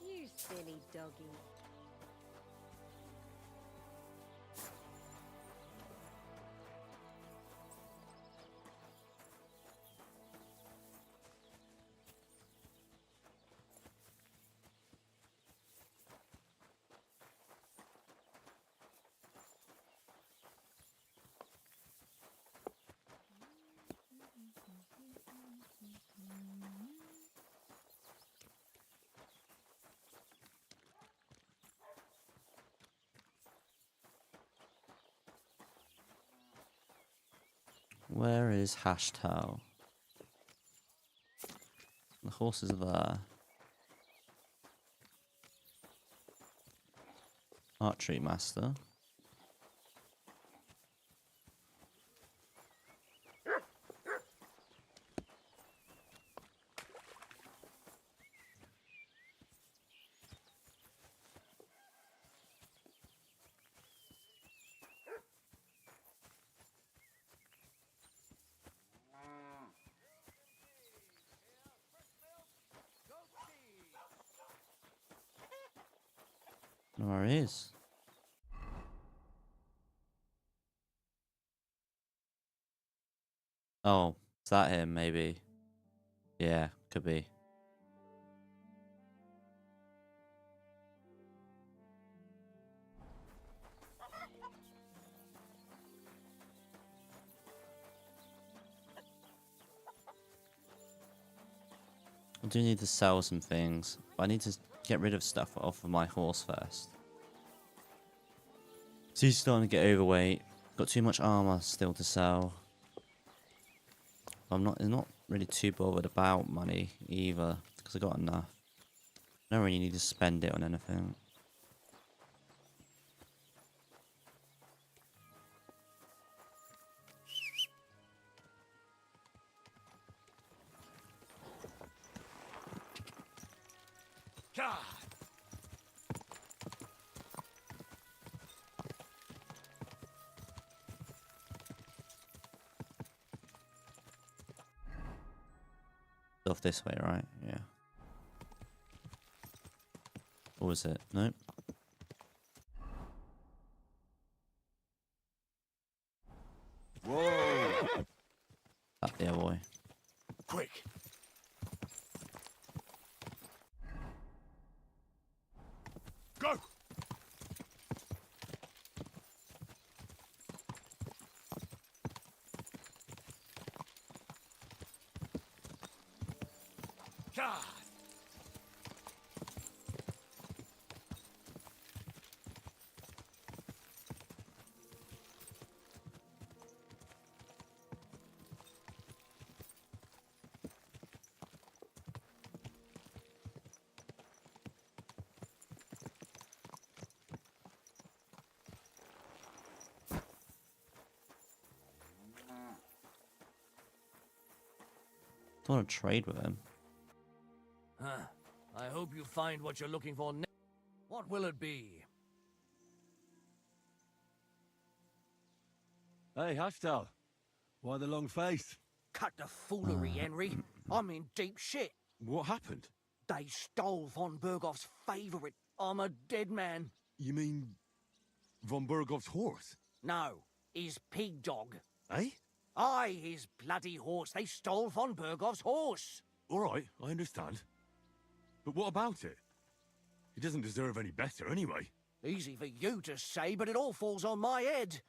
You silly doggy. Where is Hashtail? The horses are there. Archery master. Where he is? Oh, is that him? Maybe. Yeah, could be. I do need to sell some things, but I need to get rid of stuff off of my horse first. So he's starting to get overweight. Got too much armor still to sell. I'm not really too bothered about money either, because I got enough. I don't really need to spend it on anything. God. Off this way, right? Yeah. Or was it? Nope. Whoa! Up there, boy. Quick! Go! God! Don't want to trade with him. Huh. I hope you find what you're looking for next. What will it be? Hey, Hashtal. Why the long face? Cut the foolery, Henry. I'm in deep shit. What happened? They stole von Bergoff's favorite. I'm a dead man. You mean von Bergoff's horse? No, his pig dog. Eh? Aye, his bloody horse. They stole von Bergoff's horse. All right, I understand. But what about it? He doesn't deserve any better anyway. Easy for you to say, but it all falls on my head.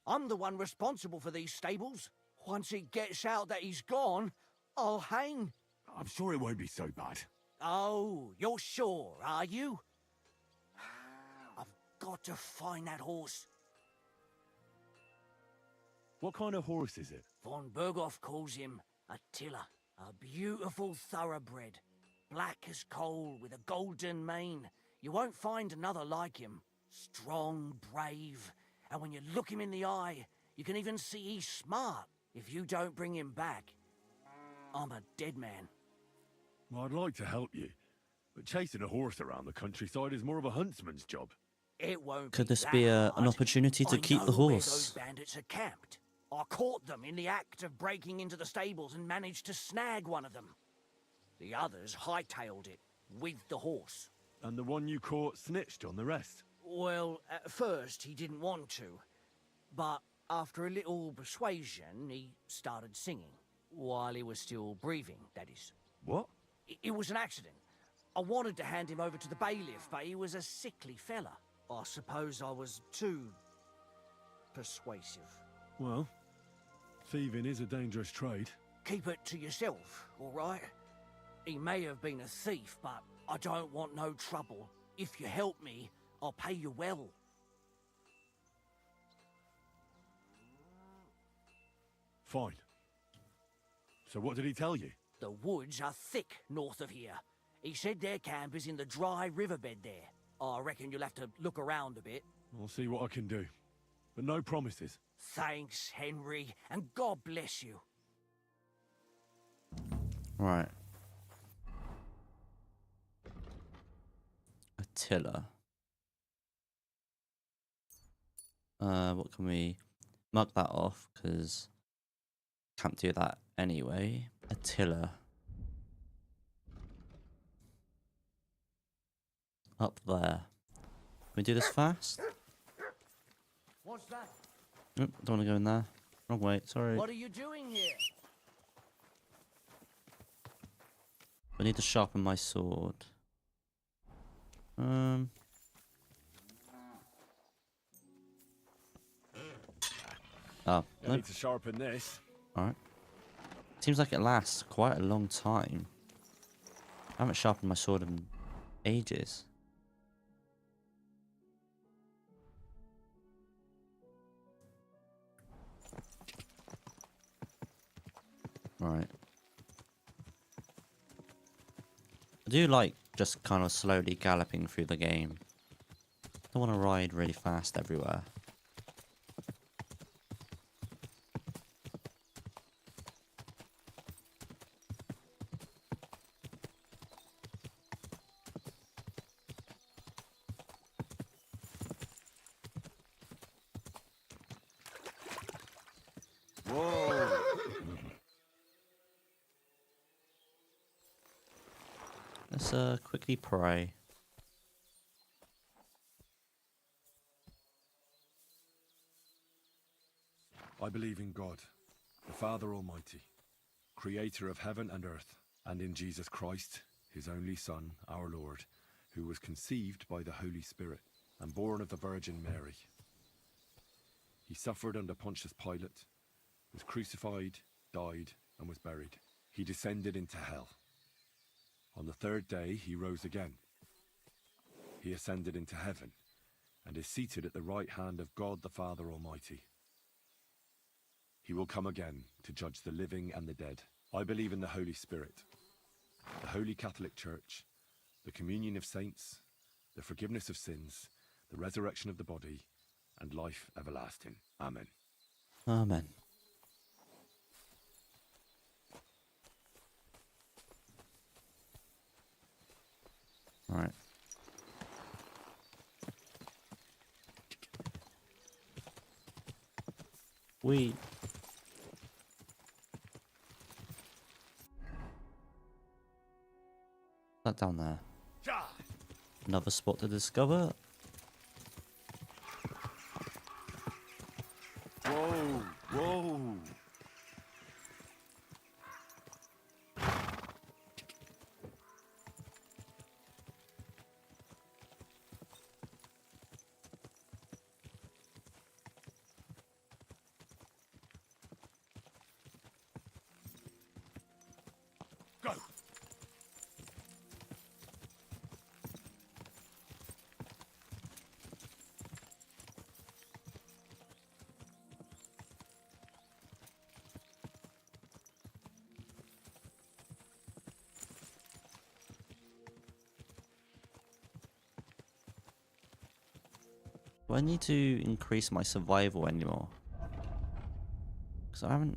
I'm the one responsible for these stables. Once it gets out that he's gone, I'll hang. I'm sure it won't be so bad. Oh, you're sure, are you? I've got to find that horse. What kind of horse is it? Von Bergoff calls him Attila, a beautiful thoroughbred. black as coal with a golden mane. You won't find another like him. Strong, brave, and when you look him in the eye, you can even see he's smart. If you don't bring him back, I'm a dead man. Well, I'd like to help you, but chasing a horse around the countryside is more of a huntsman's job. It won't Could be this that be hard. an opportunity to I keep know the where horse? those bandits are camped. I caught them in the act of breaking into the stables and managed to snag one of them. The others hightailed it with the horse. And the one you caught snitched on the rest? Well, at first he didn't want to, but after a little persuasion, he started singing. While he was still breathing, that is. What? It was an accident. I wanted to hand him over to the bailiff, but he was a sickly fella. I suppose I was too persuasive. Well, thieving is a dangerous trade. Keep it to yourself, all right? He may have been a thief, but I don't want no trouble. If you help me, I'll pay you well. Fine. So what did he tell you? The woods are thick north of here. He said their camp is in the dry riverbed there. I reckon you'll have to look around a bit. I'll see what I can do. But no promises. Thanks, Henry, and God bless you. Right. Attila. What can we mark that off? Because can't do that anyway. Attila. Up there. Can we do this fast? What's that? Nope, don't want to go in there. Wrong way, sorry. What are you doing here? I need to sharpen my sword. Oh, I nope. need to sharpen this. Alright. Seems like it lasts quite a long time. I haven't sharpened my sword in ages. Right. I do like just kind of slowly galloping through the game. I don't want to ride really fast everywhere. Whoa! Let's quickly pray. I believe in God, the Father Almighty, creator of heaven and earth, and in Jesus Christ, his only Son, our Lord, who was conceived by the Holy Spirit and born of the Virgin Mary. He suffered under Pontius Pilate, was crucified, died, and was buried. He descended into hell. On the third day, he rose again. He ascended into heaven and is seated at the right hand of God the Father Almighty. He will come again to judge the living and the dead. I believe in the Holy Spirit, the Holy Catholic Church, the communion of saints, the forgiveness of sins, the resurrection of the body, and life everlasting. Amen. Amen. Alright. We... That down there. Another spot to discover. Whoa! Whoa! Do I need to increase my survival anymore? Because I haven't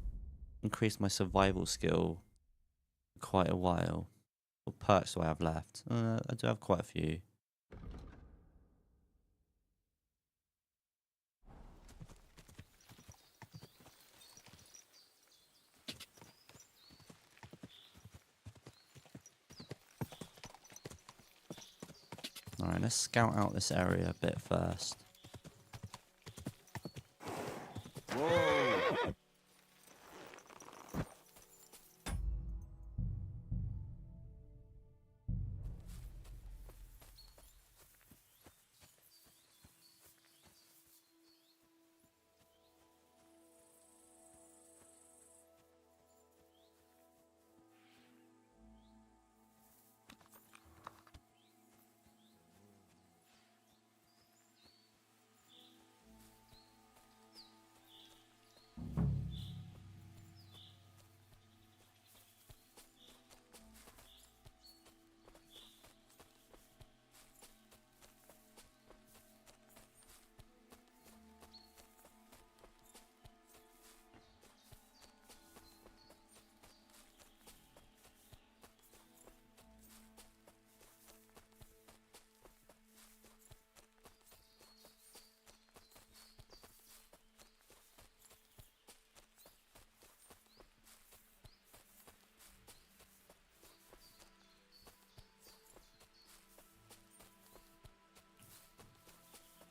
increased my survival skill for quite a while. What perks do I have left? I do have quite a few. Alright, let's scout out this area a bit first. Whoa!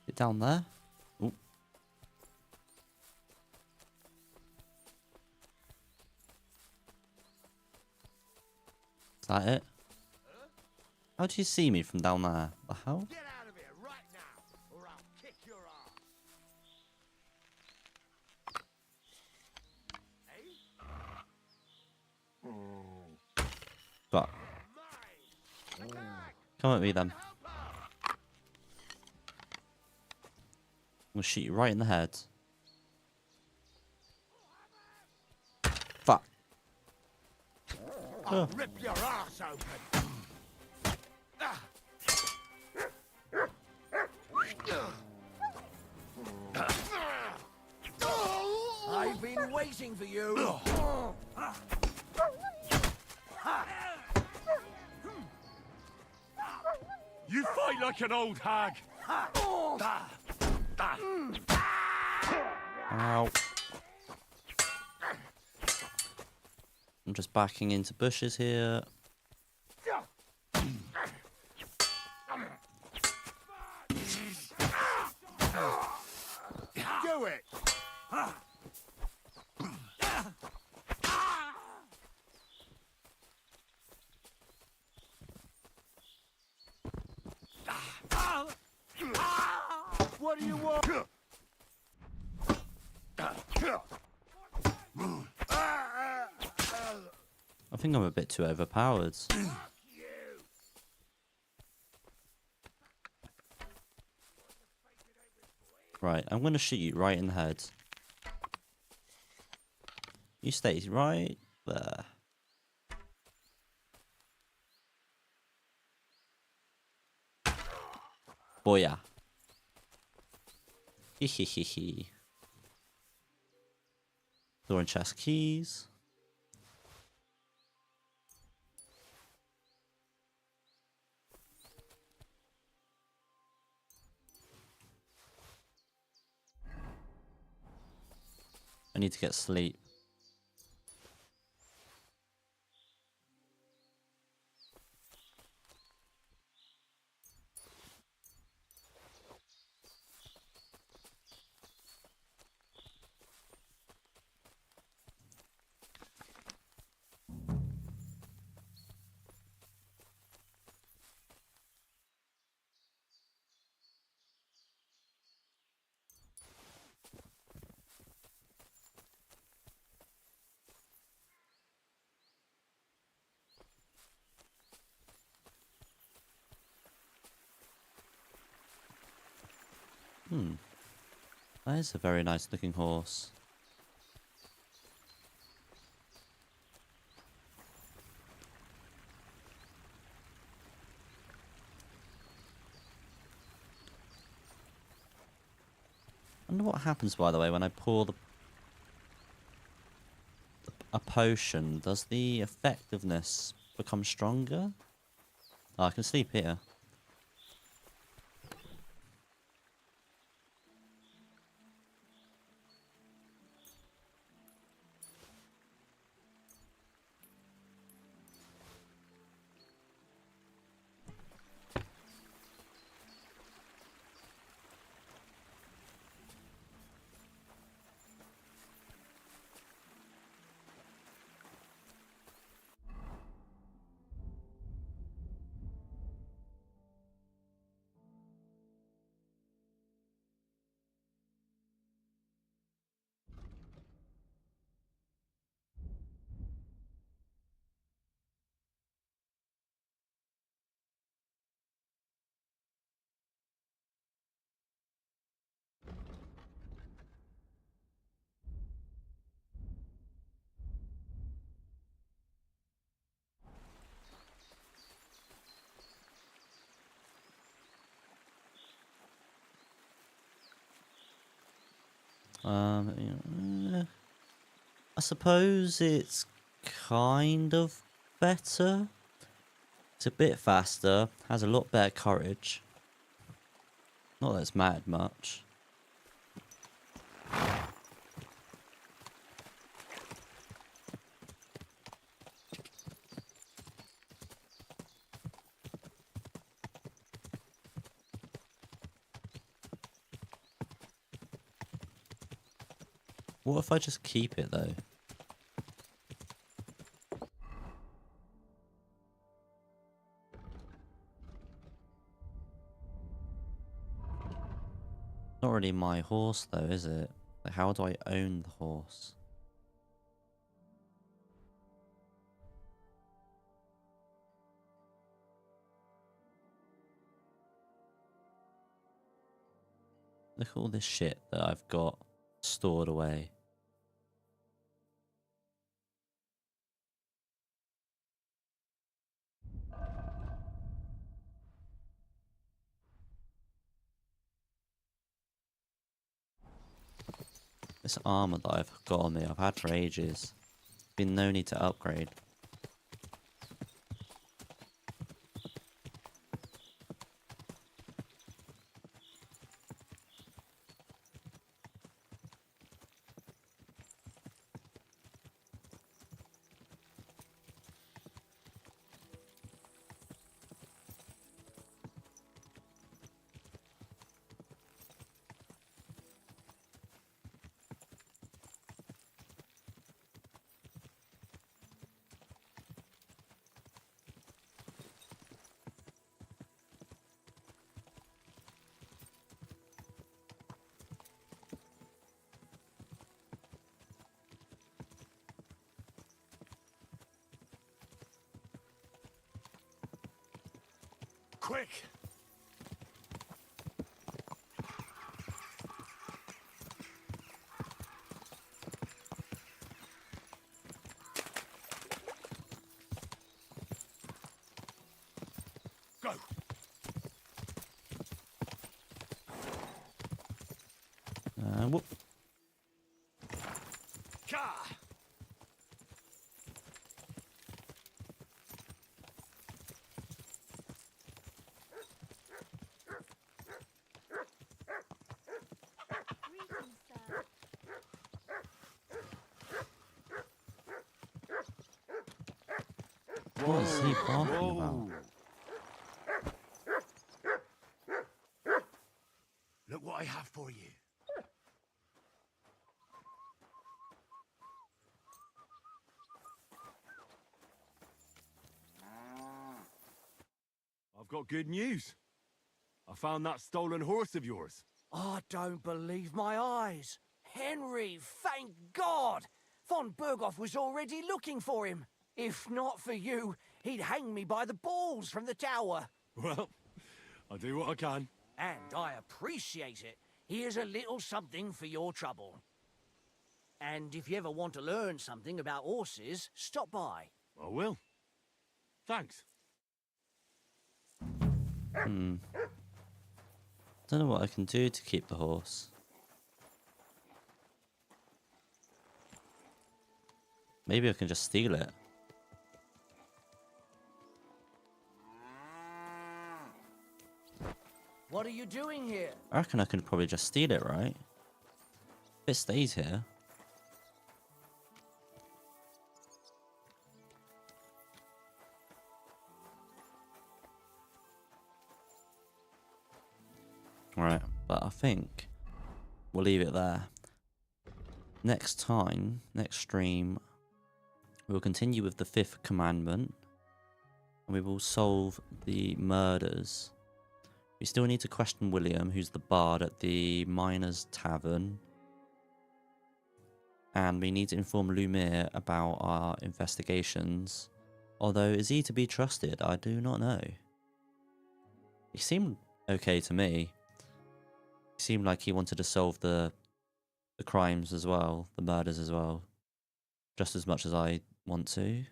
Get down there. Ooh. Is that it? How do you see me from down there? The hell? Get out of here right now, or I'll kick your ass. Fuck. Come at me then. I'm gonna shoot you right in the head. Fuck. I'll rip your ass open. I've been waiting for you. You fight like an old hag. Ow. I'm just backing into bushes here. Do it. What do you want? I think I'm a bit too overpowered. Right, I'm gonna shoot you right in the head. You stay right there. Booyah. Hehehehe. Door and chest keys. I need to get sleep. That is a very nice looking horse. wonder what happens, by the way, when I pour a potion. Does the effectiveness become stronger? Oh, I can sleep here. I suppose it's kind of better. It's a bit faster, has a lot better courage. Not that it's mattered much. What if I just keep it though? Not really my horse though, is it? Like, how do I own the horse? Look at all this shit that I've got stored away. This armor that I've got on me, I've had for ages. Been no need to upgrade. Quick! Go! Whoop. Ka! What is he barking about? Look what I have for you. I've got good news. I found that stolen horse of yours. I don't believe my eyes. Henry, thank God! Von Berghoff was already looking for him. If not for you, he'd hang me by the balls from the tower. Well, I'll do what I can. And I appreciate it. Here's a little something for your trouble. And if you ever want to learn something about horses, stop by. I will. Thanks. Don't know what I can do to keep the horse. Maybe I can just steal it. What are you doing here? I reckon I can probably just steal it, right? If it stays here. Alright, but I think we'll leave it there. Next time, next stream, we'll continue with the 5th commandment. And we will solve the murders. We still need to question William, who's the bard at the Miners' Tavern. And we need to inform Lumir about our investigations. Although, is he to be trusted? I do not know. He seemed okay to me. He seemed like he wanted to solve the crimes as well, the murders as well. Just as much as I want to.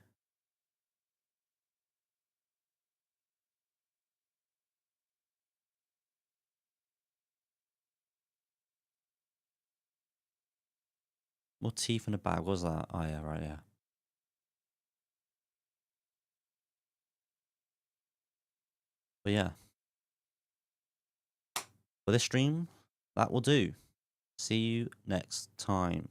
What teeth in a bag was that? Oh yeah, right, yeah. But yeah. For this stream, that will do. See you next time.